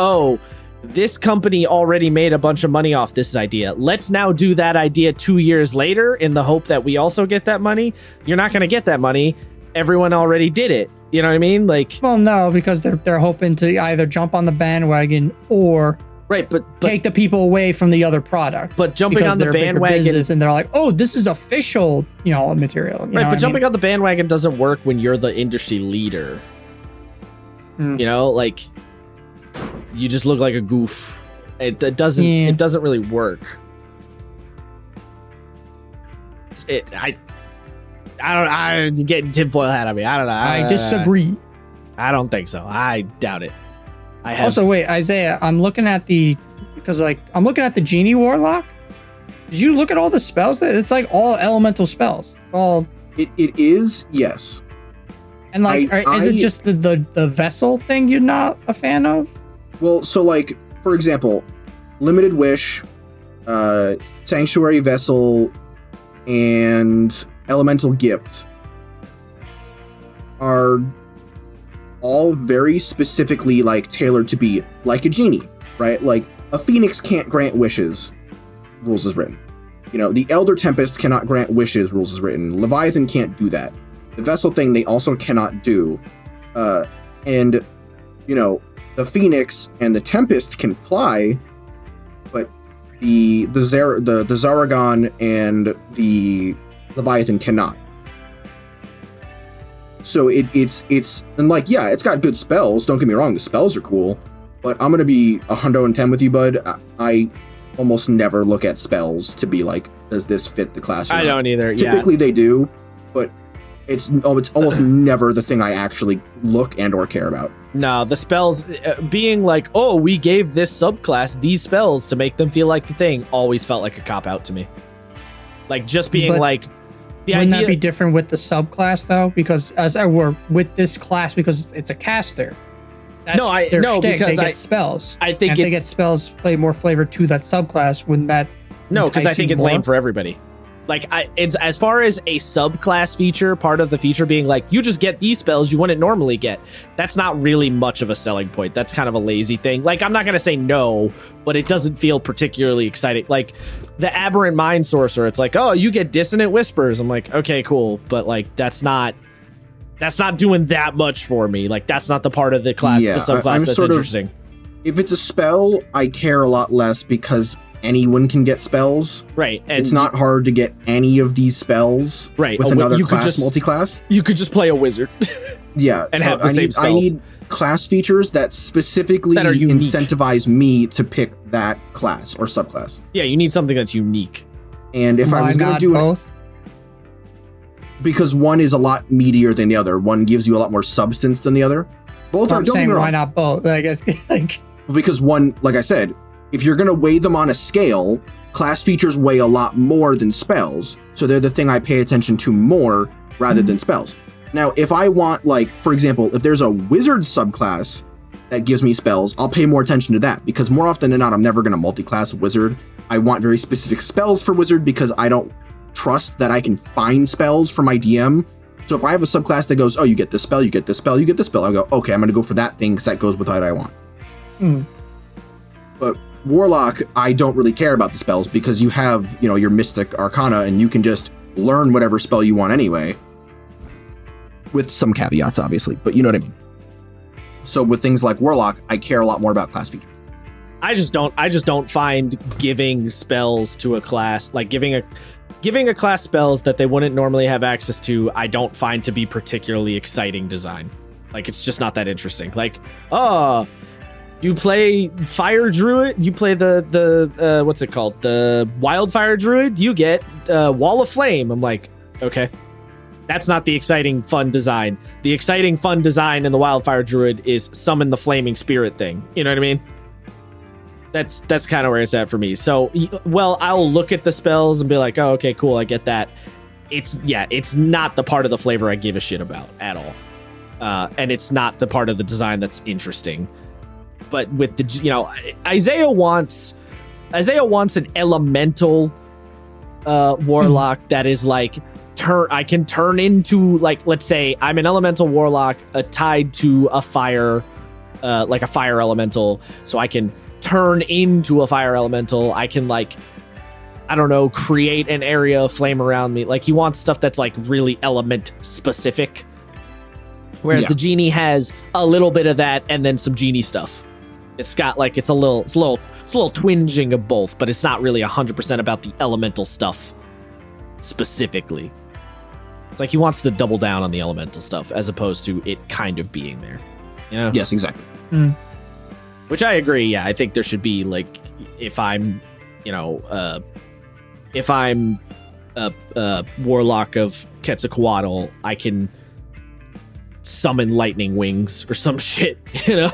this company already made a bunch of money off this idea. Let's now do that idea 2 years later in the hope that we also get that money. You're not going to get that money. Everyone already did it. You know what I mean? Well, no, because they're hoping to either jump on the bandwagon or but take the people away from the other product. But jumping on the bandwagon, and they're like, oh, this is official, material. But jumping on the bandwagon doesn't work when you're the industry leader. You just look like a goof. It doesn't really work. I'm getting tinfoil hat on me. I don't know. I disagree. I don't think so. I doubt it. Also, wait, Isaiah, I'm looking at the Genie Warlock. Did you look at all the spells? It's like all elemental spells. It is, yes. And is it just the vessel thing you're not a fan of? Well, so for example, Limited Wish, Sanctuary Vessel, and Elemental Gift are all very specifically tailored to be like a genie, right? Like a phoenix can't grant wishes, rules is written. The Elder Tempest cannot grant wishes, rules is written. Leviathan can't do that. The vessel thing they also cannot do. And the Phoenix and the Tempest can fly, but the Zaragon and the Leviathan cannot. So it's got good spells. Don't get me wrong, the spells are cool, but I'm gonna be 110 with you, bud. I almost never look at spells to be like, does this fit the class? I don't either. Typically they do, but it's almost never the thing I actually look and or care about. No, the spells being like, oh, we gave this subclass these spells to make them feel like the thing, always felt like a cop-out to me. Wouldn't that be different with the subclass though? Because as I work with this class, because it's a caster. Because they get spells. I think they get spells play more flavor to that subclass when that. No, because I think it's lame for everybody. It's as far as a subclass feature, part of the feature being you just get these spells you wouldn't normally get. That's not really much of a selling point. That's kind of a lazy thing. I'm not going to say no, but it doesn't feel particularly exciting. The Aberrant Mind Sorcerer, it's oh, you get Dissonant Whispers. I'm like, okay, cool. But that's not doing that much for me. That's not the part of the class, the subclass that's interesting. If it's a spell, I care a lot less because anyone can get spells. Right. And it's not hard to get any of these spells with another class, multi-class. You could just play a wizard. Yeah. And have the same spells. I need class features that specifically incentivize me to pick that class or subclass. Yeah, you need something that's unique. And if I was going to do both? Because one is a lot meatier than the other. One gives you a lot more substance than the other. Both are, don't get me wrong. Why not both? I guess because one, like I said, if you're going to weigh them on a scale, class features weigh a lot more than spells. So they're the thing I pay attention to more rather than spells. Now, if I want, for example, if there's a wizard subclass that gives me spells, I'll pay more attention to that because more often than not, I'm never going to multi-class wizard. I want very specific spells for wizard because I don't trust that I can find spells for my DM So if I have a subclass that goes, oh, you get this spell, you get this spell, you get this spell, I go, okay, I'm going to go for that thing because that goes with what I want. But Warlock, I don't really care about the spells because you have, your Mystic Arcana and you can just learn whatever spell you want anyway. With some caveats, obviously, but you know what I mean. So with things like Warlock, I care a lot more about class features. I just don't find giving spells to a class, like giving a class spells that they wouldn't normally have access to, I don't find to be particularly exciting design. Like, it's just not that interesting. Like, you play Fire Druid, you play the what's it called? The Wildfire Druid, you get Wall of Flame. I'm like, okay. That's not the exciting, fun design. The exciting, fun design in the Wildfire Druid is summon the Flaming Spirit thing. You know what I mean? That's kind of where it's at for me. So, well, I'll look at the spells and be like, oh, okay, cool, I get that. It's not the part of the flavor I give a shit about at all. And it's not the part of the design that's interesting. But with the, Isaiah wants an elemental warlock that is like, I can turn into, like, let's say I'm an elemental warlock tied to a fire, like a fire elemental, so I can turn into a fire elemental. I can, like, I don't know, create an area of flame around me. Like, he wants stuff that's like really element specific, whereas the genie has a little bit of that and then some genie stuff. It's got like it's a little twinging of both, but it's not really 100% about the elemental stuff specifically. It's like he wants to double down on the elemental stuff as opposed to it kind of being there. You know? Yes, exactly. Which I agree. Yeah, I think there should be, like, if I'm a warlock of Quetzalcoatl, I can summon lightning wings or some shit, you know?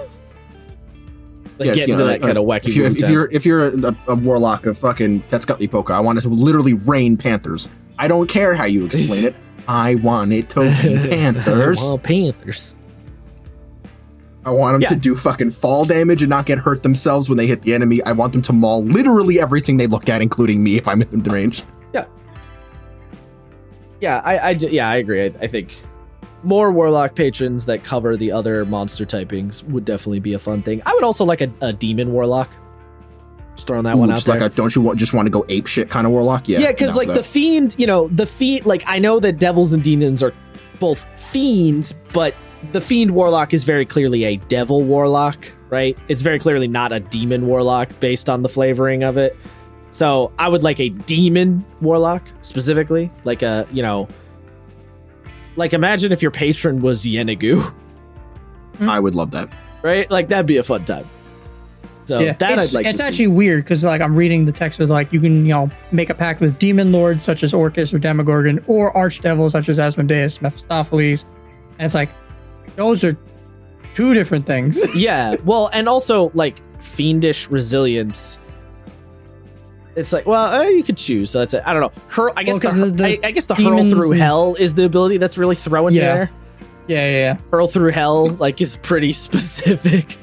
Like, get into that kind of wacky. If you're a warlock of fucking Quetzalcoatl, I want it to literally rain panthers. I don't care how you explain it. I want it to rain panthers. I want panthers. I want them to do fucking fall damage and not get hurt themselves when they hit the enemy. I want them to maul literally everything they look at, including me if I'm in the range. Yeah. Yeah, I agree. I think more warlock patrons that cover the other monster typings would definitely be a fun thing. I would also like a demon warlock. Just throwing that one out there. Don't you just want to go ape shit kind of warlock? Yeah. Yeah, because like the fiend, like I know that devils and demons are both fiends, but the fiend warlock is very clearly a devil warlock, right? It's very clearly not a demon warlock based on the flavoring of it. So I would like a demon warlock specifically, like like imagine if your patron was Yennegu. I would love that. Right? Like that'd be a fun time. So I'd like to see. It's actually weird because like I'm reading the text with like you can make a pact with demon lords such as Orcus or Demogorgon or archdevils such as Asmodeus, Mephistopheles, and it's like those are two different things. Yeah, well, and also like fiendish resilience. It's like, well, you could choose. So that's it. I don't know. I guess I guess the hurl through hell is the ability that's really throwing there. Yeah. Hurl through hell like is pretty specific.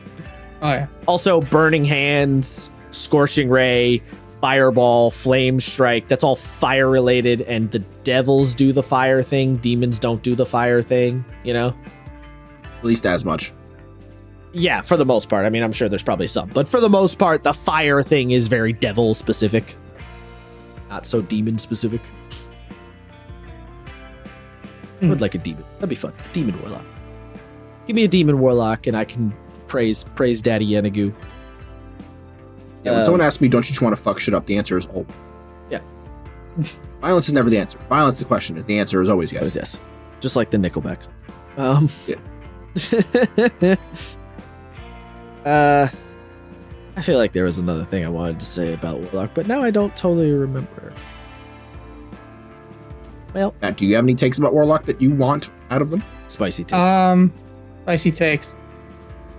Oh yeah. Also, burning hands, scorching ray, fireball, flame strike. That's all fire related, and the devils do the fire thing. Demons don't do the fire thing. You know, at least as much. Yeah, for the most part. I mean, I'm sure there's probably some, but for the most part, the fire thing is very devil specific, not so demon specific. I would like a demon. That'd be fun. A demon warlock. Give me a demon warlock, and I can praise Daddy Yennegu. Yeah, when someone asks me, don't you just want to fuck shit up? The answer is always. Yeah. Violence is never the answer. Violence is the question. Is the answer is always yes. Always yes. Just like the Nickelbacks. Yeah. I feel like there was another thing I wanted to say about Warlock, but now I don't totally remember. Well, Matt, do you have any takes about Warlock that you want out of them? Spicy takes. Spicy takes.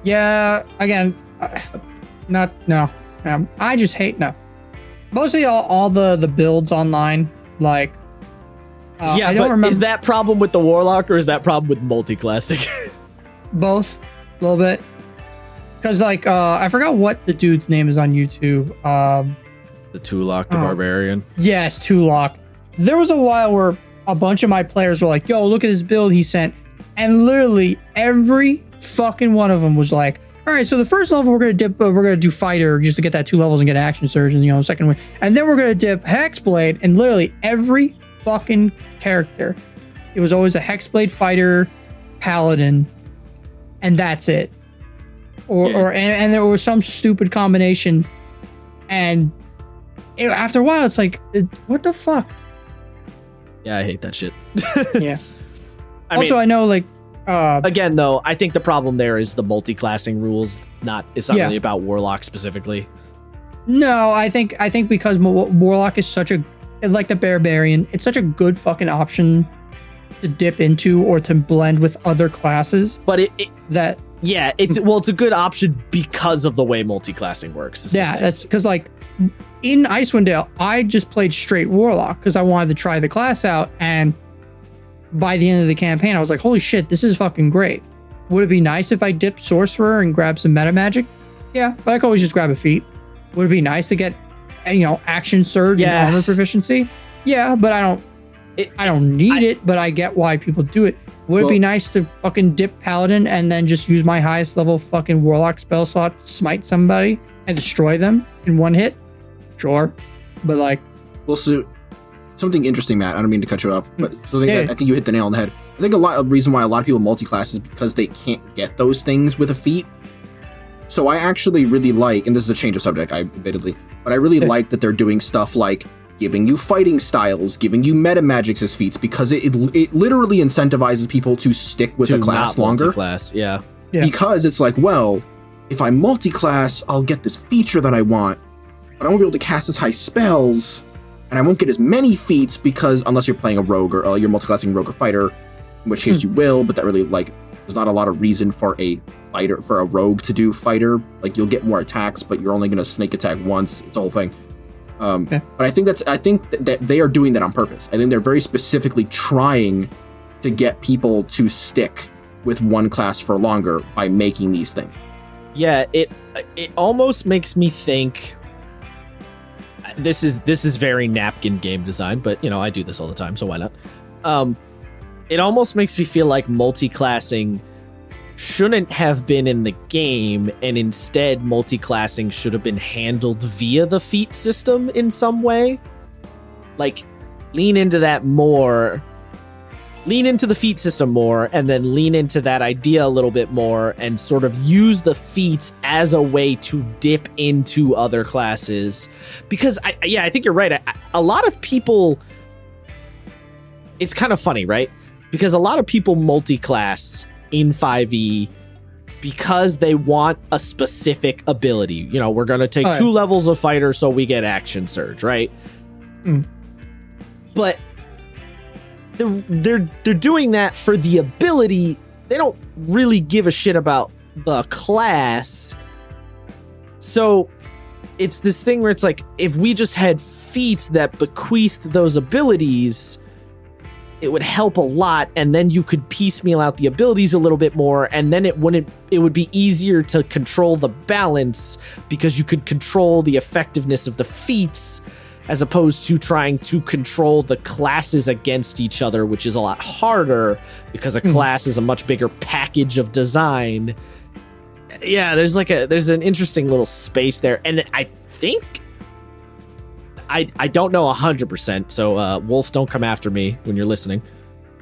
Yeah, again, no. I just hate mostly all the builds online. Like, I don't remember. Is that problem with the Warlock or is that problem with multi-classic? Both, a little bit. Because like I forgot what the dude's name is on YouTube. The Tulok, the Barbarian. Yes, Tulok. There was a while where a bunch of my players were like, yo, look at this build he sent. And literally every fucking one of them was like, all right, so the first level we're gonna do fighter just to get that 2 levels and get action surge, and second one, and then we're gonna dip hexblade, and literally every fucking character, it was always a hexblade fighter, paladin, and that's it, and there was some stupid combination, and after a while it's like, what the fuck? Yeah, I hate that shit. Yeah. I know, like, again, though, I think the problem there is the multi-classing rules. It's not really about Warlock specifically. No, I think because Warlock is such a, like the Barbarian, it's such a good fucking option to dip into or to blend with other classes. But it's a good option because of the way multi-classing works. Yeah, that's because, like, in Icewind Dale, I just played straight Warlock because I wanted to try the class out, and by the end of the campaign, I was like, holy shit, this is fucking great. Would it be nice if I dipped Sorcerer and grabbed some meta magic? Yeah, but I could always just grab a feat. Would it be nice to get, action surge and armor proficiency? Yeah, but I don't need it, but I get why people do it. Would it be nice to fucking dip Paladin and then just use my highest level fucking Warlock spell slot to smite somebody and destroy them in one hit? Sure. But like... Well, so something interesting, Matt. I don't mean to cut you off, but something I think you hit the nail on the head. I think a reason why a lot of people multi-class is because they can't get those things with a feat. So I actually really like, and this is a change of subject, admittedly, but I really like that they're doing stuff like giving you fighting styles, giving you meta magics as feats, because it literally incentivizes people to stick with a class longer. Multi-class, yeah. Because it's like, well, if I multi-class, I'll get this feature that I want, but I won't be able to cast as high spells, and I won't get as many feats because, unless you're playing a rogue or you're multi-classing rogue or fighter, in which case you will, but that really, like, there's not a lot of reason for a rogue to do fighter. Like, you'll get more attacks, but you're only going to snake attack once. It's a whole thing. But I think that they are doing that on purpose. I think they're very specifically trying to get people to stick with one class for longer by making these things. Yeah, it almost makes me think. This is very napkin game design, but I do this all the time, so why not? It almost makes me feel like multi-classing shouldn't have been in the game, and instead multi-classing should have been handled via the feat system in some way. Like, lean into that more. Lean into the feat system more, and then lean into that idea a little bit more, and sort of use the feats as a way to dip into other classes. Because I think you're right. A lot of people, it's kind of funny, right? Because a lot of people multi-class in 5e because they want a specific ability. We're going to take 2 levels of fighter so we get action surge, right? But they're doing that for the ability. They don't really give a shit about the class. So it's this thing where it's like, if we just had feats that bequeathed those abilities, it would help a lot, and then you could piecemeal out the abilities a little bit more, and then it would be easier to control the balance because you could control the effectiveness of the feats as opposed to trying to control the classes against each other, which is a lot harder because a class is a much bigger package of design. Yeah, there's an interesting little space there, and I think I don't know 100%, so Wolf, don't come after me when you're listening,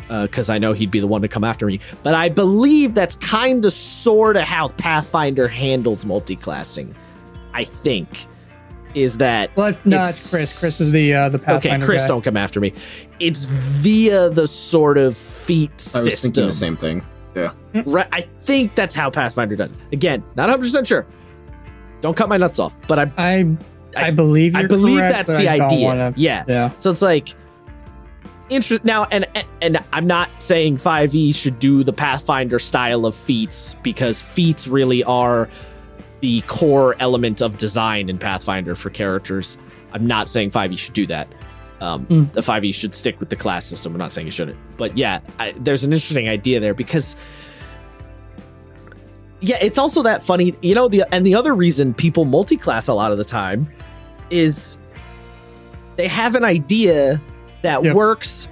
because I know he'd be the one to come after me. But I believe that's kind of sort of how Pathfinder handles multi-classing. I think is that. Well, no, it's Chris. Chris is the Pathfinder. Okay, Chris, guy. Don't come after me. It's via the sort of feat system. I was thinking the same thing. Yeah. Right. I think that's how Pathfinder does it. Again, not 100% sure. Don't cut my nuts off, but I believe you're correct, that's the idea. Yeah. So it's like now, and I'm not saying 5e should do the Pathfinder style of feats, because feats really are the core element of design in Pathfinder for characters. I'm not saying 5e should do that. The 5e should stick with the class system. I'm not saying it shouldn't, but yeah, there's an interesting idea there because. Yeah, it's also that funny, the other reason people multi-class a lot of the time is they have an idea that works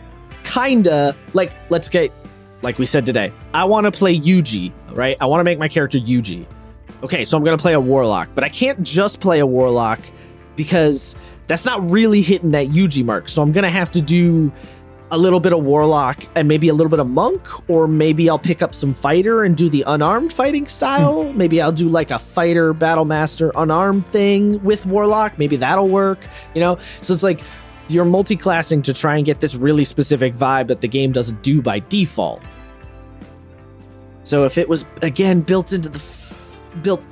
kinda like, let's get, like we said today, I want to play Yuji, right? I want to make my character Yuji. Okay, so I'm going to play a Warlock, but I can't just play a Warlock because that's not really hitting that Yuji mark. So I'm going to have to do a little bit of Warlock and maybe a little bit of Monk, or maybe I'll pick up some Fighter and do the unarmed fighting style. Maybe I'll do like a Fighter Battle Master unarmed thing with Warlock. Maybe that'll work, you know? So it's like you're multi-classing to try and get this really specific vibe that the game doesn't do by default. So if it was, again, built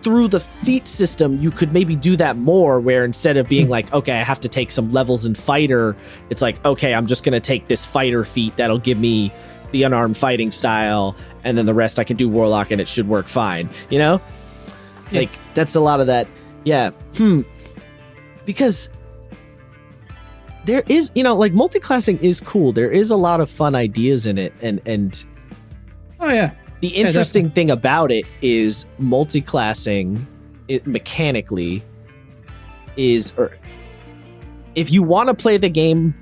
through the feat system, you could maybe do that more, where instead of being like, okay, I have to take some levels in Fighter, it's like, okay, I'm just going to take this Fighter feat that'll give me the unarmed fighting style, and then the rest I can do Warlock and it should work fine, you know? Yeah. Like, that's a lot of that. Yeah. Because there is, you know, like, multi-classing is cool. There is a lot of fun ideas in it, and oh, yeah. The interesting thing about it is multi-classing mechanically is, or if you want to play the game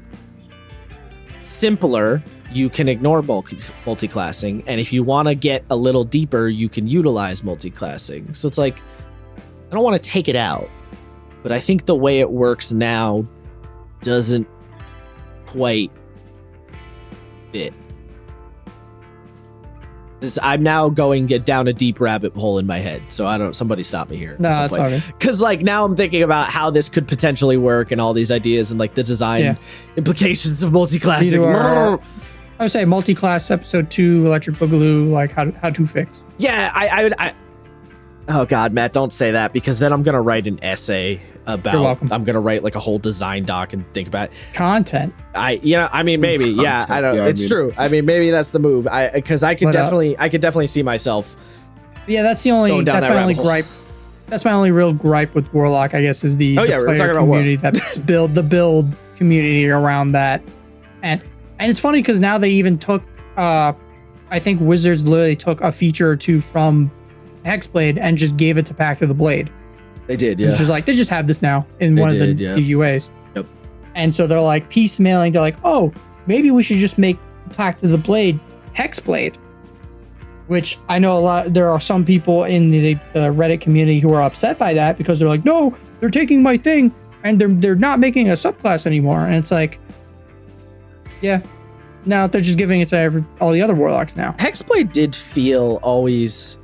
simpler, you can ignore multi-classing. And if you want to get a little deeper, you can utilize multi-classing. So it's like, I don't want to take it out, but I think the way it works now doesn't quite fit. I'm now going down a deep rabbit hole in my head, so I don't. Somebody stop me here. No, that's okay. Because like now I'm thinking about how this could potentially work and all these ideas and like the design implications of multi-classing. I would say multi-class episode 2, Electric Boogaloo, like how to fix. Yeah, I oh God, Matt, don't say that, because then I'm gonna write an essay about. I'm gonna write like a whole design doc and think about content. I mean maybe content. I don't. Yeah, it's true. I mean maybe that's the move. Because I could definitely see myself. Yeah, that's the only. That's my only gripe. That's my only real gripe with Warlock, I guess, is the we're talking about community that build community around that, and it's funny because now they even took. I think Wizards literally took a feature or two from Hexblade and just gave it to Pact of the Blade. They did, yeah. It's just like, they just have this now in one of the UAs. Yep. And so they're like piecemealing. They're like, oh, maybe we should just make Pact of the Blade Hexblade. Which I know there are some people in the Reddit community who are upset by that, because they're like, no, they're taking my thing and they're not making a subclass anymore. And it's like, yeah. Now they're just giving it to all the other Warlocks now. Hexblade did feel always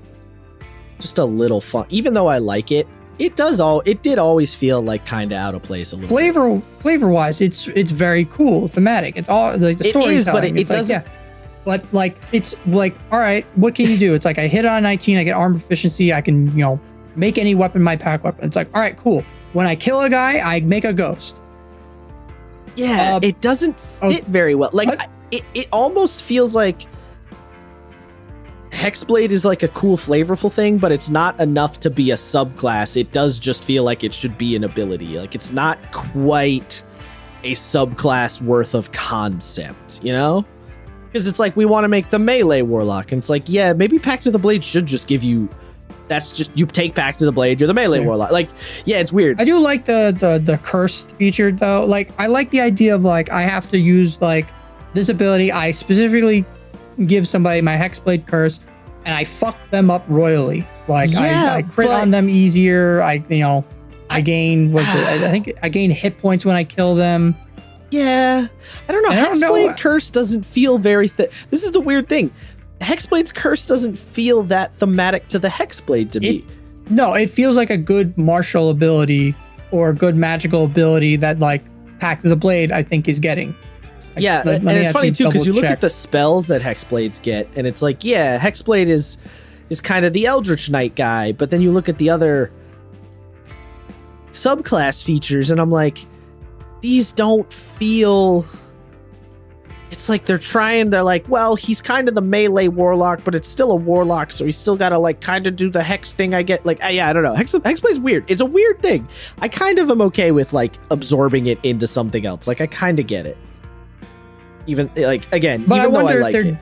just a little fun, even though I like it. It did always feel like kind of out of place a little. Flavor wise, it's very cool, thematic. It's all like the story. It is, but it doesn't. Like, yeah. But like, it's like, all right, what can you do? It's like I hit on 19, I get armor proficiency, I can make any weapon my pack weapon. It's like, all right, cool. When I kill a guy, I make a ghost. Yeah, it doesn't fit very well. Like it almost feels like Hexblade is like a cool, flavorful thing, but it's not enough to be a subclass. It does just feel like it should be an ability. Like it's not quite a subclass worth of concept, Because it's like we want to make the melee Warlock, and it's like, yeah, maybe Pact of the Blade should just give you. That's just, you take Pact of the Blade, you're the melee Warlock. Like, yeah, it's weird. I do like the cursed feature though. Like, I like the idea of like I have to use like this ability. I specifically give somebody my Hexblade curse, and I fuck them up royally. Like I crit on them easier. I gain I think I gain hit points when I kill them. Yeah, I don't know. Hexblade curse doesn't feel very thick. This is the weird thing. Hexblade's curse doesn't feel that thematic to the Hexblade to me. No, it feels like a good martial ability or a good magical ability that like Pact of the Blade I think is getting. Like, yeah, and it's funny too because you look at the spells that Hexblades get, and it's like, yeah, Hexblade is kind of the Eldritch Knight guy, but then you look at the other subclass features, and I'm like, these don't feel. It's like they're like, well, he's kind of the melee Warlock, but it's still a Warlock, so he's still got to like kind of do the Hex thing. I get like, yeah, I don't know. Hexblade's weird. It's a weird thing. I kind of am okay with like absorbing it into something else. Like I kind of get it. Even like, again, but even though I like it.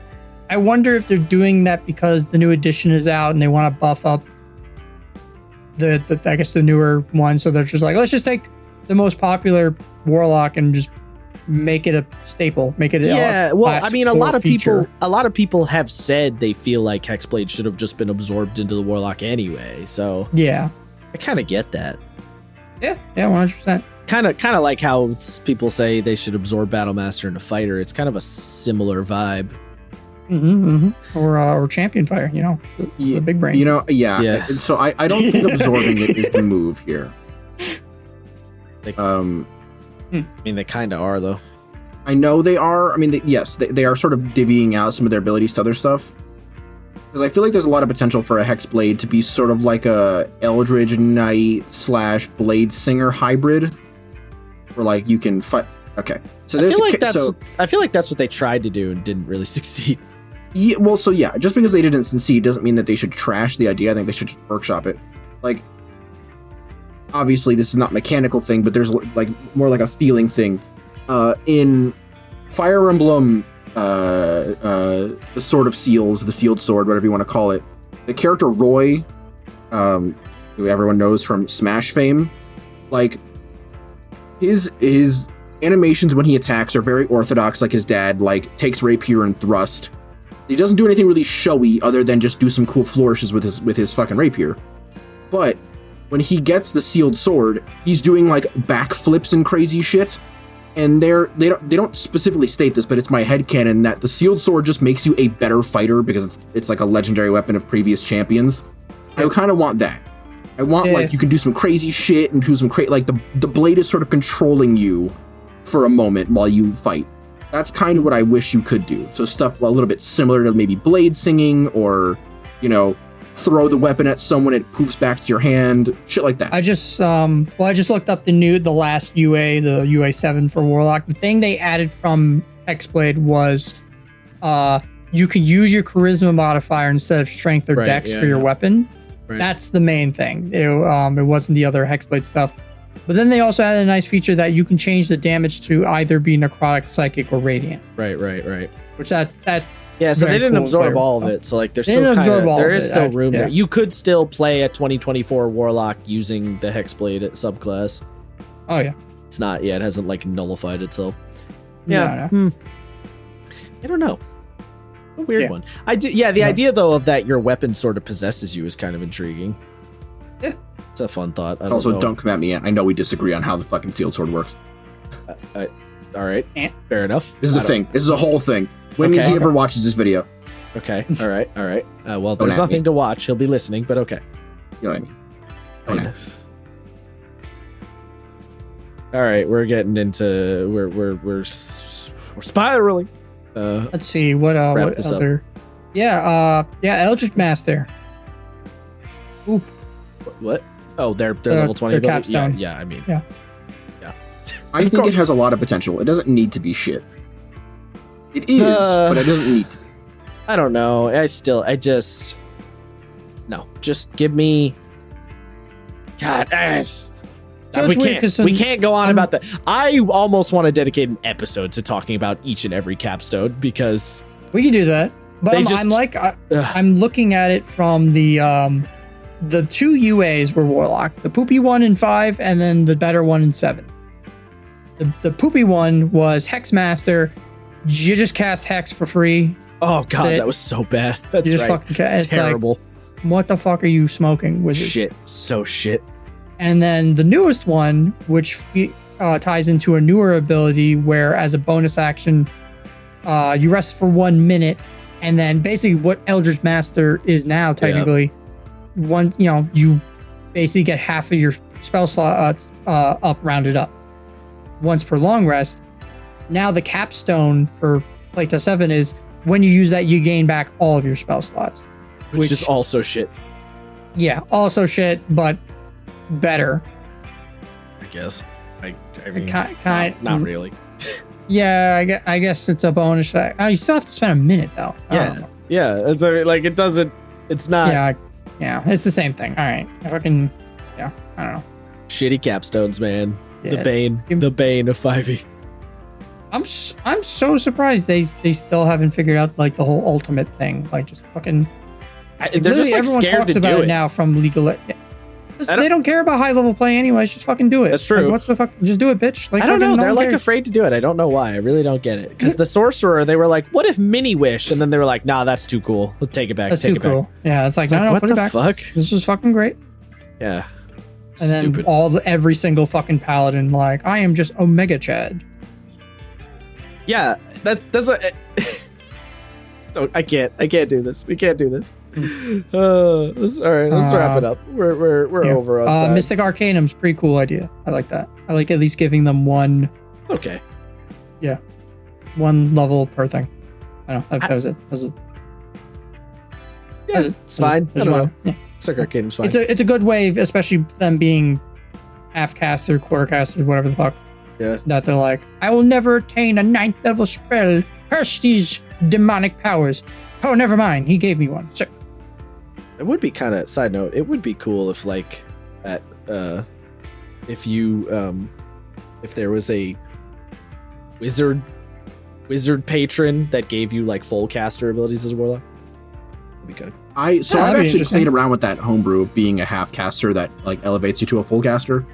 I wonder if they're doing that because the new edition is out and they want to buff up the newer one. So they're just like, let's just take the most popular Warlock and just make it a staple, make it yeah. Well, I mean, a lot of feature. people have said they feel like Hexblade should have just been absorbed into the Warlock anyway. So yeah, I kind of get that. Yeah, 100%. Kind of like how people say they should absorb Battlemaster into Fighter. It's kind of a similar vibe. Or champion fighter, the big brain. Yeah. So I don't think absorbing it is the move here. I mean, they kind of are, though. I know they are. I mean, they are sort of divvying out some of their abilities to other stuff. Because I feel like there's a lot of potential for a Hexblade to be sort of like a Eldritch Knight / Blade Singer hybrid, where like you can fight. Okay, so I feel like that's what they tried to do and didn't really succeed. Yeah, well, so yeah, just because they didn't succeed doesn't mean that they should trash the idea. I think they should just workshop it. Like, obviously, this is not a mechanical thing, but there's like more like a feeling thing. In Fire Emblem, the Sword of Seals, the Sealed Sword, whatever you want to call it, the character Roy, who everyone knows from Smash fame, like his animations when he attacks are very orthodox, like his dad, like takes rapier and thrust. He doesn't do anything really showy other than just do some cool flourishes with his fucking rapier. But when he gets the Sealed Sword, he's doing like backflips and crazy shit. And they don't specifically state this, but it's my headcanon that the Sealed Sword just makes you a better fighter because it's like a legendary weapon of previous champions. I kind of want that. I want like you can do some crazy shit and do some like the blade is sort of controlling you for a moment while you fight. That's kind of what I wish you could do. So stuff a little bit similar to maybe blade singing, or throw the weapon at someone, it poofs back to your hand, shit like that. I just looked up the last UA, the UA 7 for Warlock. The thing they added from Hexblade was you can use your charisma modifier instead of strength or dex for your weapon. Right. That's the main thing. It wasn't the other Hexblade stuff. But then they also added a nice feature that you can change the damage to either be necrotic, psychic, or radiant. Right. Which that's yeah. So they didn't absorb all of it. So like there's still there is still room there. You could still play a 2024 Warlock using the Hexblade subclass. Oh yeah. It's not. Yeah, it hasn't like nullified itself. Yeah. No. I don't know. A weird one. I do. Yeah. The idea though of that your weapon sort of possesses you is kind of intriguing. Yeah. It's a fun thought. Don't come at me yet. I know we disagree on how the fucking Sealed Sword works. All right. Fair enough. This is a thing. This is a whole thing. When he ever watches this video. Okay. All right. Well, there's nothing to watch. He'll be listening, but okay. You know what I mean? All right. We're getting into we're spiraling. Let's see what other. Yeah. Eldritch Master. Oop. What? Oh, they're level 20. Their capstone. Yeah. I mean. Yeah. I think it has a lot of potential. It doesn't need to be shit. It is, but it doesn't need to be. I don't know. Just give me. God. We can't go on about that. I almost want to dedicate an episode to talking about each and every capstone because we can do that. But I'm looking at it from the two UAs were Warlock, the poopy one in 5, and then the better one in 7. The poopy one was Hexmaster. You just cast Hex for free. Oh god, that was so bad. That's you just right. It's terrible. Like, what the fuck are you smoking, wizard? Shit, so shit. And then the newest one, which ties into a newer ability, where as a bonus action, you rest for 1 minute, and then basically what Eldritch Master is now technically, you basically get half of your spell slots up, rounded up, once per long rest. Now the capstone for Playtest 7 is when you use that, you gain back all of your spell slots, which is also shit. Yeah, also shit, but better. I guess. I mean, not really. Yeah, I guess it's a bonus. You still have to spend a minute though. Yeah. It's like it doesn't. It's not. Yeah. It's the same thing. All right. I don't know. Shitty capstones, man. Yeah, the bane of 5e. I'm so surprised they still haven't figured out like the whole ultimate thing. Like just fucking. They're just like everyone scared talks to about do it now from legal. They don't care about high level play anyways. Just fucking do it. That's true. Like, what's the fuck? Just do it, bitch. Like, I don't know. They're like cares. afraid to do it. I don't know why. I really don't get it. Because the sorcerer, they were like, "What if mini wish?" And then they were like, "Nah, that's too cool. Let's take it back. That's take too it back." cool. Yeah, it's like, no, what put the it back. fuck? This is fucking great. Yeah. And Stupid. then every single fucking paladin, like, I am just Omega Chad. Yeah, that's a. I can't do this. We can't do this. All right, let's wrap it up. We're over on time. Mystic Arcanum's pretty cool idea. I like that. I like at least giving them one. Okay. Yeah, one level per thing. I don't know. That was it. Yeah, it's fine. I don't know. Yeah. Mystic Arcanum's fine. It's a good way, especially them being half caster, quarter casters, whatever the fuck. Yeah. That they're like, I will never attain a 9th level spell. Curse these demonic powers. Oh, never mind. He gave me one. Sick. It would be kind of, side note, it would be cool if like at if you if there was a wizard patron that gave you like full caster abilities as a warlock. That'd be kind of cool. I've actually played around with that homebrew of being a half caster that like elevates you to a full caster.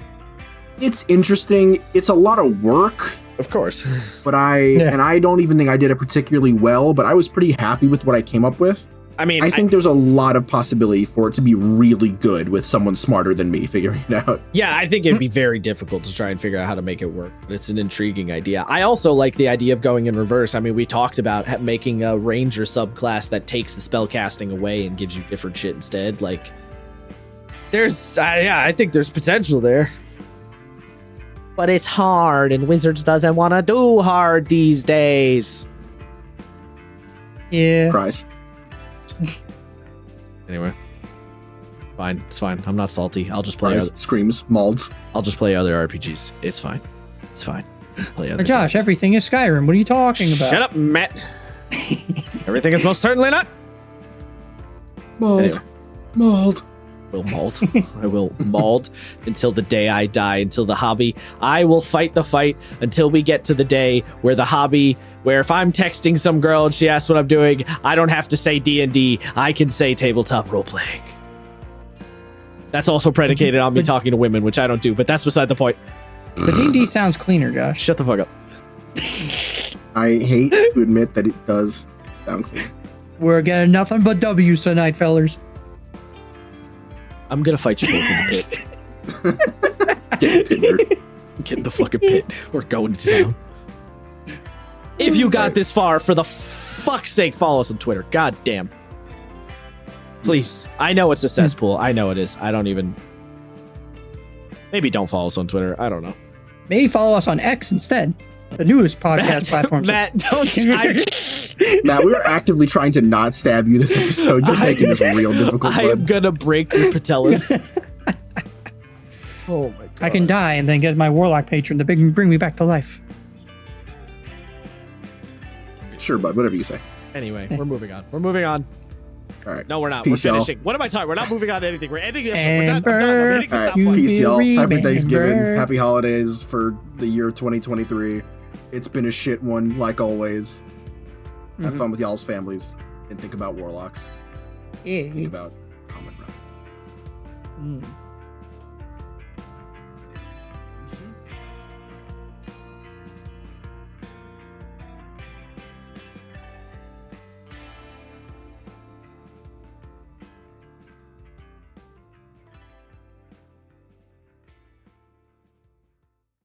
It's interesting. It's a lot of work. Of course. But I don't even think I did it particularly well, but I was pretty happy with what I came up with. I mean, I think there's a lot of possibility for it to be really good with someone smarter than me figuring it out. Yeah, I think it'd be very difficult to try and figure out how to make it work. But it's an intriguing idea. I also like the idea of going in reverse. I mean, we talked about making a ranger subclass that takes the spell casting away and gives you different shit instead. Like, there's, I think there's potential there. But it's hard, and Wizards doesn't want to do hard these days. Yeah. Prize. Anyway, fine. It's fine. I'm not salty. I'll just play. Screams, Malds. I'll just play other RPGs. It's fine. It's fine. Play other. Josh, games. everything is Skyrim. What are you talking about? Shut up, Matt. Everything is most certainly not. Mauld. Anyway. Mauld. Will mauled. I will mauled until the day I die, until the hobby. I will fight the fight until we get to the day where the hobby, where if I'm texting some girl and she asks what I'm doing, I don't have to say D&D. I can say tabletop role playing. That's also predicated on me talking to women, which I don't do, but that's beside the point. But D&D sounds cleaner, Josh. Shut the fuck up. I hate to admit that it does sound clean. We're getting nothing but W's tonight, fellers. I'm gonna fight you both in the pit. Get in the fucking pit. We're going to town. If you got this far, for the fuck's sake, follow us on Twitter. God damn. Please. I know it's a cesspool. I know it is. I don't even... Maybe don't follow us on Twitter. I don't know. Maybe follow us on X instead. The newest podcast platform. Matt, don't... Matt, we are actively trying to not stab you this episode. You're making this real difficult. I am gonna break your patellas. Oh my god. I can die and then get my Warlock patron to bring me back to life. Sure, bud. Whatever you say. Anyway, we're moving on. We're moving on. All right. No, we're not. Peace, we're y'all. finishing. What am I talking? We're not moving on to anything. We're ending the episode. We're done. I'm done. I'm hitting the All right. stop button. Peace, y'all. Happy Remember. Thanksgiving. Happy holidays for the year 2023. It's been a shit one, like always. Have fun with y'all's families and think about warlocks. Yeah. Think about common realm.